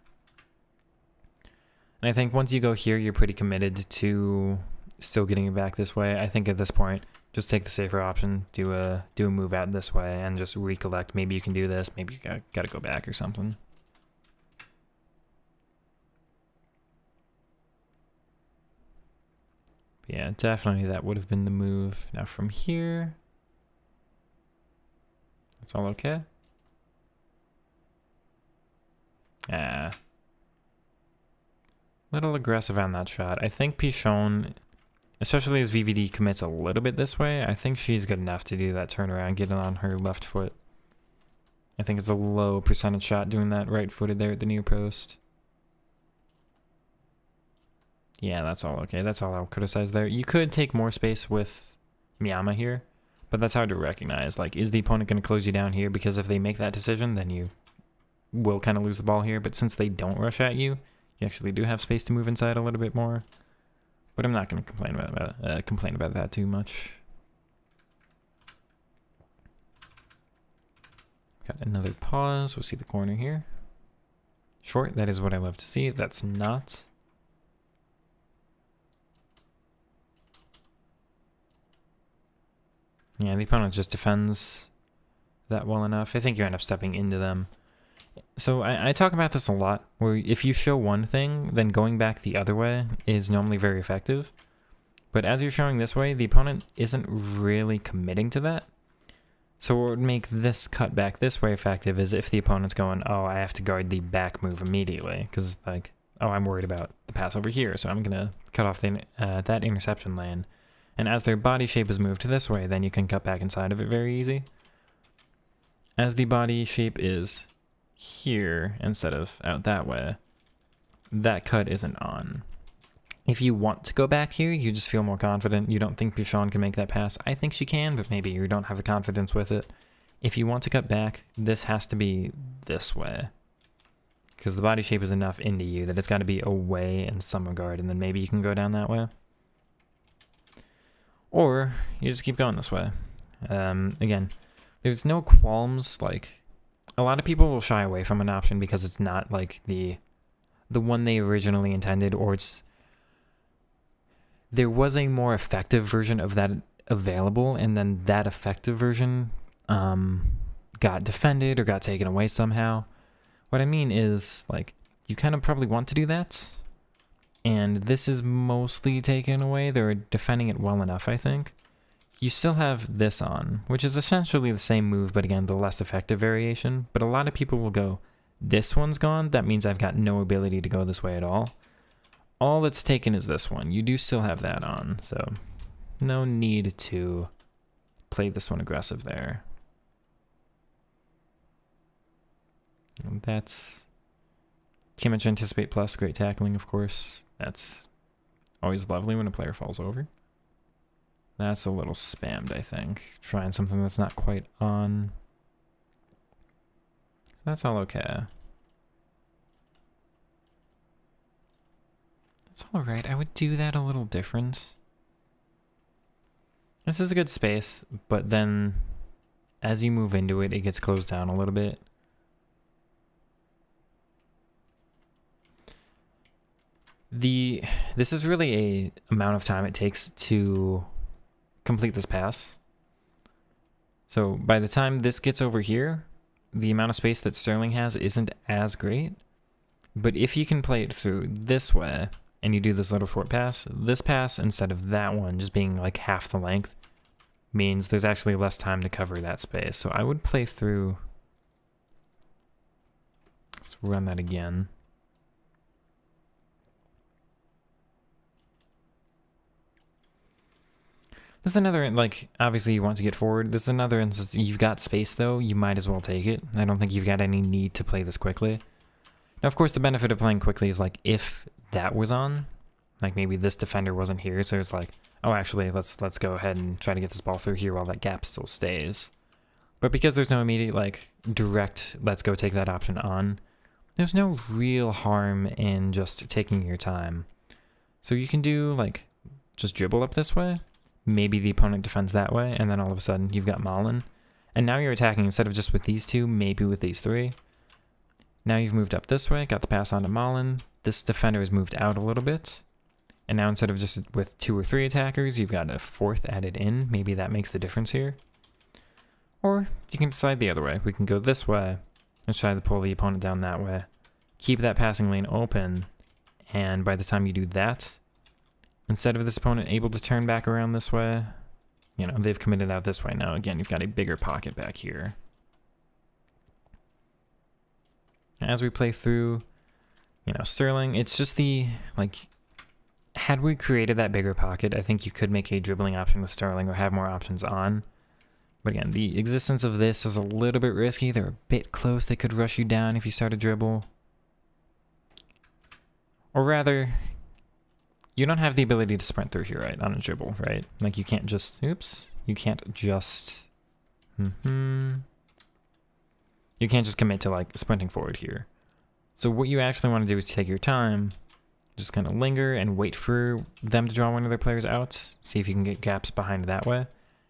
And I think once you go here, you're pretty committed to still getting it back this way. I think at this point, just take the safer option, do a move out this way, and just recollect. Maybe you can do this. Maybe you gotta go back or something. Yeah, definitely that would have been the move. Now from here, it's all okay. Little aggressive on that shot. I think Pichon, especially as VVD commits a little bit this way, I think she's good enough to do that turnaround, get it on her left foot. I think it's a low percentage shot doing that right-footed there at the near post. Yeah, that's all okay. That's all I'll criticize there. You could take more space with Miyama here, but that's hard to recognize. Like, is the opponent going to close you down here? Because if they make that decision, then you will kind of lose the ball here. But since they don't rush at you, you actually do have space to move inside a little bit more. But I'm not going to complain about that too much. Got another pause. We'll see the corner here. Short, that is what I love to see. That's not. Yeah, the opponent just defends that well enough. I think you end up stepping into them. So I talk about this a lot, where if you show one thing, then going back the other way is normally very effective. But as you're showing this way, the opponent isn't really committing to that. So what would make this cut back this way effective is if the opponent's going, oh, I have to guard the back move immediately. Because, like, oh, I'm worried about the pass over here, so I'm going to cut off the, that interception lane. And as their body shape is moved this way, then you can cut back inside of it very easy. As the body shape is here instead of out that way, that cut isn't on. If you want to go back here, you just feel more confident. You don't think Pichon can make that pass. I think she can, but maybe you don't have the confidence with it. If you want to cut back, this has to be this way. Because the body shape is enough into you that it's got to be away in some regard, and then maybe you can go down that way. Or you just keep going this way. Again, there's no qualms. Like, a lot of people will shy away from an option because it's not like the one they originally intended, or it's there was a more effective version of that available, and then that effective version got defended or got taken away somehow. What I mean is, like, you kind of probably want to do that, and this is mostly taken away. They're defending it well enough, I think. You still have this on, which is essentially the same move, but again, the less effective variation. But a lot of people will go, this one's gone, that means I've got no ability to go this way at all. All that's taken is this one. You do still have that on, so no need to play this one aggressive there. And that's Kimmich Anticipate Plus, great tackling, of course. That's always lovely when a player falls over. That's a little spammed, I think. Trying something that's not quite on. That's all okay. That's alright. I would do that a little different. This is a good space, but then as you move into it, it gets closed down a little bit. This is really a amount of time it takes to complete this pass. So by the time this gets over here, the amount of space that Sterling has isn't as great. But if you can play it through this way, and you do this little short pass, this pass instead of that one just being like half the length means there's actually less time to cover that space. So I would play through. Let's run that again. This is another, like, obviously you want to get forward. This is another instance, you've got space though, you might as well take it. I don't think you've got any need to play this quickly. Now, of course, the benefit of playing quickly is, like, if that was on, like maybe this defender wasn't here, so it's like, oh, actually, let's go ahead and try to get this ball through here while that gap still stays. But because there's no immediate, like, direct, let's go take that option on, there's no real harm in just taking your time. So you can do like just dribble up this way. Maybe the opponent defends that way, and then all of a sudden you've got Malin. And now you're attacking instead of just with these two, maybe with these three. Now you've moved up this way, got the pass on to Malin. This defender has moved out a little bit. And now instead of just with 2 or 3 attackers, you've got a 4th added in. Maybe that makes the difference here. Or you can decide the other way. We can go this way and try to pull the opponent down that way. Keep that passing lane open, and by the time you do that, instead of this opponent able to turn back around this way, you know, they've committed out this way now. Again, you've got a bigger pocket back here. As we play through, you know, Sterling, it's just the, like, had we created that bigger pocket, I think you could make a dribbling option with Sterling or have more options on. But again, the existence of this is a little bit risky. They're a bit close. They could rush you down if you start a dribble. Or rather, you don't have the ability to sprint through here, right, on a dribble, right? Like, you can't just, oops, you can't just, you can't just commit to, like, sprinting forward here. So what you actually want to do is take your time, just kind of linger and wait for them to draw one of their players out, see if you can get gaps behind that way.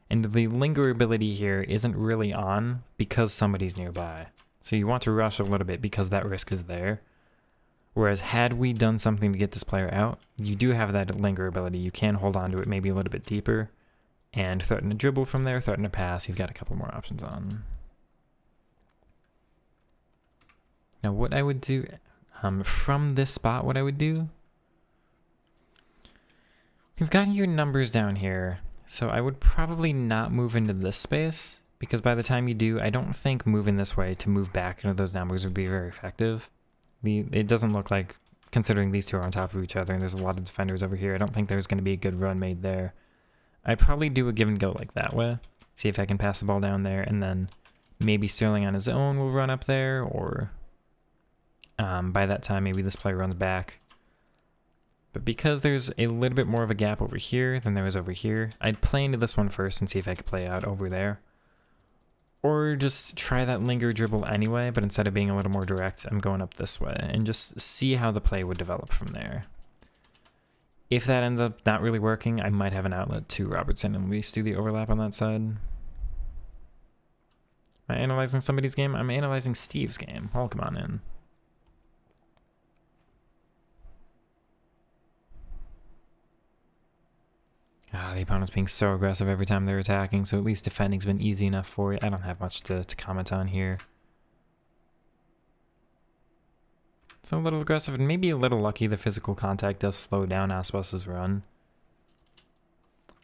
And the linger ability here isn't really on because somebody's nearby. So you want to rush a little bit because that risk is there. Whereas had we done something to get this player out, you do have that linger ability. You can hold on to it maybe a little bit deeper and threaten a dribble from there, threaten a pass. You've got a couple more options on. Now what I would do, from this spot, what I would do, we've gotten your numbers down here. So I would probably not move into this space, because by the time you do, I don't think moving this way to move back into those numbers would be very effective. It doesn't look like, considering these two are on top of each other and there's a lot of defenders over here, I don't think there's going to be a good run made there. I'd probably do a give and go like that way, see if I can pass the ball down there, and then maybe Sterling on his own will run up there, or by that time maybe this player runs back. But because there's a little bit more of a gap over here than there is over here, I'd play into this one first and see if I could play out over there. Or just try that linger dribble anyway, but instead of being a little more direct, I'm going up this way and just see how the play would develop from there. If that ends up not really working, I might have an outlet to Robertson and at least do the overlap on that side. Am I analyzing somebody's game? I'm analyzing Steve's game. Well, come on in. The opponent's being so aggressive every time they're attacking, so at least defending's been easy enough for it. I don't have much to comment on here. It's a little aggressive and maybe a little lucky the physical contact does slow down Aspas's run.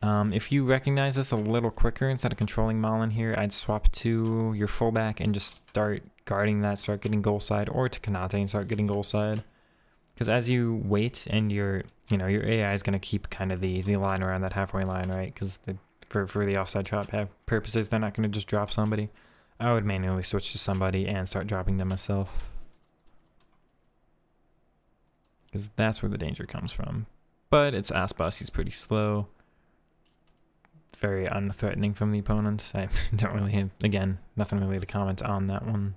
If you recognize this a little quicker instead of controlling Malin here, I'd swap to your fullback and just start guarding that, start getting goal side, or to Kanate and start getting goal side. Because as you wait and your AI is going to keep kind of the line around that halfway line, right? Because for the offside trap purposes, they're not going to just drop somebody. I would manually switch to somebody and start dropping them myself. Because that's where the danger comes from. But it's Aspas, he's pretty slow. Very unthreatening from the opponent. I don't really have, again, nothing really to comment on that one.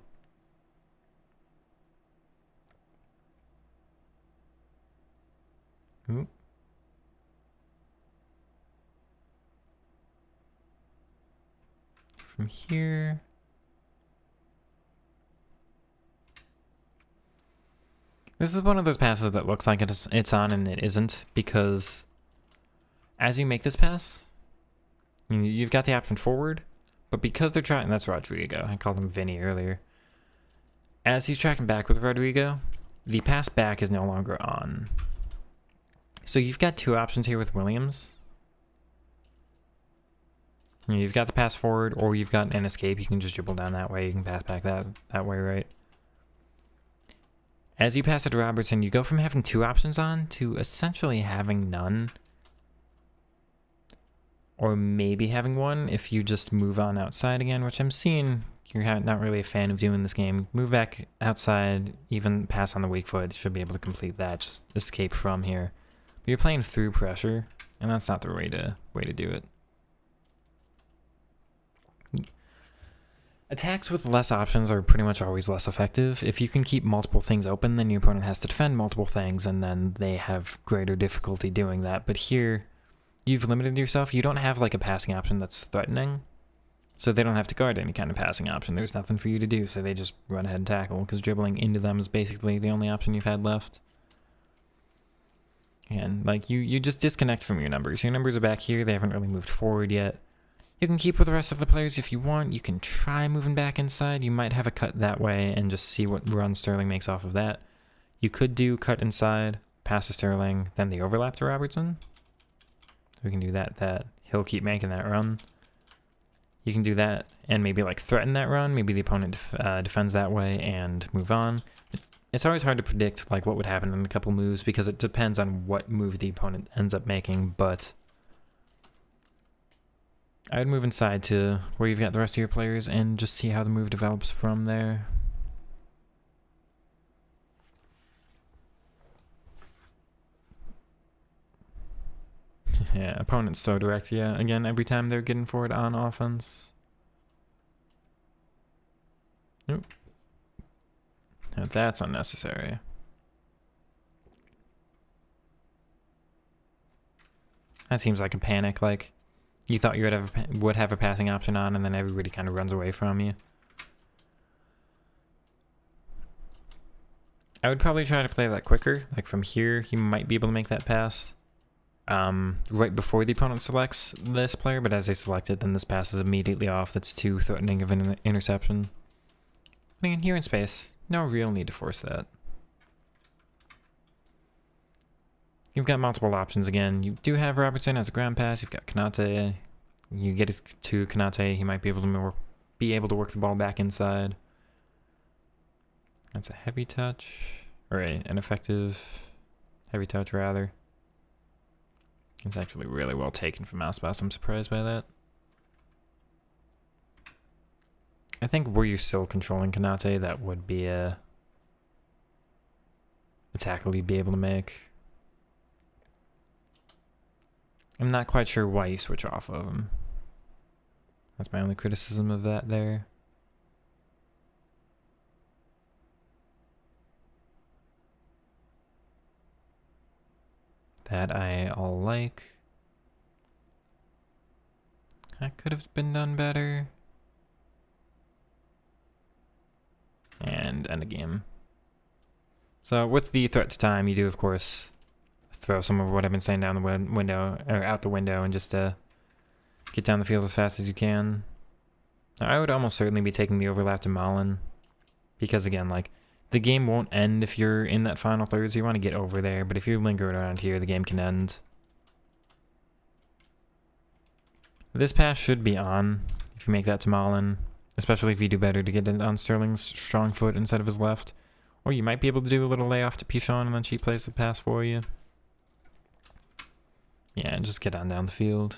Ooh. From here. This is one of those passes that looks like it's on and it isn't, because as you make this pass, you've got the option forward, but because they're trying, that's Rodrigo. I called him Vinny earlier. As he's tracking back with Rodrigo, the pass back is no longer on. So you've got two options here with Williams. You've got the pass forward, or you've got an escape. You can just dribble down that way. You can pass back that way, right? As you pass it to Robertson, you go from having two options on to essentially having none. Or maybe having one if you just move on outside again, which I'm seeing you're not really a fan of doing this game. Move back outside, even pass on the weak foot, should be able to complete that. Just escape from here. But you're playing through pressure, and that's not the way to do it. Attacks with less options are pretty much always less effective. If you can keep multiple things open, then your opponent has to defend multiple things, and then they have greater difficulty doing that. But here, you've limited yourself. You don't have like a passing option that's threatening, so they don't have to guard any kind of passing option. There's nothing for you to do, so they just run ahead and tackle, because dribbling into them is basically the only option you've had left. And like you just disconnect from your numbers. Your numbers are back here. They haven't really moved forward yet. You can keep with the rest of the players if you want. You can try moving back inside. You might have a cut that way and just see what run Sterling makes off of that. You could do cut inside, pass to Sterling, then the overlap to Robertson. So we can do that. He'll keep making that run. You can do that and maybe like threaten that run. Maybe the opponent defends that way and move on. It's always hard to predict like what would happen in a couple moves because it depends on what move the opponent ends up making, but I would move inside to where you've got the rest of your players and just see how the move develops from there. Yeah, opponent's so direct, yeah. Again, every time they're getting forward on offense. Nope. Now that's unnecessary. That seems like a panic, like you thought you would have a passing option on, and then everybody kind of runs away from you. I would probably try to play that quicker. Like from here, you might be able to make that pass right before the opponent selects this player, but as they select it, then this pass is immediately off. That's too threatening of an interception. Again, here in space, no real need to force that. You've got multiple options again. You do have Robertson as a ground pass. You've got Konate. You get it to Konate. He might be able to work the ball back inside. That's a heavy touch. Or an effective heavy touch, rather. It's actually really well taken from Aspas. I'm surprised by that. I think were you still controlling Konate, that would be a tackle you'd be able to make. I'm not quite sure why you switch off of him. That's my only criticism of that there. That I all like. That could have been done better. And end a game. So with the threat to time, you do of course throw some of what I've been saying down the window or out the window and just get down the field as fast as you can. Now, I would almost certainly be taking the overlap to Malin because again, like the game won't end if you're in that final third, so you want to get over there. But if you're lingering around here, the game can end. This pass should be on if you make that to Malin. Especially if you do better to get it on Sterling's strong foot instead of his left. Or you might be able to do a little layoff to Pichon and then she plays the pass for you. Yeah, and just get on down the field.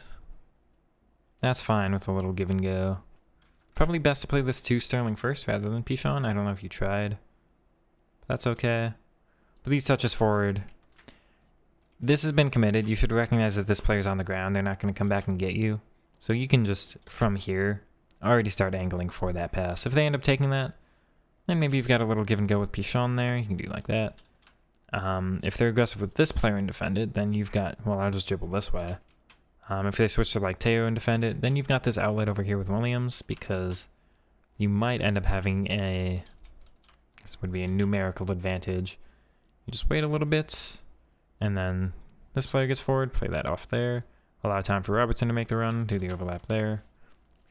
That's fine with a little give and go. Probably best to play this to Sterling first rather than Pichon. I don't know if you tried. That's okay. But these touches forward. This has been committed. You should recognize that this player's on the ground. They're not going to come back and get you. So you can just, from here, already start angling for that pass. If they end up taking that, then maybe you've got a little give and go with Pichon there. You can do like that. If they're aggressive with this player and defend it, then you've got, well, I'll just dribble this way. If they switch to like Teo and defend it, then you've got this outlet over here with Williams because you might end up having this would be a numerical advantage. You just wait a little bit, and then this player gets forward, play that off there. Allow time for Robertson to make the run, do the overlap there.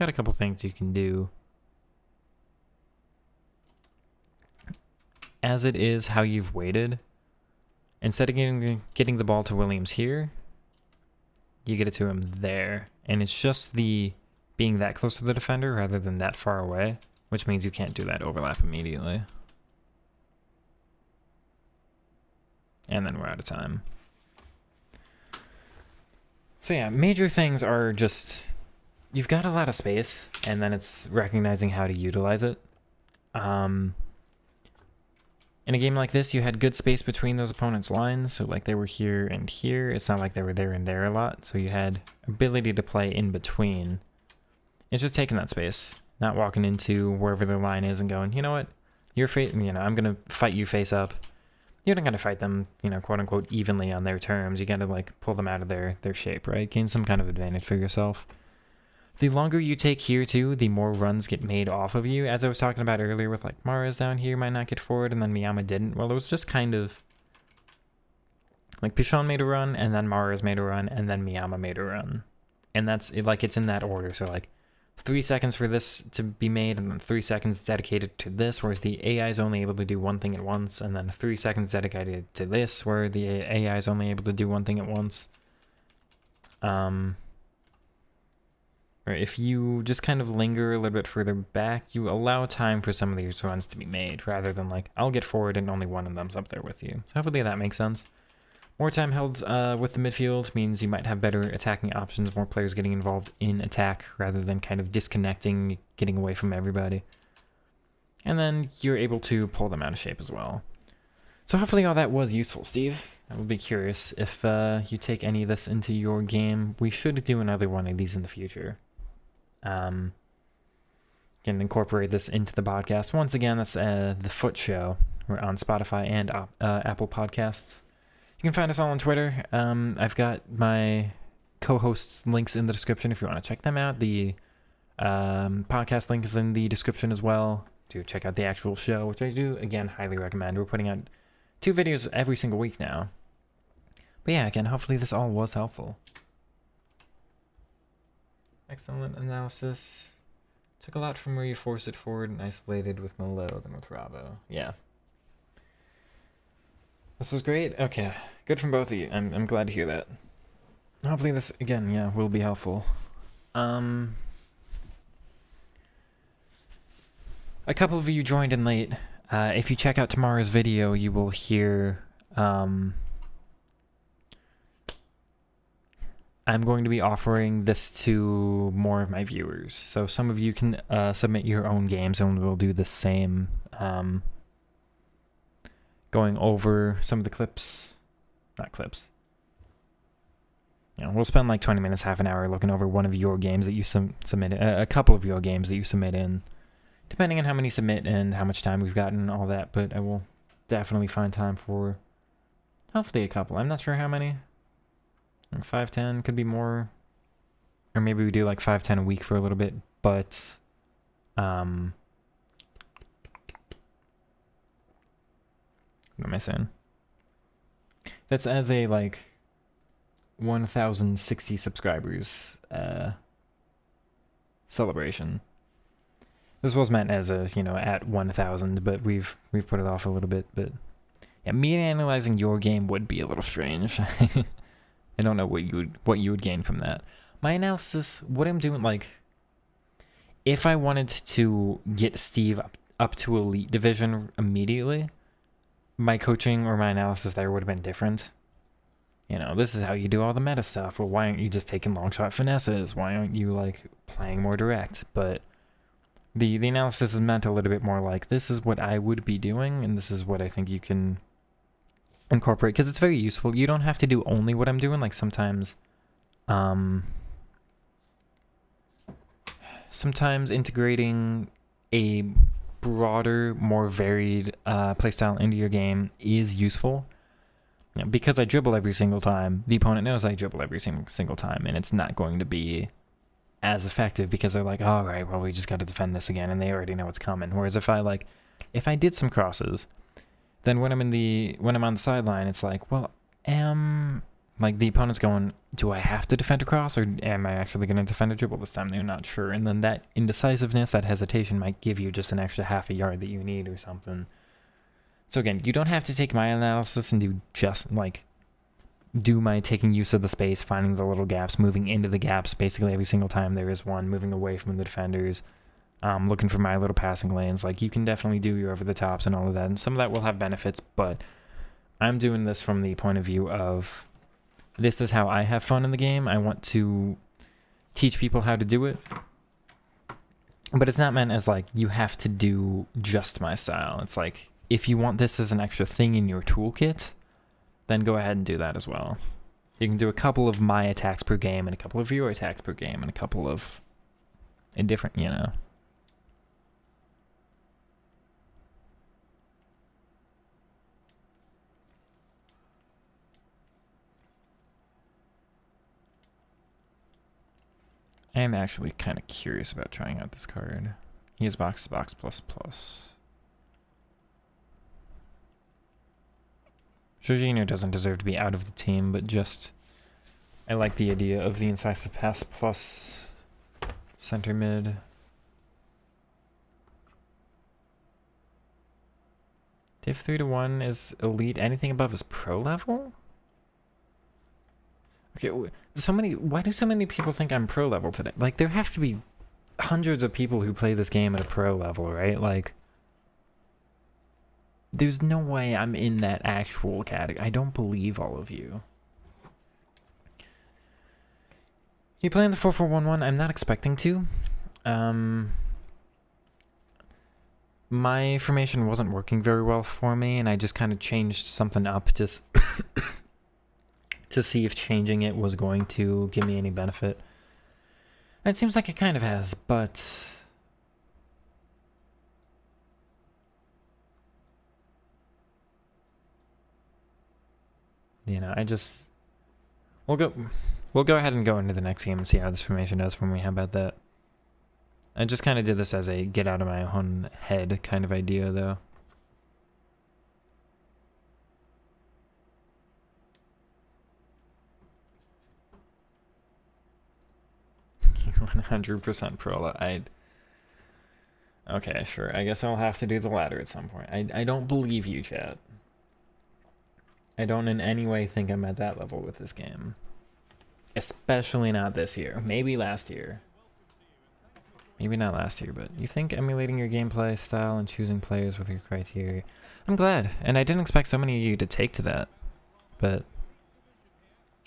Got a couple things you can do. As it is how you've waited, instead of getting the ball to Williams here, you get it to him there. And it's just the being that close to the defender rather than that far away, which means you can't do that overlap immediately. And then we're out of time. So yeah, major things are just, you've got a lot of space, and then it's recognizing how to utilize it. In a game like this, you had good space between those opponents' lines, so like they were here and here. It's not like they were there and there a lot, so you had ability to play in between. It's just taking that space. not walking into wherever their line is and going, you know what, I'm gonna fight you face up. You're not gonna fight them, quote unquote, evenly on their terms. You gotta like pull them out of their shape, right? Gain some kind of advantage for yourself. The longer you take here too, the more runs get made off of you. As I was talking about earlier with like Mara's down here might not get forward and then Miyama didn't. Well, it was just kind of like Pichon made a run and then Mara's made a run and then Miyama made a run. And that's it, like it's in that order. So like 3 seconds for this to be made and then 3 seconds dedicated to this, whereas the AI is only able to do one thing at once, and then 3 seconds dedicated to this, where the AI is only able to do one thing at once. Or if you just kind of linger a little bit further back, you allow time for some of these runs to be made, rather than like, I'll get forward and only one of them's up there with you. So hopefully that makes sense. More time held with the midfield means you might have better attacking options, more players getting involved in attack rather than kind of disconnecting, getting away from everybody. And then you're able to pull them out of shape as well. So hopefully all that was useful, Steve. I would be curious if you take any of this into your game. We should do another one of these in the future. Can incorporate this into the podcast. Once again, that's The Foot Show. We're on Spotify and Apple Podcasts. You can find us all on Twitter. I've got my co-hosts' links in the description if you want to check them out. The podcast link is in the description as well to check out the actual show, which I do, again, highly recommend. We're putting out 2 videos every single week now. But yeah, again, hopefully this all was helpful. Excellent analysis. Took a lot from where you force it forward and isolated with Malo than with Ravo. Yeah. This was great. Okay. Good from both of you. I'm glad to hear that. Hopefully this, again, yeah, will be helpful. A couple of you joined in late. If you check out tomorrow's video, you will hear... I'm going to be offering this to more of my viewers. So some of you can submit your own games and we'll do the same, going over some of the clips. Not clips. We'll spend like 20 minutes, half an hour looking over one of your games that you submitted, a couple of your games that you submit in, depending on how many submit and how much time we've gotten and all that, but I will definitely find time for hopefully a couple. I'm not sure how many. 5, 10 could be more, or maybe we do like 5, 10 a week for a little bit, but what am I saying? That's as a like 1,060 subscribers celebration. This was meant as a, at 1,000, but we've put it off a little bit. But yeah, me analyzing your game would be a little strange. I don't know what you would gain from that. My analysis, what I'm doing, like, if I wanted to get Steve up to Elite Division immediately, my coaching or my analysis there would have been different. This is how you do all the meta stuff. Well, why aren't you just taking long shot finesses? Why aren't you, like, playing more direct? But the analysis is meant a little bit more like, this is what I would be doing, and this is what I think you can incorporate, because it's very useful. You don't have to do only what I'm doing. Like sometimes integrating a broader, more varied playstyle into your game is useful. Because I dribble every single time, the opponent knows I dribble every single time, and it's not going to be as effective because they're like, all right, well, we just got to defend this again, and they already know what's coming. Whereas if I did some crosses, then when I'm on the sideline, it's like, well, like the opponent's going, do I have to defend a cross or am I actually going to defend a dribble this time? They're not sure. And then that indecisiveness, that hesitation might give you just an extra half a yard that you need or something. So again, you don't have to take my analysis and do my taking use of the space, finding the little gaps, moving into the gaps basically every single time there is one, moving away from the defenders. Looking for my little passing lanes. Like, you can definitely do your over the tops and all of that, and some of that will have benefits, but I'm doing this from the point of view of this is how I have fun in the game. I want to teach people how to do it, but it's not meant as like you have to do just my style. It's like, if you want this as an extra thing in your toolkit, then go ahead and do that as well. You can do a couple of my attacks per game and a couple of your attacks per game and a couple of different, I am actually kind of curious about trying out this card. He has box to box plus plus. Jorginho doesn't deserve to be out of the team, but just I like the idea of the incisive pass plus center mid. Div 3-1 is elite. Anything above is pro level? Okay, why do so many people think I'm pro level today? Like, there have to be hundreds of people who play this game at a pro level, right? Like, there's no way I'm in that actual category. I don't believe all of you. You playing the 4-4-1-1? I'm not expecting to. My formation wasn't working very well for me, and I just kind of changed something up just to see if changing it was going to give me any benefit. And it seems like it kind of has, but you know, we'll go ahead and go into the next game and see how this formation does for me. How about that? I just kind of did this as a get out of my own head kind of idea, though. You 100% pro. Okay, sure. I guess I'll have to do the latter at some point. I don't believe you, chat. I don't in any way think I'm at that level with this game. Especially not this year. Maybe last year. Maybe not last year, but you think emulating your gameplay style and choosing players with your criteria. I'm glad, and I didn't expect so many of you to take to that, but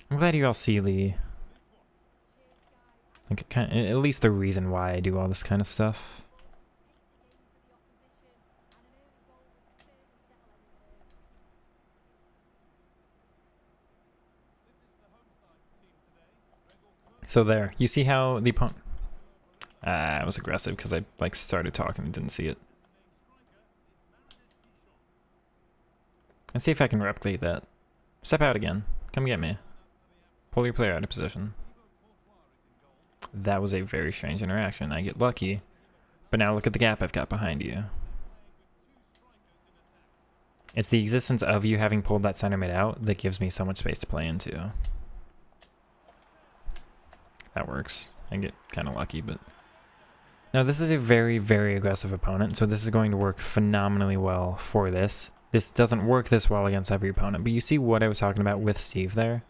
I'm glad you all see the, like, at least the reason why I do all this kind of stuff. So there, you see how the opponent... I was aggressive because I like started talking and didn't see it. Let's see if I can replicate that. Step out again. Come get me. Pull your player out of position. That was a very strange interaction. I get lucky, but now look at the gap I've got behind you. It's the existence of you having pulled that center mid out that gives me so much space to play into. That works. I get kind of lucky, but... Now, this is a very, very aggressive opponent, so this is going to work phenomenally well for this. This doesn't work this well against every opponent, but you see what I was talking about with Steve there?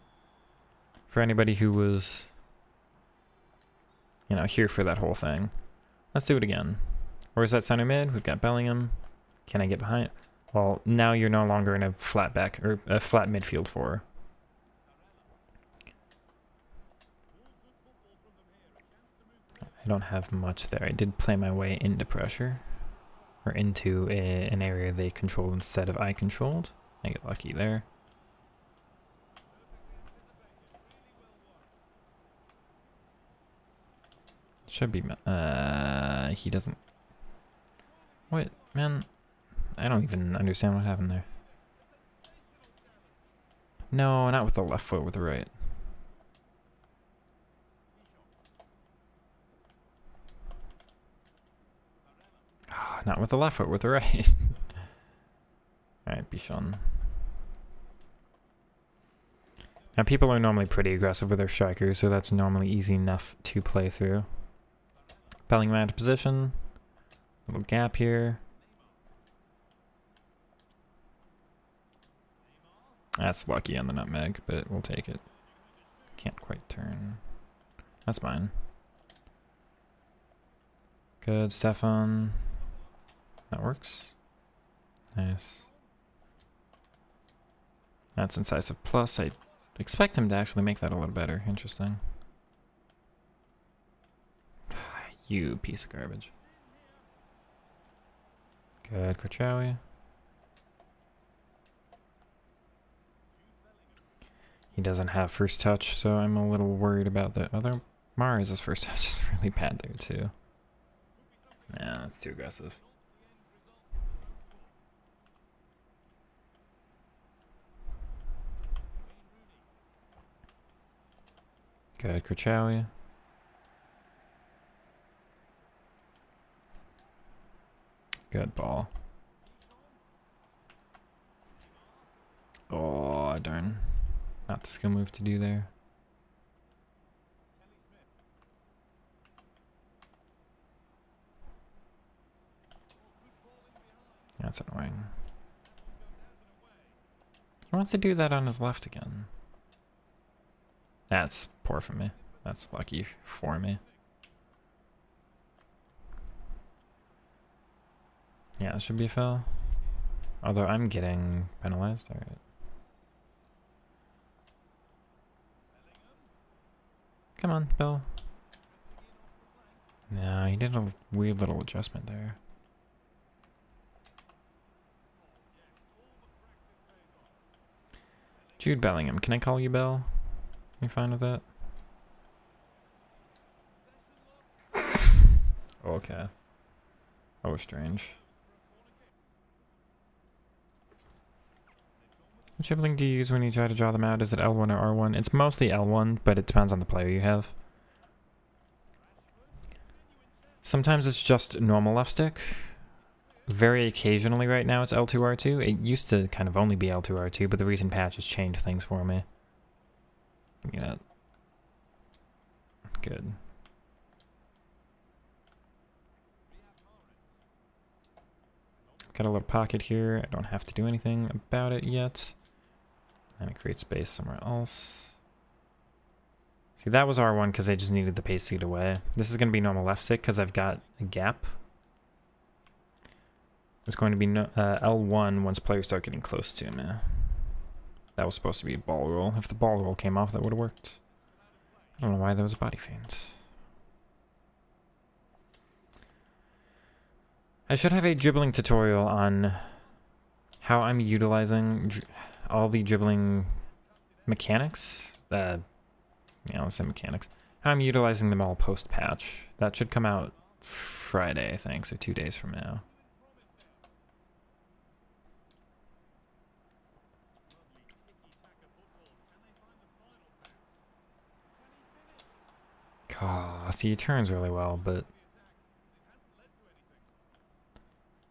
For anybody who was, you know, here for that whole thing. Let's do it again. Where's that center mid? We've got Bellingham. Can I get behind? Well, now you're no longer in a flat back, or a flat midfield four. I don't have much there. I did play my way into pressure, or into an area they controlled instead of I controlled. I get lucky there. Should be, he doesn't, what, man, I don't even understand what happened there. No, not with the left foot, with the right. Not with the left foot, with the right. Alright, Bichon. Now, people are normally pretty aggressive with their strikers, so that's normally easy enough to play through. Bellingham out of position. Little gap here. That's lucky on the nutmeg, but we'll take it. Can't quite turn. That's fine. Good, Stefan. That works. Nice. That's incisive plus. I expect him to actually make that a little better. Interesting. You piece of garbage. Good, Krachawi. He doesn't have first touch, so I'm a little worried about the other. Mars' first touch is really bad there, too. Yeah, that's too aggressive. Good, Krachawi. Good ball. Oh, darn. Not the skill move to do there. That's annoying. He wants to do that on his left again. That's poor for me. That's lucky for me. Yeah, it should be a foul. Although I'm getting penalized. Alright. Come on, Bill. No, he did a weird little adjustment there. Jude Bellingham, can I call you Bell? You fine with that? Okay. That was strange. What dribbling do you use when you try to draw them out? Is it L1 or R1? It's mostly L1, but it depends on the player you have. Sometimes it's just normal left stick. Very occasionally right now it's L2, R2. It used to kind of only be L2, R2, but the recent patch has changed things for me. Give me that. Good. Got a little pocket here. I don't have to do anything about it yet. And it creates space somewhere else. See, that was R1 because I just needed the pace to get away. This is going to be normal left stick because I've got a gap. It's going to be L1 once players start getting close to me. That was supposed to be a ball roll. If the ball roll came off, that would have worked. I don't know why there was a body feint. I should have a dribbling tutorial on how I'm utilizing all the dribbling mechanics. Yeah, let's say mechanics. How I'm utilizing them all post-patch. That should come out Friday, I think, so 2 days from now. Oh, see, he turns really well, but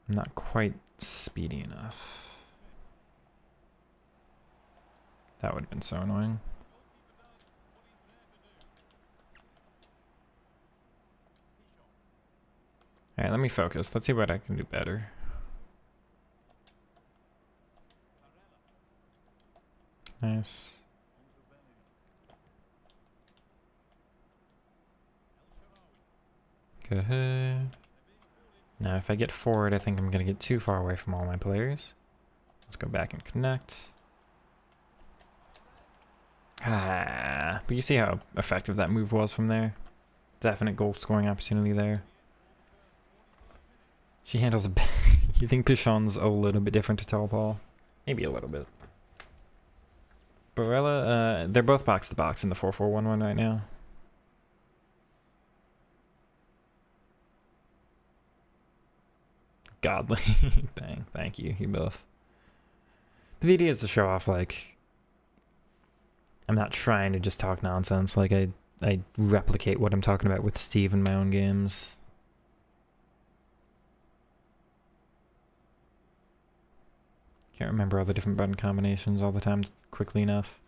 I'm not quite speedy enough. That would have been so annoying. Alright, let me focus. Let's see what I can do better. Nice. Good. Now if I get forward, I think I'm going to get too far away from all my players. Let's go back and connect. But you see how effective that move was from there? Definite goal scoring opportunity there. She handles a bit. You think Pichon's a little bit different to Telpal? Maybe a little bit. Barella, they're both box to box in the 4-4-1-1 right now. Godly. Bang. Thank you. You both. The idea is to show off, like, I'm not trying to just talk nonsense. Like, I replicate what I'm talking about with Steve in my own games. Can't remember all the different button combinations all the time quickly enough.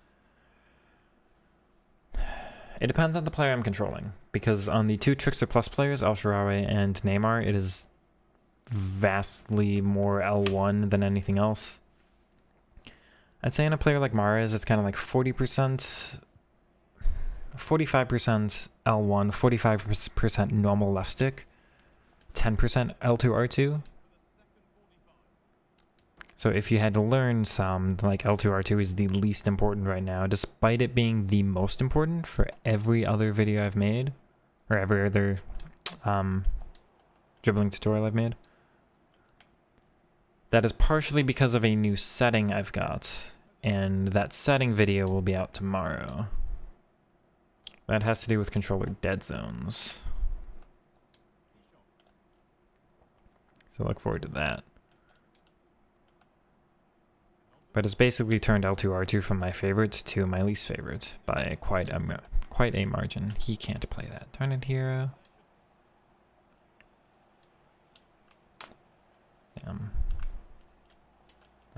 It depends on the player I'm controlling. Because on the two Trickster Plus players, El Shaarawy and Neymar, it is vastly more L1 than anything else. I'd say in a player like Mahrez, it's kind of like 40%, 45% L1, 45% normal left stick, 10% L2, R2. So if you had to learn some, like L2, R2 is the least important right now, despite it being the most important for every other video I've made, or every other dribbling tutorial I've made. That is partially because of a new setting I've got, and that setting video will be out tomorrow. That has to do with controller dead zones. So look forward to that. But it's basically turned L2, R2 from my favorite to my least favorite by quite a margin. He can't play that. Darn it, hero.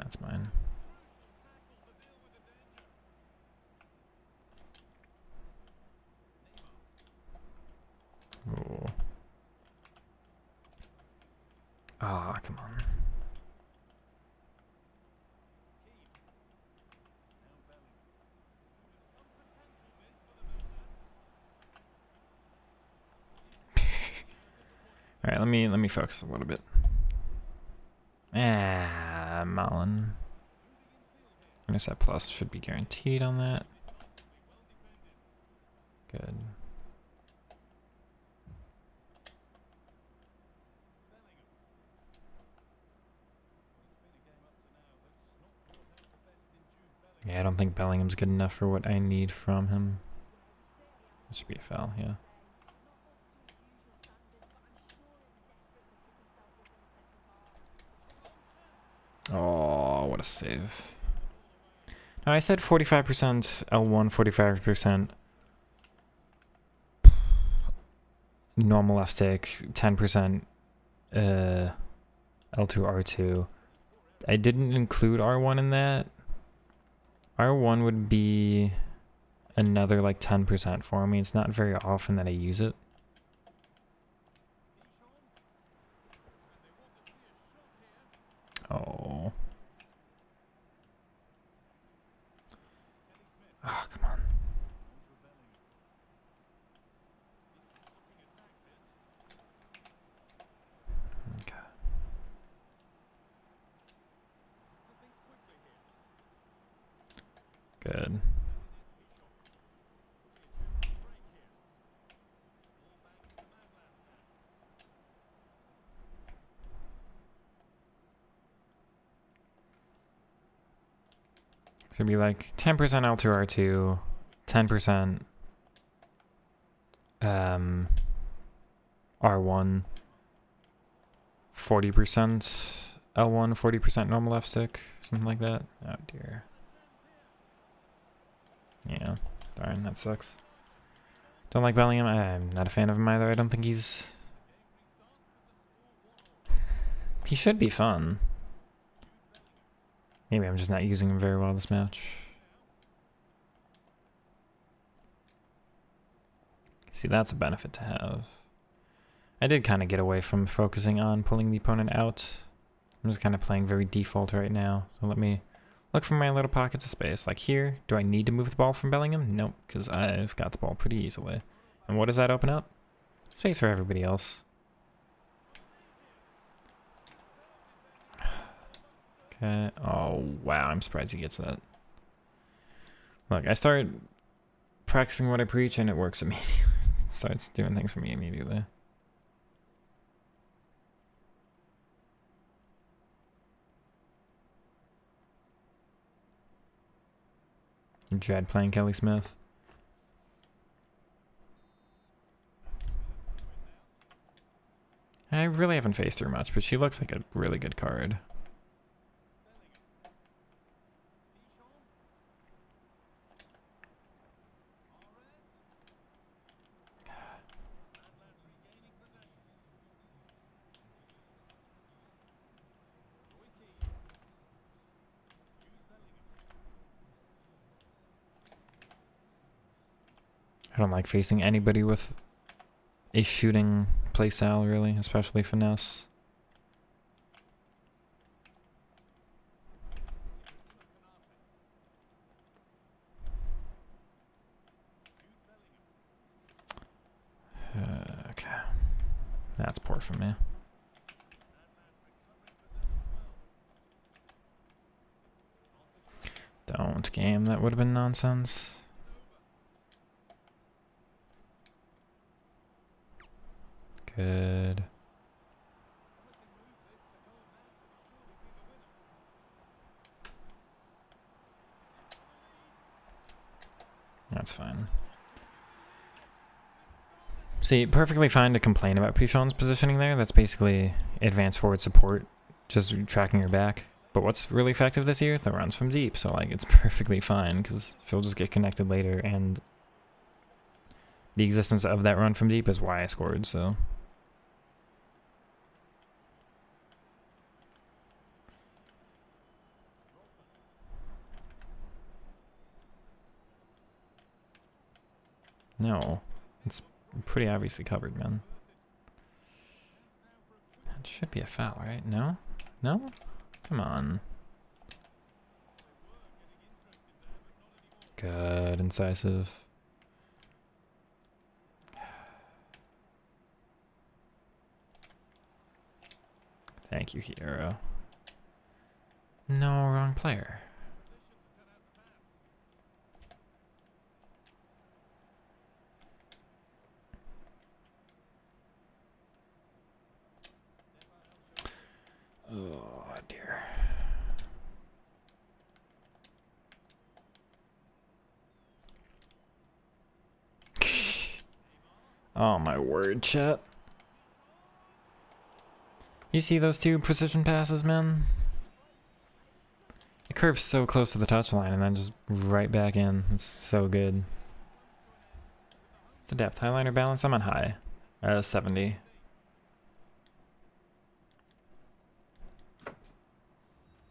That's mine. Oh. Ah, come on. All right, let me focus a little bit. Mullen. Intercept plus should be guaranteed on that. Good. Yeah, I don't think Bellingham's good enough for what I need from him. That should be a foul, yeah. Oh, what a save. Now, I said 45% L1, 45% normal left stick, 10% L2, R2. I didn't include R1 in that. R1 would be another like 10% for me. It's not very often that I use it. Oh. Oh, come on. Okay. Good. So it'd be like 10% L2, R2, 10% R1, 40% L1, 40% normal left stick, something like that. Oh dear. Yeah, darn, that sucks. Don't like Bellingham. I'm not a fan of him either. I don't think he's... He should be fun. Maybe I'm just not using him very well this match. See, that's a benefit to have. I did kind of get away from focusing on pulling the opponent out. I'm just kind of playing very default right now. So let me look for my little pockets of space. Like here, do I need to move the ball from Bellingham? Nope, because I've got the ball pretty easily. And what does that open up? Space for everybody else. Okay. Oh, wow. I'm surprised he gets that. Look, I start practicing what I preach and it works immediately. Starts doing things for me immediately. Dread playing Kelly Smith. I really haven't faced her much, but she looks like a really good card. I don't like facing anybody with a shooting playstyle, really, especially finesse. Okay. That's poor for me. Don't game, that would have been nonsense. Good. That's fine. See, perfectly fine to complain about Pichon's positioning there. That's basically advanced forward support, just tracking your back. But what's really effective this year? The runs from deep. So, like, it's perfectly fine because she'll just get connected later. And the existence of that run from deep is why I scored, so... No. It's pretty obviously covered, man. That should be a foul, right? No? No? Come on. Good, incisive. Thank you, hero. No, wrong player. Oh, dear. Oh, my word, chat. You see those two precision passes, man? It curves so close to the touchline and then just right back in. It's so good. What's the depth? Highliner balance? I'm on high. 70.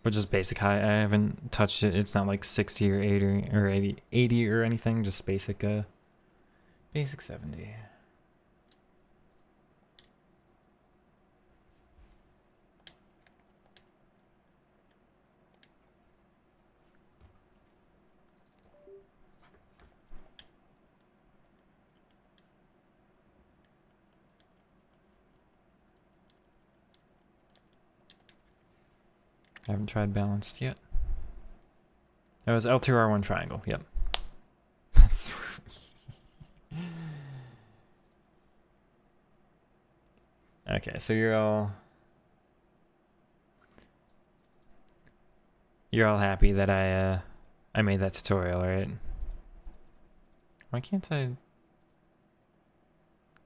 Which is basic high. I haven't touched it. It's not like 60 or 80 or 80 or anything. Just basic, basic 70. I haven't tried balanced yet. That was L2R1 triangle. Yep. That's. Okay, so you're all happy that I made that tutorial, right? Why can't I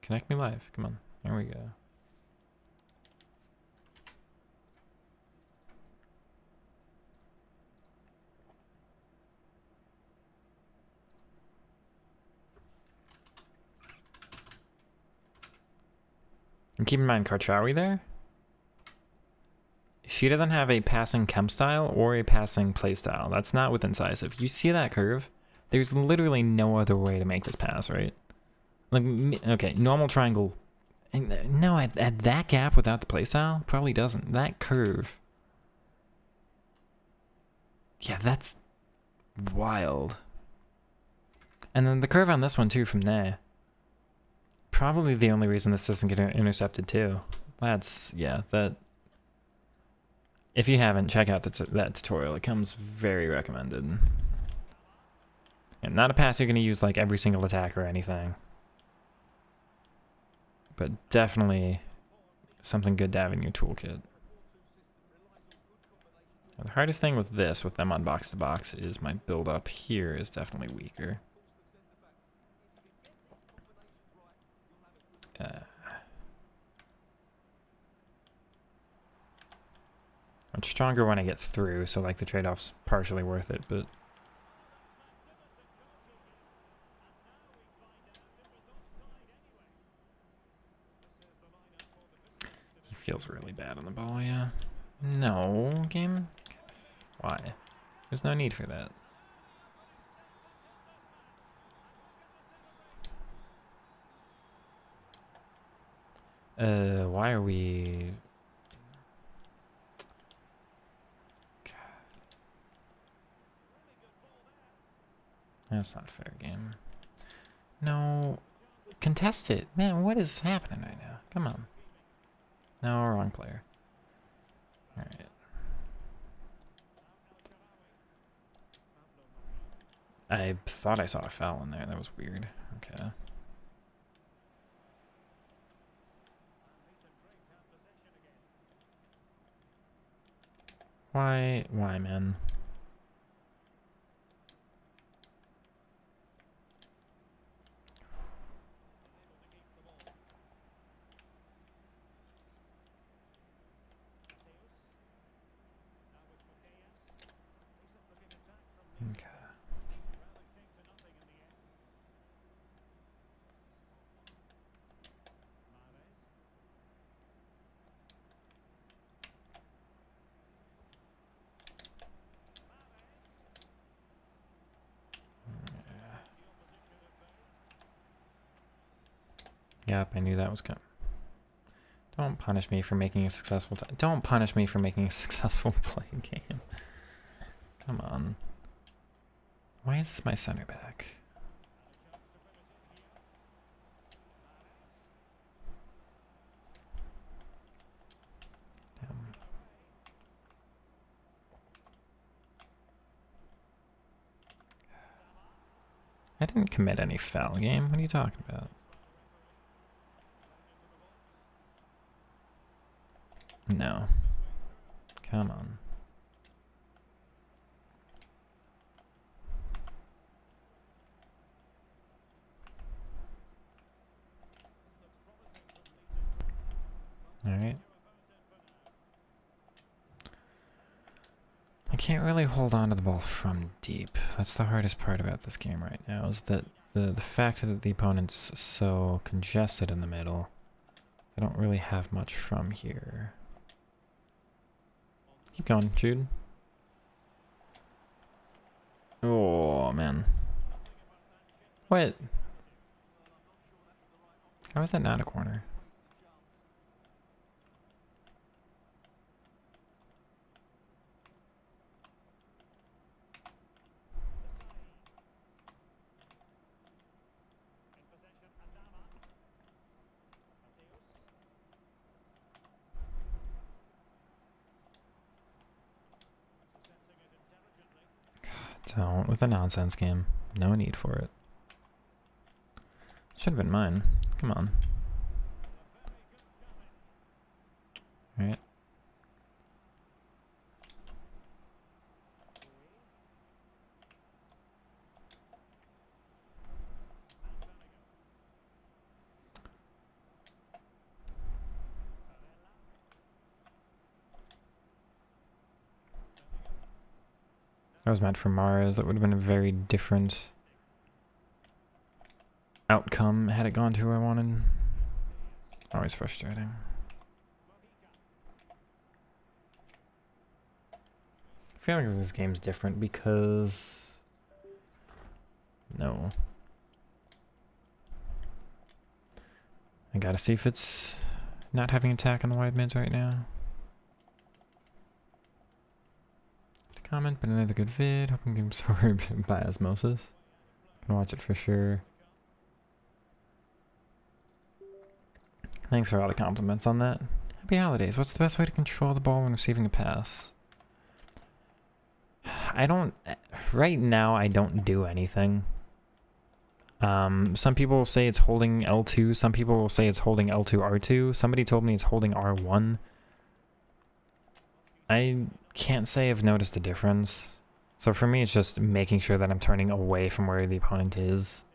connect me live? Come on, there we go. And keep in mind, Karchawi there, she doesn't have a passing chem style or a passing play style. That's not with incisive. You see that curve? There's literally no other way to make this pass, right? Like, okay, normal triangle. No, at that gap without the play style, probably doesn't. That curve. Yeah, that's wild. And then the curve on this one too from there. Probably the only reason this doesn't get intercepted too. That's, yeah, that. If you haven't, check out that tutorial. It comes very recommended. And not a pass you're going to use like every single attack or anything. But definitely something good to have in your toolkit. Now, the hardest thing with this, with them on box to box, is my build up here is definitely weaker. I'm stronger when I get through, so like the trade-off's partially worth it, but he feels really bad on the ball, yeah. No, game? Why? There's no need for that. Why are we... That's not fair, game. No. Contest it. Man, what is happening right now? Come on. No, wrong player. Alright. I thought I saw a foul in there. That was weird. Okay. Why, man? Okay. Yep, I knew that was coming. Don't punish me for making a successful don't punish me for making a successful play game. Come on. Why is this my center back? Damn. I didn't commit any foul game. What are you talking about? No. Come on. Alright. I can't really hold on to the ball from deep. That's the hardest part about this game right now, is that the fact that the opponent's so congested in the middle, I don't really have much from here. Keep going, Jude. Oh, man. What? How is that not a corner? Don't with a nonsense game. No need for it. Should have been mine. Come on. Alright. That was meant for Mars. That would have been a very different outcome had it gone to who I wanted. Always frustrating. I feel like this game's different because... No. I gotta see if it's not having attack on the wide mids right now. Comment, but another good vid. Hoping to absorb by osmosis. Can watch it for sure. Thanks for all the compliments on that. Happy holidays. What's the best way to control the ball when receiving a pass? I don't... Right now, I don't do anything. Some people say it's holding L2. Some people will say it's holding L2, R2. Somebody told me it's holding R1. I can't say I've noticed a difference. So for me, it's just making sure that I'm turning away from where the opponent is.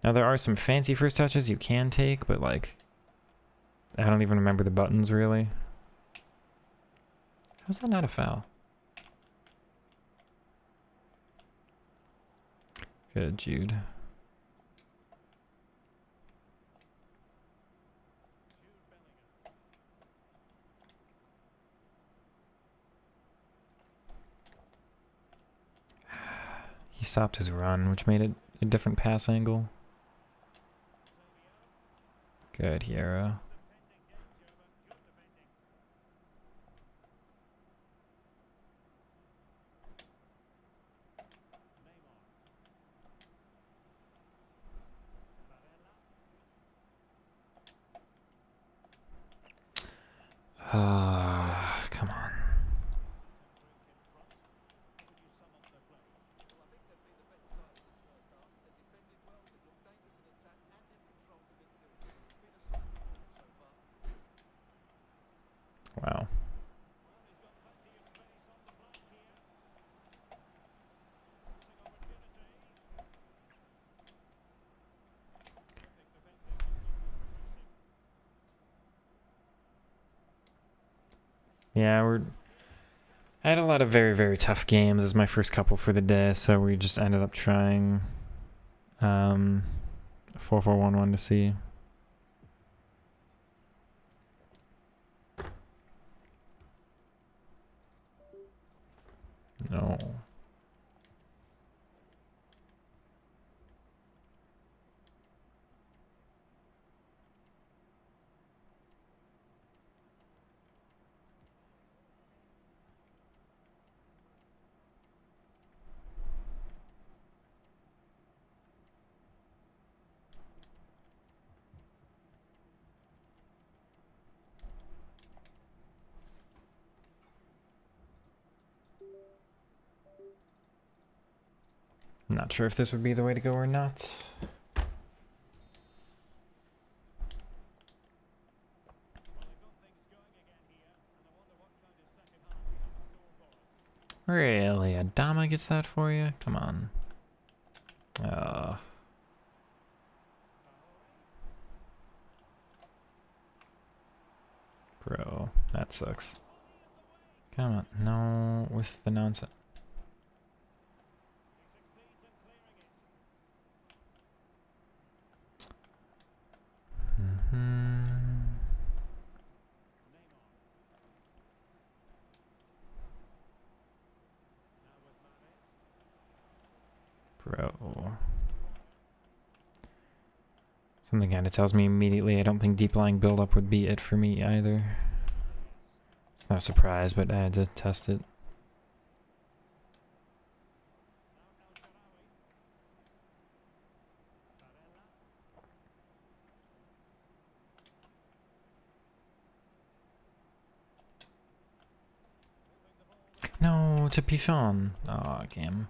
Now, there are some fancy first touches you can take, but like, I don't even remember the buttons really. How's that not a foul? Good, Jude. He stopped his run, which made it a different pass angle. Good, Hero. Come on. Wow. Yeah, I had a lot of very, very tough games as my first couple for the day, so we just ended up trying 4-4-1-1 to see. No. Not sure if this would be the way to go or not. Really? Adama gets that for you? Come on. Bro, that sucks. Come on. No, with the nonsense. Bro. Something kind of tells me immediately I don't think deep lying buildup would be it for me either. It's no surprise, but I had to test it. No, to Pichon. Aw, game.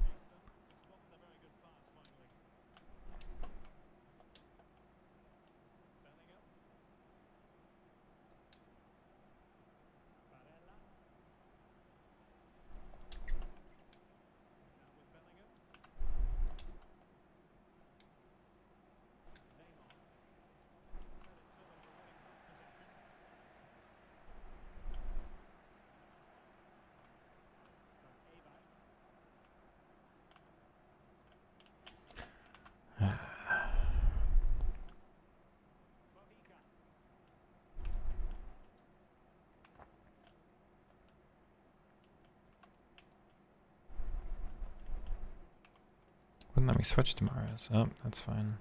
Wouldn't let me switch tomorrow's. Oh, that's fine.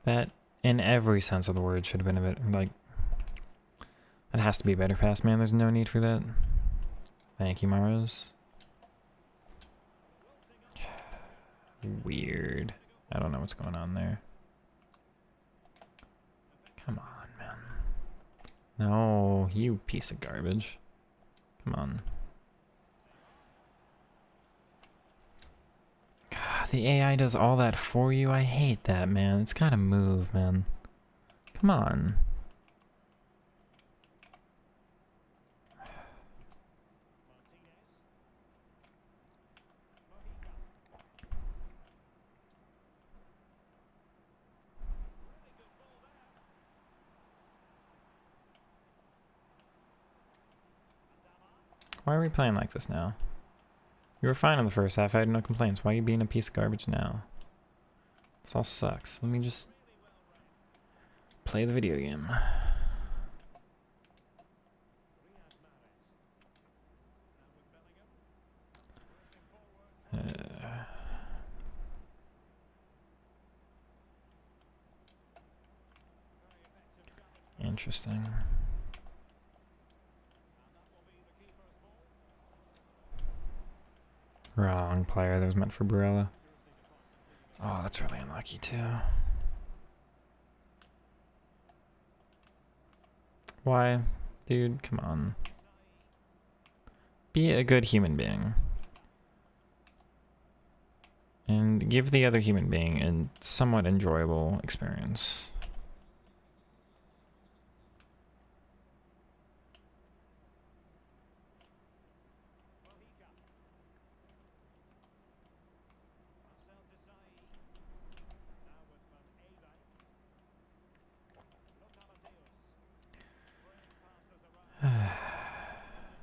That, in every sense of the word, should have been a bit, like... That has to be a better pass, man. There's no need for that. Thank you, Maros. Weird. I don't know what's going on there. Come on, man. No, you piece of garbage. Come on. God, the AI does all that for you. I hate that, man. It's gotta move, man. Come on. Why are we playing like this now? You were fine in the first half. I had no complaints. Why are you being a piece of garbage now? This all sucks. Let me just play the video game. Interesting. Wrong player. That was meant for Barella. Oh, that's really unlucky too. Why? Dude, come on. Be a good human being. And give the other human being a somewhat enjoyable experience.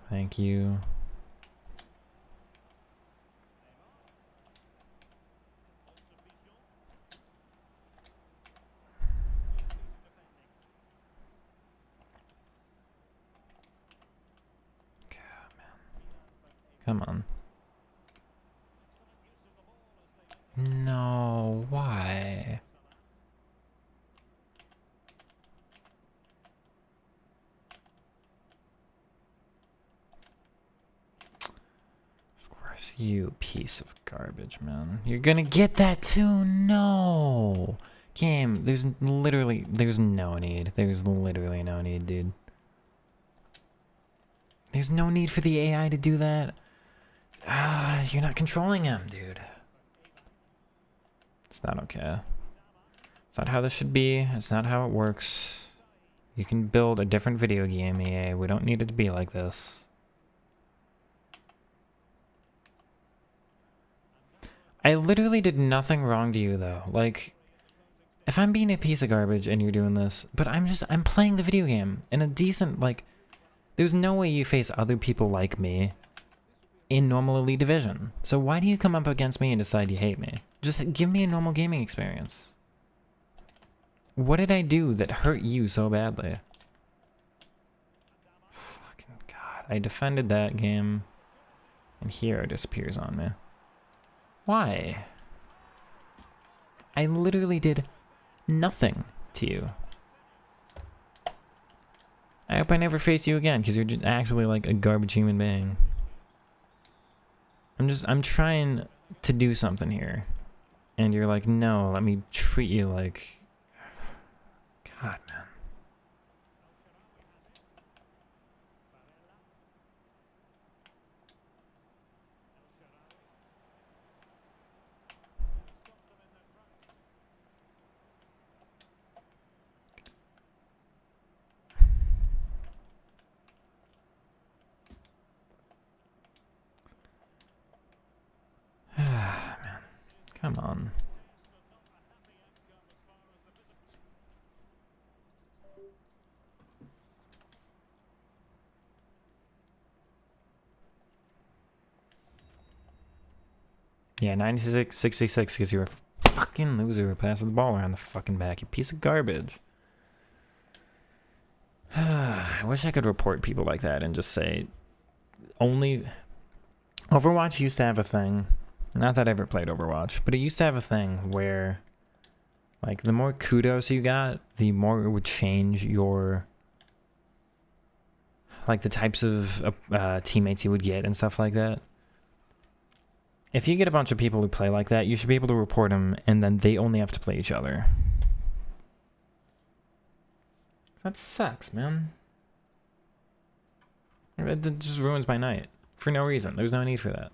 Thank you. God, man. Come on. No, why? You piece of garbage, man. You're gonna get that too? No! Game, there's no need. There's literally no need, dude. There's no need for the AI to do that. You're not controlling him, dude. It's not okay. It's not how this should be. It's not how it works. You can build a different video game, EA. We don't need it to be like this. I literally did nothing wrong to you, though. Like, if I'm being a piece of garbage and you're doing this, but I'm playing the video game in a decent, like, there's no way you face other people like me in normal Elite Division. So why do you come up against me and decide you hate me? Just give me a normal gaming experience. What did I do that hurt you so badly? Fucking God. I defended that game, and Hero disappears on me. Why? I literally did nothing to you. I hope I never face you again, because you're just actually like a garbage human being. I'm trying to do something here. And you're like, no, let me treat you like... God, man. Man, come on. Yeah, 96, 66, because you're a fucking loser who passes the ball around the fucking back, you piece of garbage. I wish I could report people like that and just say, only... Overwatch used to have a thing, not that I ever played Overwatch, but it used to have a thing where, like, the more kudos you got, the more it would change your, like, the types of teammates you would get and stuff like that. If you get a bunch of people who play like that, you should be able to report them, and then they only have to play each other. That sucks, man. It just ruins my night. For no reason. There's no need for that.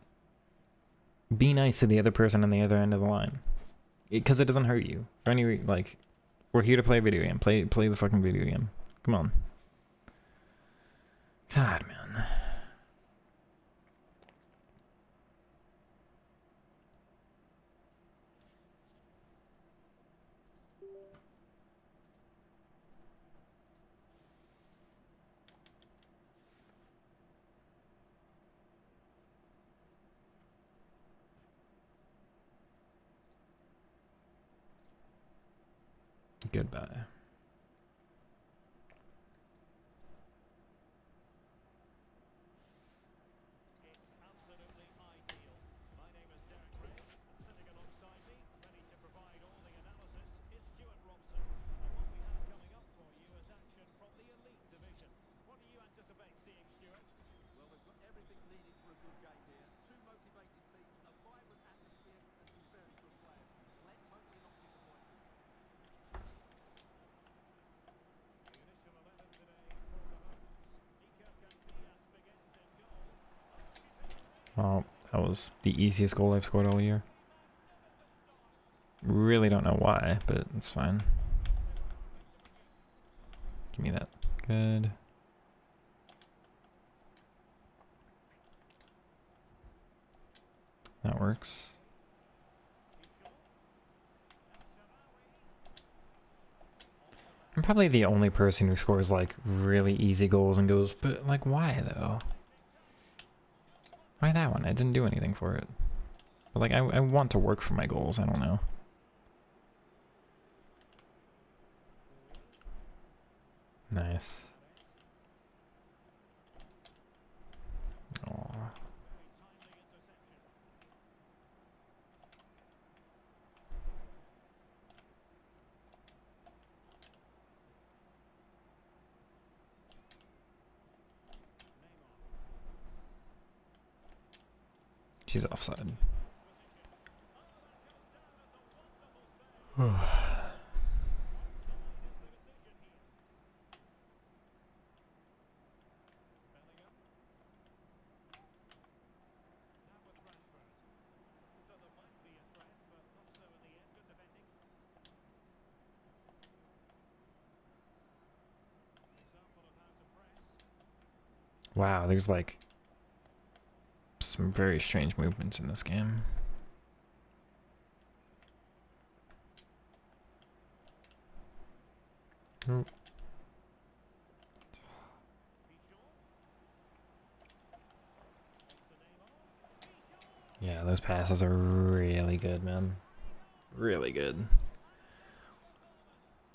Be nice to the other person on the other end of the line. Because it doesn't hurt you. For any like, we're here to play a video game. Play the fucking video game. Come on. God, man. Goodbye. Well, that was the easiest goal I've scored all year. Really don't know why, but it's fine. Give me that. Good. That works. I'm probably the only person who scores like really easy goals and goes, but like why though? Why that one? I didn't do anything for it. But like I want to work for my goals, I don't know. Nice. Aww. She's offside. Wow, there's like some very strange movements in this game. Oh. Yeah, those passes are really good, man. Really good.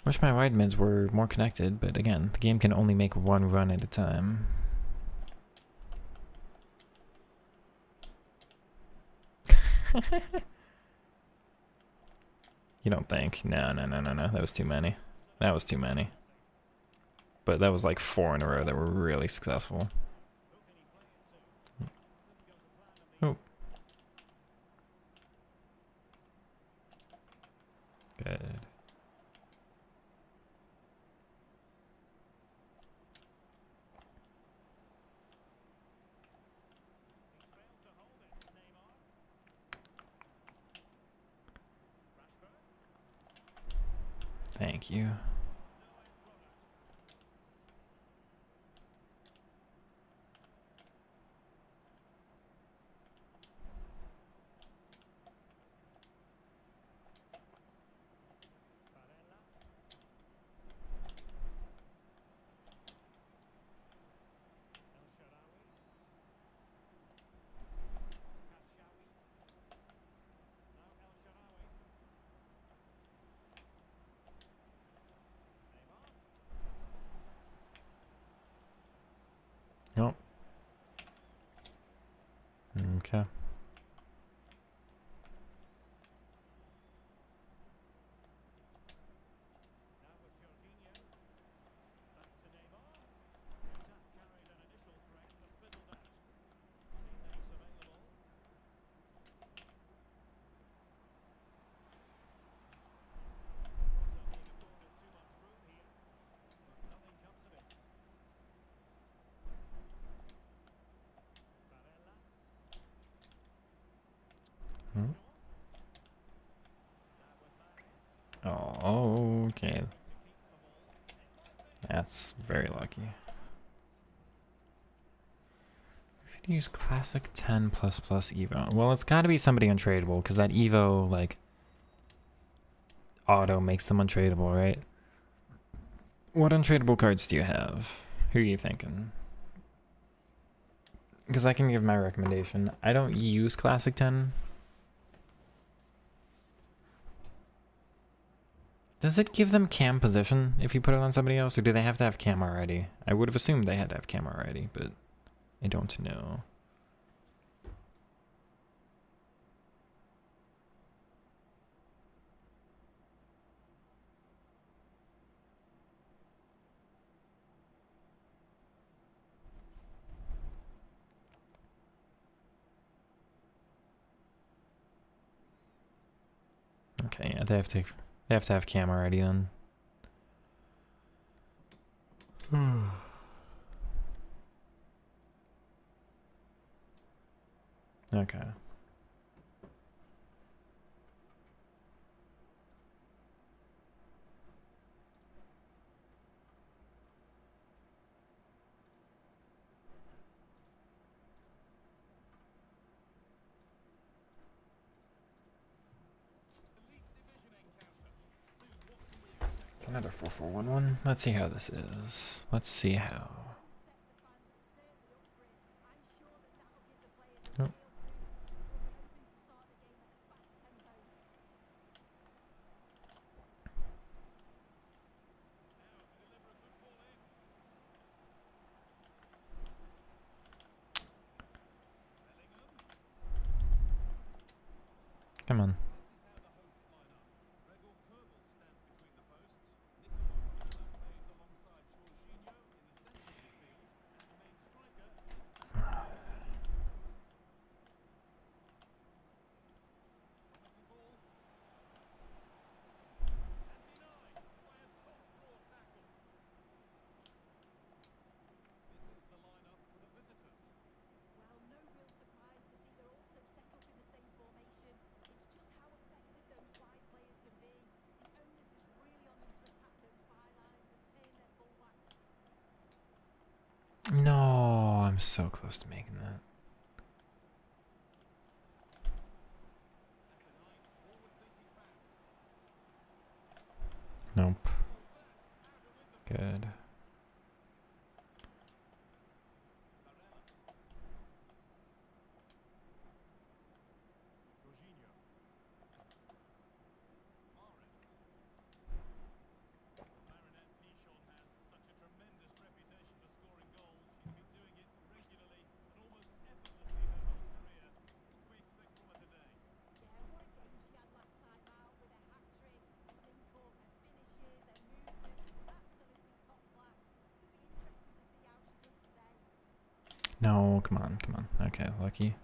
Wish my wide mids were more connected, but again, the game can only make one run at a time. You don't think? No. That was too many. That was too many. But that was like 4 in a row that were really successful. Oh. Good. Thank you. Nope. Okay. Oh, okay. That's very lucky. We should use classic 10 plus Evo. Well, it's got to be somebody untradeable because that Evo like auto makes them untradeable, right? What untradeable cards do you have? Who are you thinking? Because I can give my recommendation. I don't use classic 10. Does it give them cam position if you put it on somebody else, or do they have to have cam already? I would have assumed they had to have cam already, but I don't know. Okay, yeah, they have to have cam already then. Okay. It's another 4-4-1-1. Let's see how this is. Let's see how. Nope. Come on. I'm so close to making that. Nope. Good. No, come on, come on. Okay, lucky.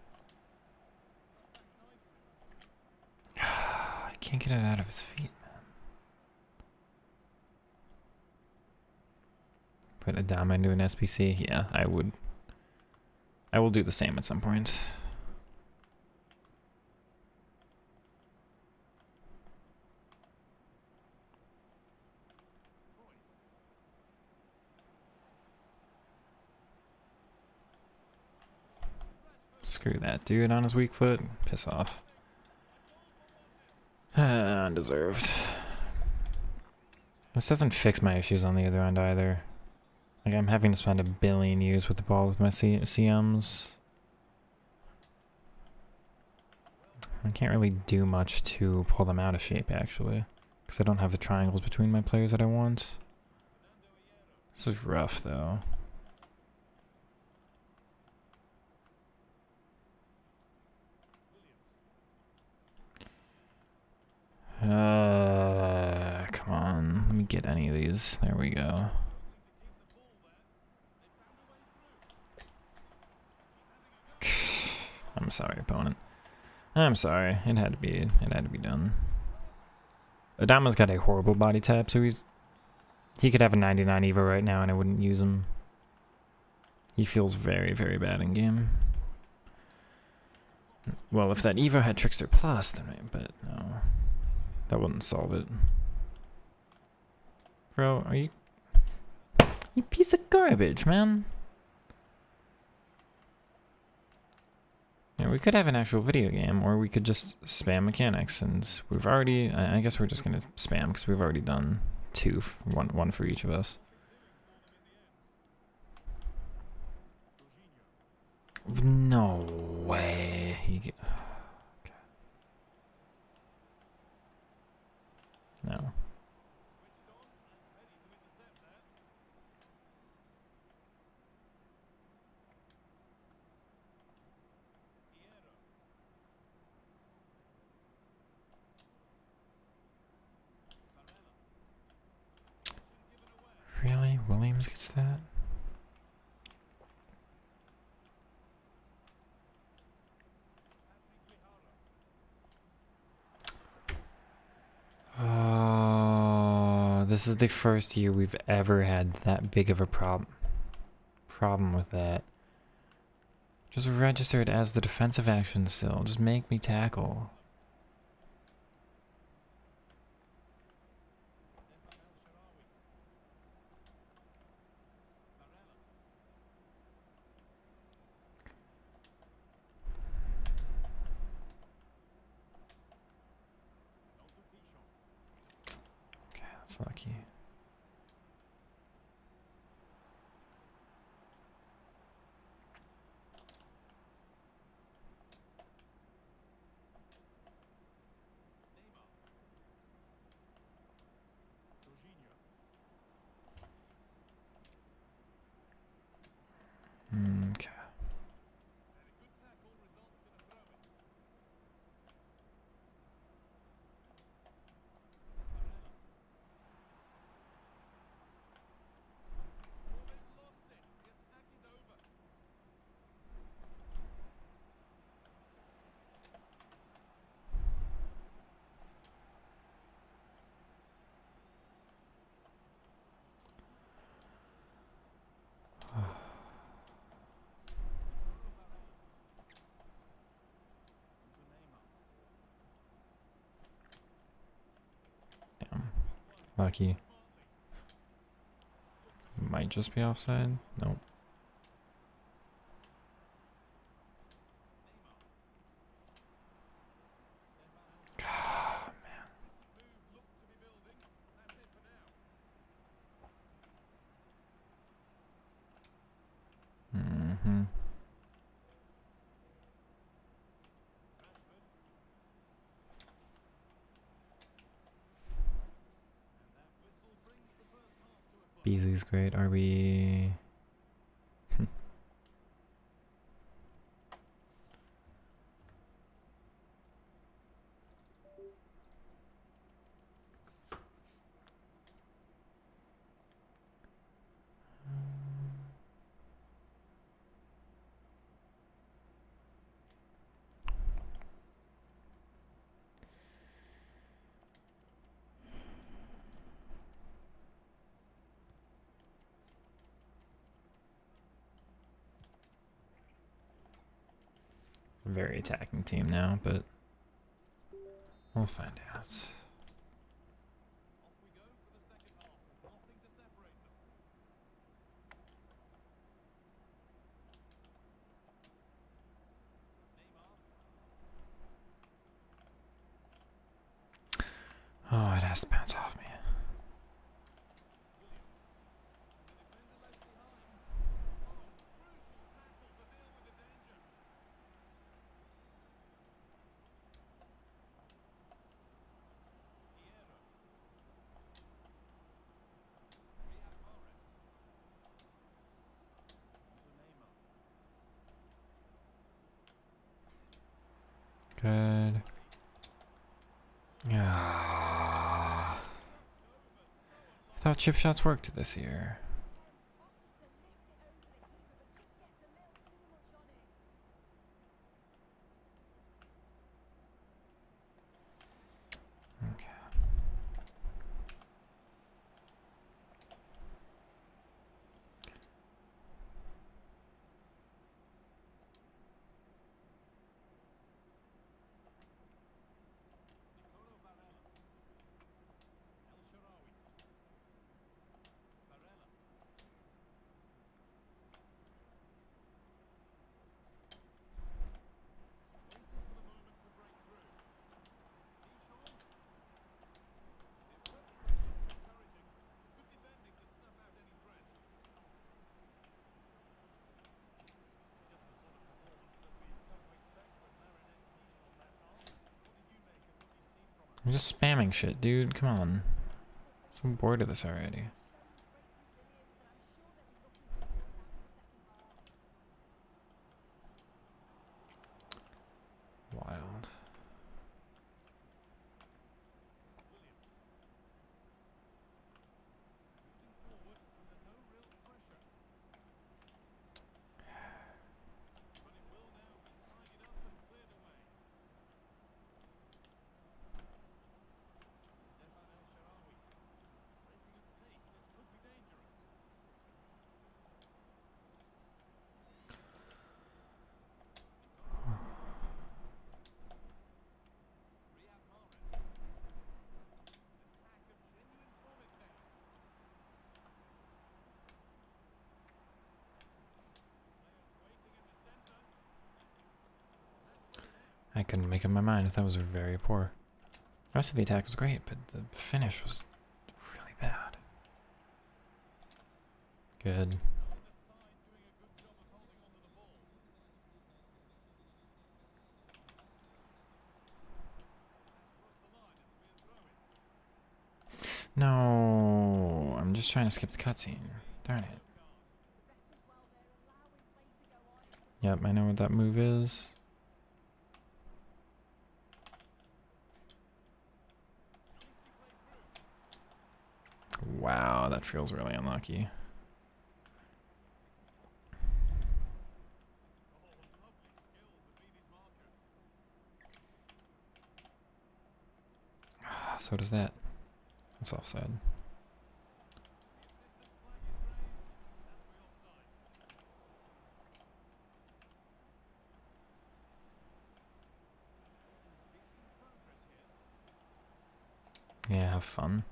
I can't get it out of his feet, man. Put Adama into an SPC? Yeah, I would. I will do the same at some point. Screw that dude on his weak foot. Piss off. Undeserved. This doesn't fix my issues on the other end either. Like, I'm having to spend 1 billion years with the ball with my CMs. I can't really do much to pull them out of shape, actually. Because I don't have the triangles between my players that I want. This is rough, though. Come on. Let me get any of these. There we go. I'm sorry, opponent. I'm sorry. It had to be done. Adama's got a horrible body type, so he could have a 99 Evo right now and I wouldn't use him. He feels very, very bad in game. Well, if that Evo had Trickster Plus, then but no. That wouldn't solve it. Bro, are you... You piece of garbage, man. Yeah, we could have an actual video game, or we could just spam mechanics, and we've already... I guess we're just gonna spam, because we've already done one for each of us. No way. Okay. No. Really? Williams gets that? Oh, this is the first year we've ever had that big of a problem with that. Just register it as the defensive action still. Just make me tackle. Okay, that's lucky. Okay. Damn. Lucky. Might just be offside. Nope. Beasley's great. RB. Very attacking team now, but we'll find out. Oh, it has to bounce off me. Good. Ah. I thought chip shots worked this year. Okay. I'm just spamming shit, dude. Come on. I'm so bored of this already. Wild. I couldn't make up my mind if that was very poor. The rest of the attack was great, but the finish was really bad. Good. No, I'm just trying to skip the cutscene. Darn it. Yep, I know what that move is. Wow, that feels really unlucky. So does that. That's offside. Yeah, have fun.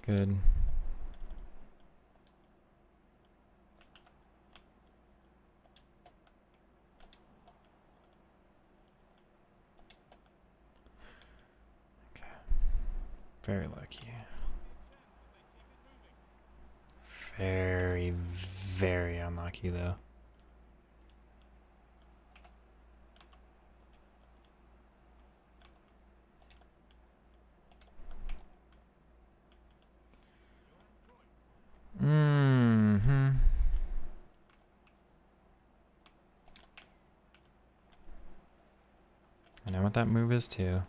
Good. Okay. Very lucky. very, very unlucky though. Mm-hmm. I know what that move is too.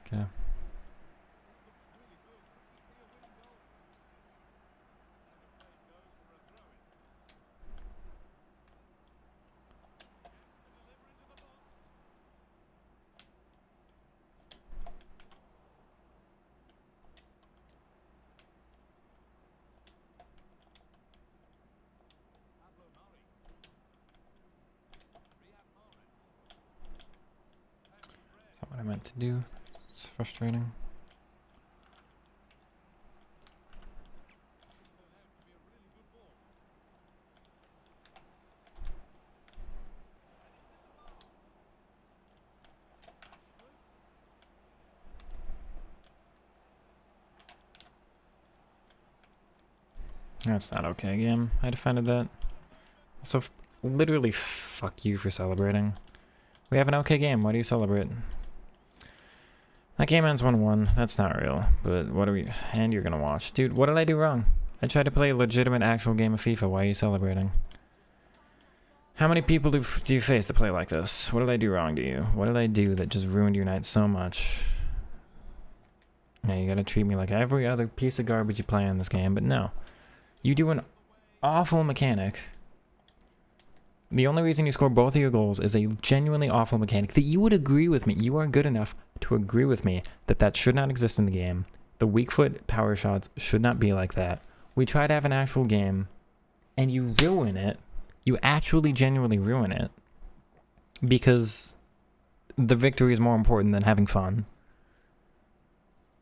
Okay. Is that what I meant to do? It's frustrating. That's not okay, game. I defended that. Also, literally, fuck you for celebrating. We have an okay game. Why do you celebrate? That game ends 1-1. That's not real. But what are we... And you're gonna watch. Dude, what did I do wrong? I tried to play a legitimate actual game of FIFA. Why are you celebrating? How many people do you face that play like this? What did I do wrong to you? What did I do that just ruined your night so much? Now you gotta treat me like every other piece of garbage you play in this game, but no. You do an awful mechanic. The only reason you score both of your goals is a genuinely awful mechanic that you would agree with me. You are good enough to agree with me that that should not exist in the game. The weak foot power shots should not be like that. We try to have an actual game, and you ruin it. You actually genuinely ruin it. Because the victory is more important than having fun.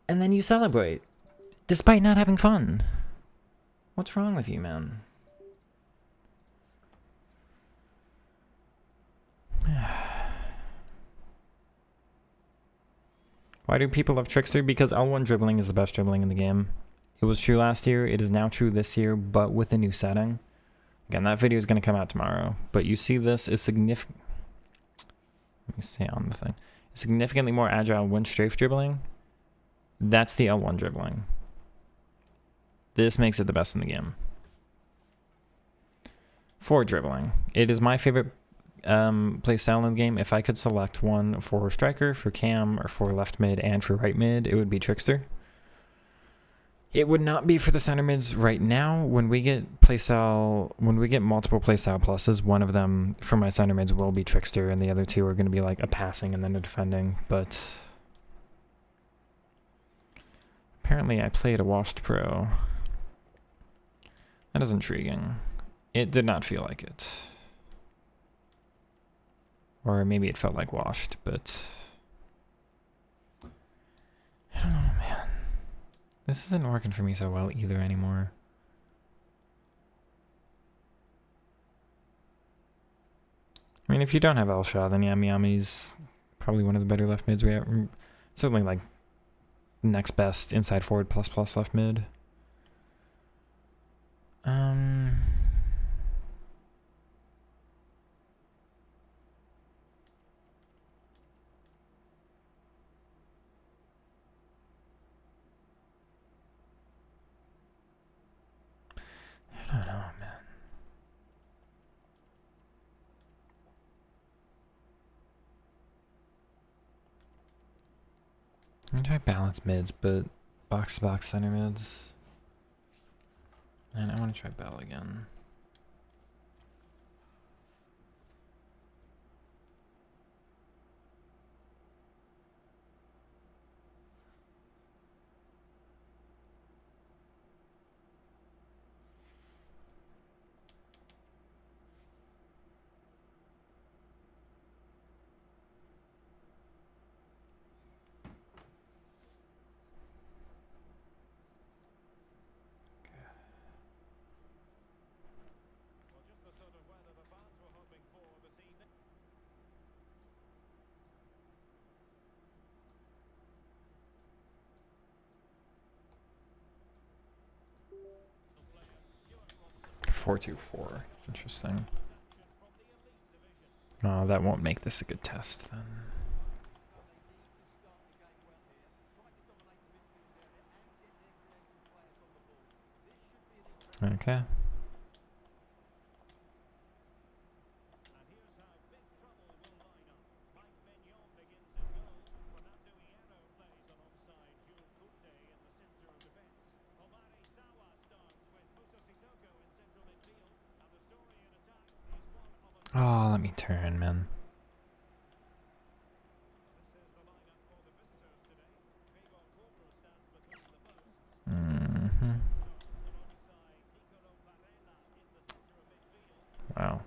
And then you celebrate, despite not having fun. What's wrong with you, man? Why do people love Trickster? Because L1 dribbling is the best dribbling in the game. It was true last year, it is now true this year, but with a new setting. Again, that video is going to come out tomorrow, but you see this is significant. Let me stay on the thing. Significantly more agile when strafe dribbling. That's the L1 dribbling. This makes it the best in the game. For dribbling, it is my favorite playstyle in the game. If I could select one for striker, for cam, or for left mid, and for right mid, it would be Trickster. It would not be for the center mids right now. When we get multiple playstyle pluses, one of them for my center mids will be Trickster, and the other two are going to be like a passing and then a defending. But apparently, I played a washed pro. That is intriguing. It did not feel like it. Or maybe it felt like washed, but I don't know, man. This isn't working for me so well either anymore. I mean, if you don't have Elsha, then Yami Yami's probably one of the better left mids we have. Certainly, like, next best inside forward plus left mid. I don't know, man. I'm gonna try balance mids, but box to box center mids. And I want to try Bell again. 4-2-4. Interesting. Oh, that won't make this a good test then. Okay. Oh, let me turn, man. Wow.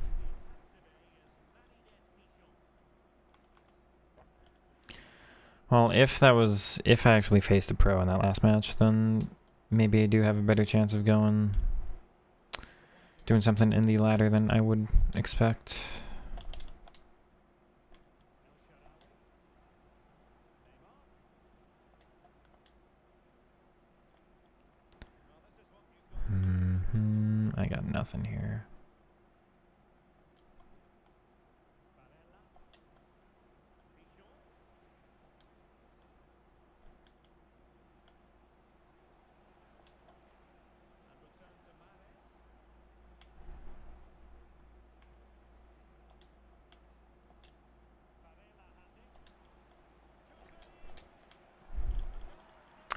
Well, if I actually faced a pro in that last match, then maybe I do have a better chance of doing something in the ladder than I would expect. I got nothing here.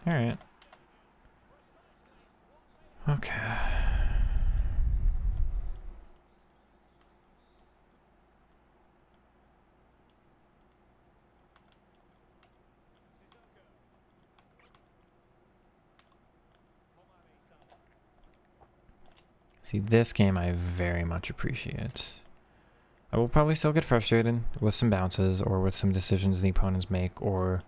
All right. Okay. See, this game I very much appreciate. I will probably still get frustrated with some bounces or with some decisions the opponents make or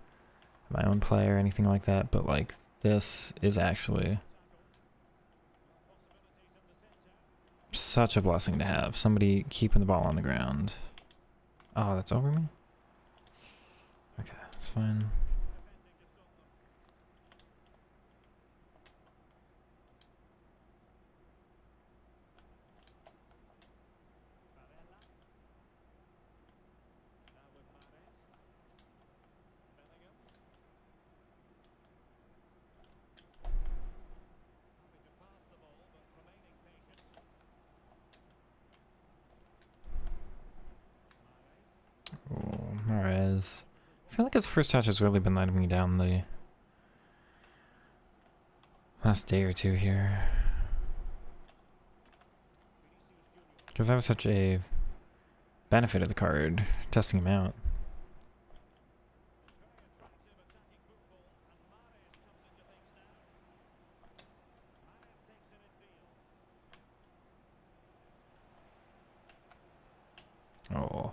my own play or anything like that, but like this is actually such a blessing to have. Somebody keeping the ball on the ground. Oh, that's over me? Okay, that's fine. Oh, Mahrez. I feel like his first touch has really been letting me down the last day or two here. Because that was such a benefit of the card, testing him out. Oh.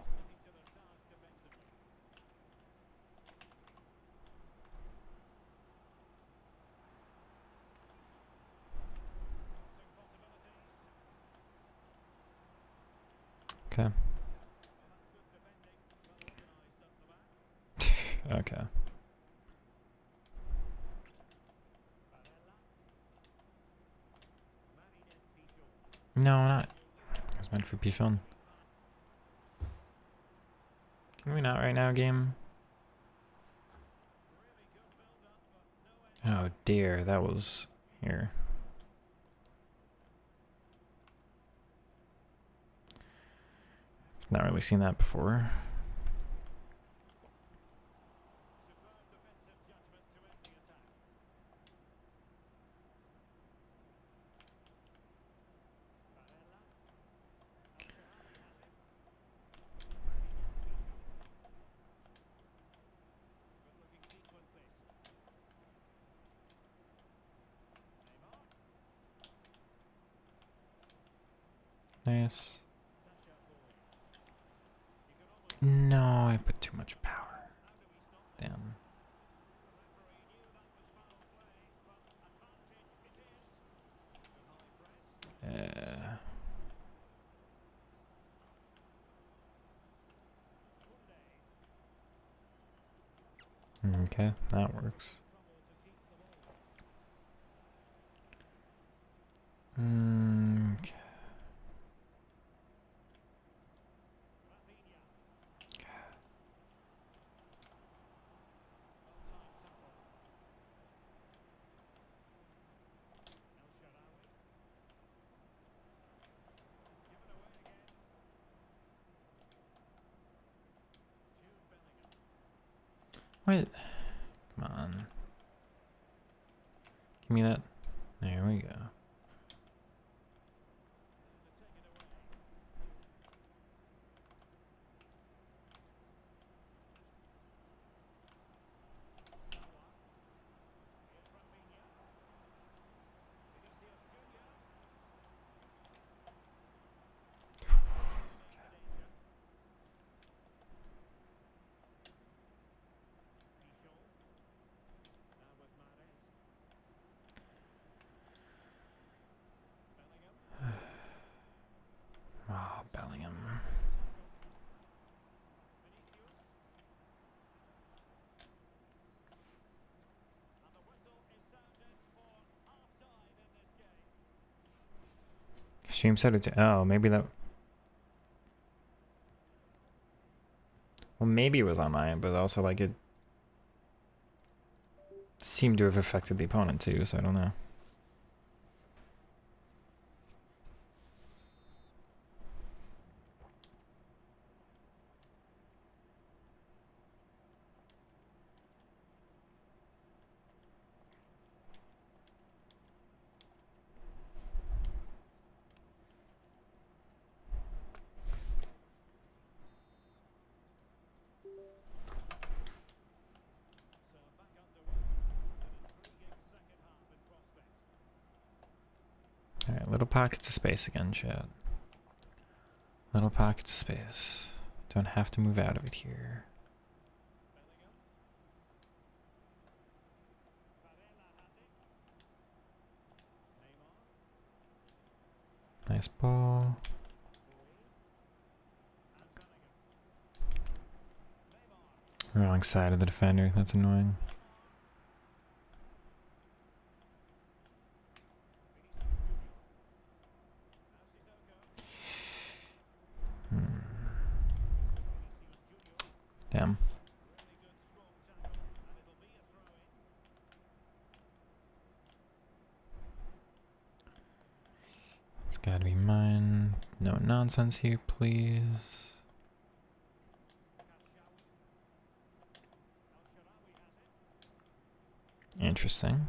Okay. Okay. No, not. It was meant for Pichon. Can we not right now, game? Oh dear, that was here. Not really seen that before. Nice. No, I put too much power. Damn. Okay, that works. Okay. What? Come on. Give me that. There we go. Oh, Bellingham. Stream set it to, oh, maybe that. Well, maybe it was on mine, but also like it seemed to have affected the opponent too, so I don't know. Alright, little pockets of space again, chat. Little pockets of space. Don't have to move out of it here. Nice ball. Wrong side of the defender, that's annoying. Damn. It's gotta be mine. No nonsense here, please. Interesting.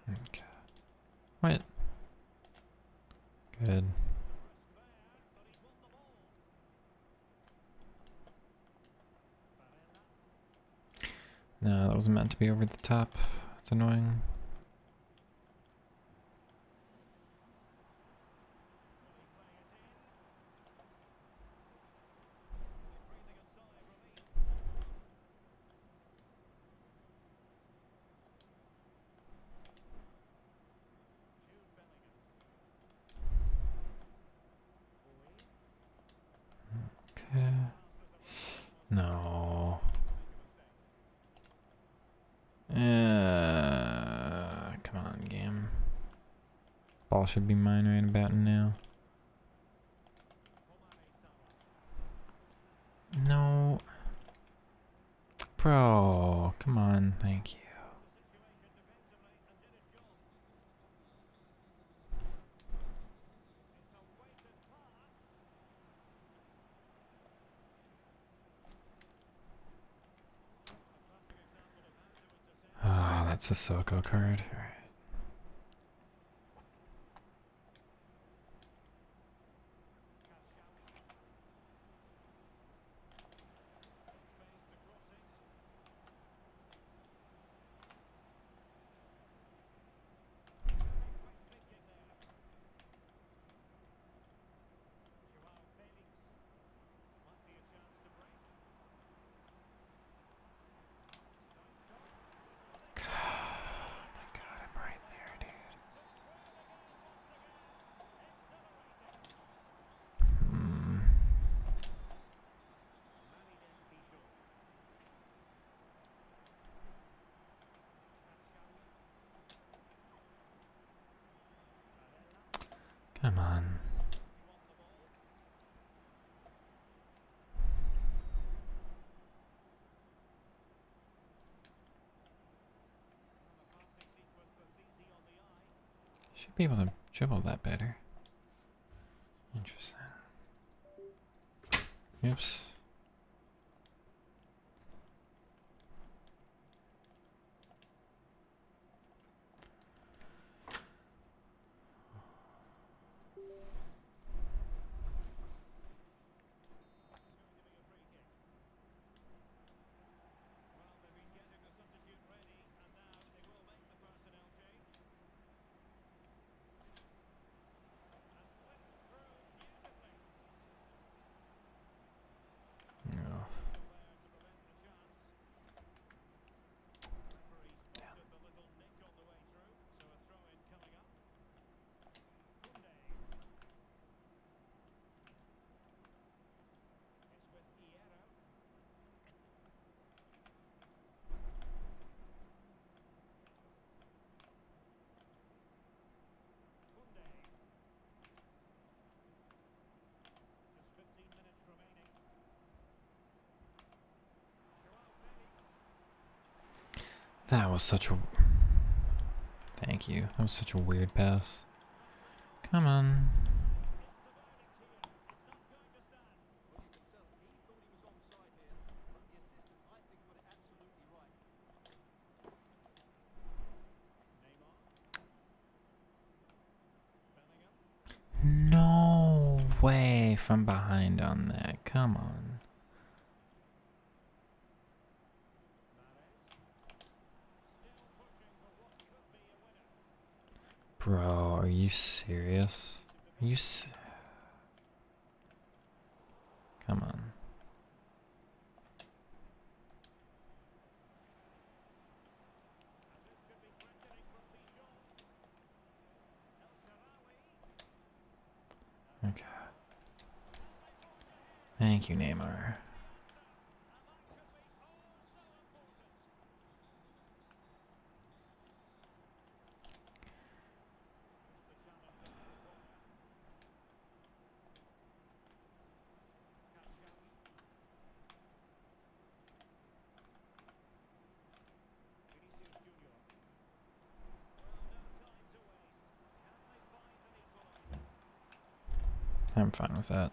Okay. What? Good. No, that wasn't meant to be over the top. It's annoying. Okay. No. Come on, game. Ball should be mine right about now. No. Bro, come on, thank you. Oh, that's a Soko card. Alright. Come on. Should be able to dribble that better. Interesting. Oops. No. That was such a... Thank you. That was such a weird pass. Come on. No way from behind on that. Come on. Bro, are you serious? Are you Come on. Okay. Thank you, Neymar. I'm fine with that.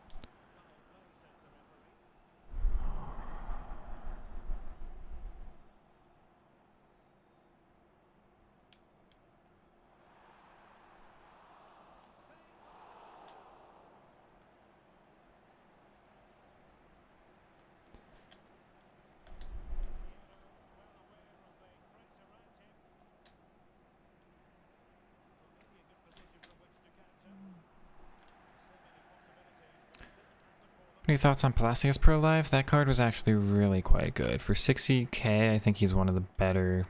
Any thoughts on Palacios Pro Live? That card was actually really quite good. For 60k, I think he's one of the better,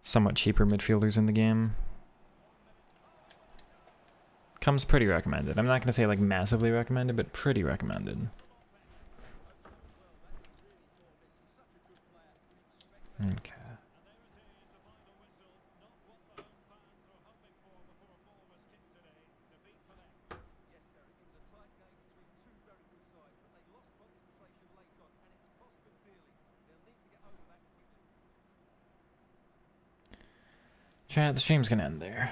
somewhat cheaper midfielders in the game. Comes pretty recommended. I'm not going to say like massively recommended, but pretty recommended. Okay. Chat, the stream's gonna end there.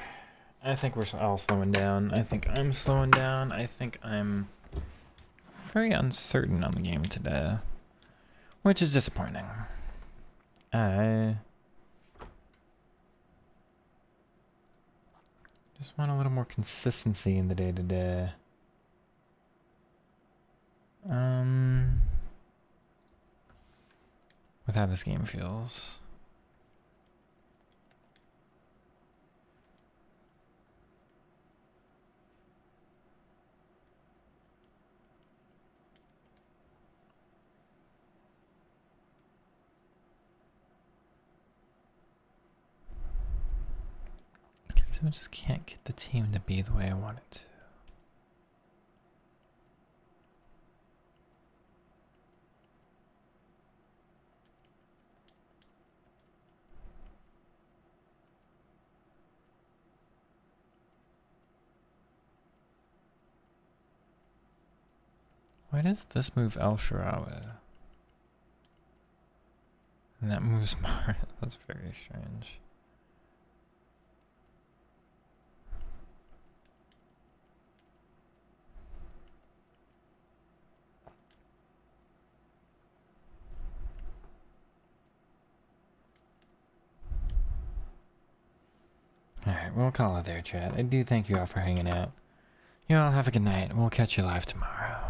I think we're all slowing down. I think I'm slowing down. I think I'm very uncertain on the game today, which is disappointing. I just want a little more consistency in the day-to-day. With how this game feels. I just can't get the team to be the way I want it to. Why does this move El Shaarawy? And that moves Mara. That's very strange. Alright, we'll call it there, chat. I do thank you all for hanging out. You all have a good night. We'll catch you live tomorrow.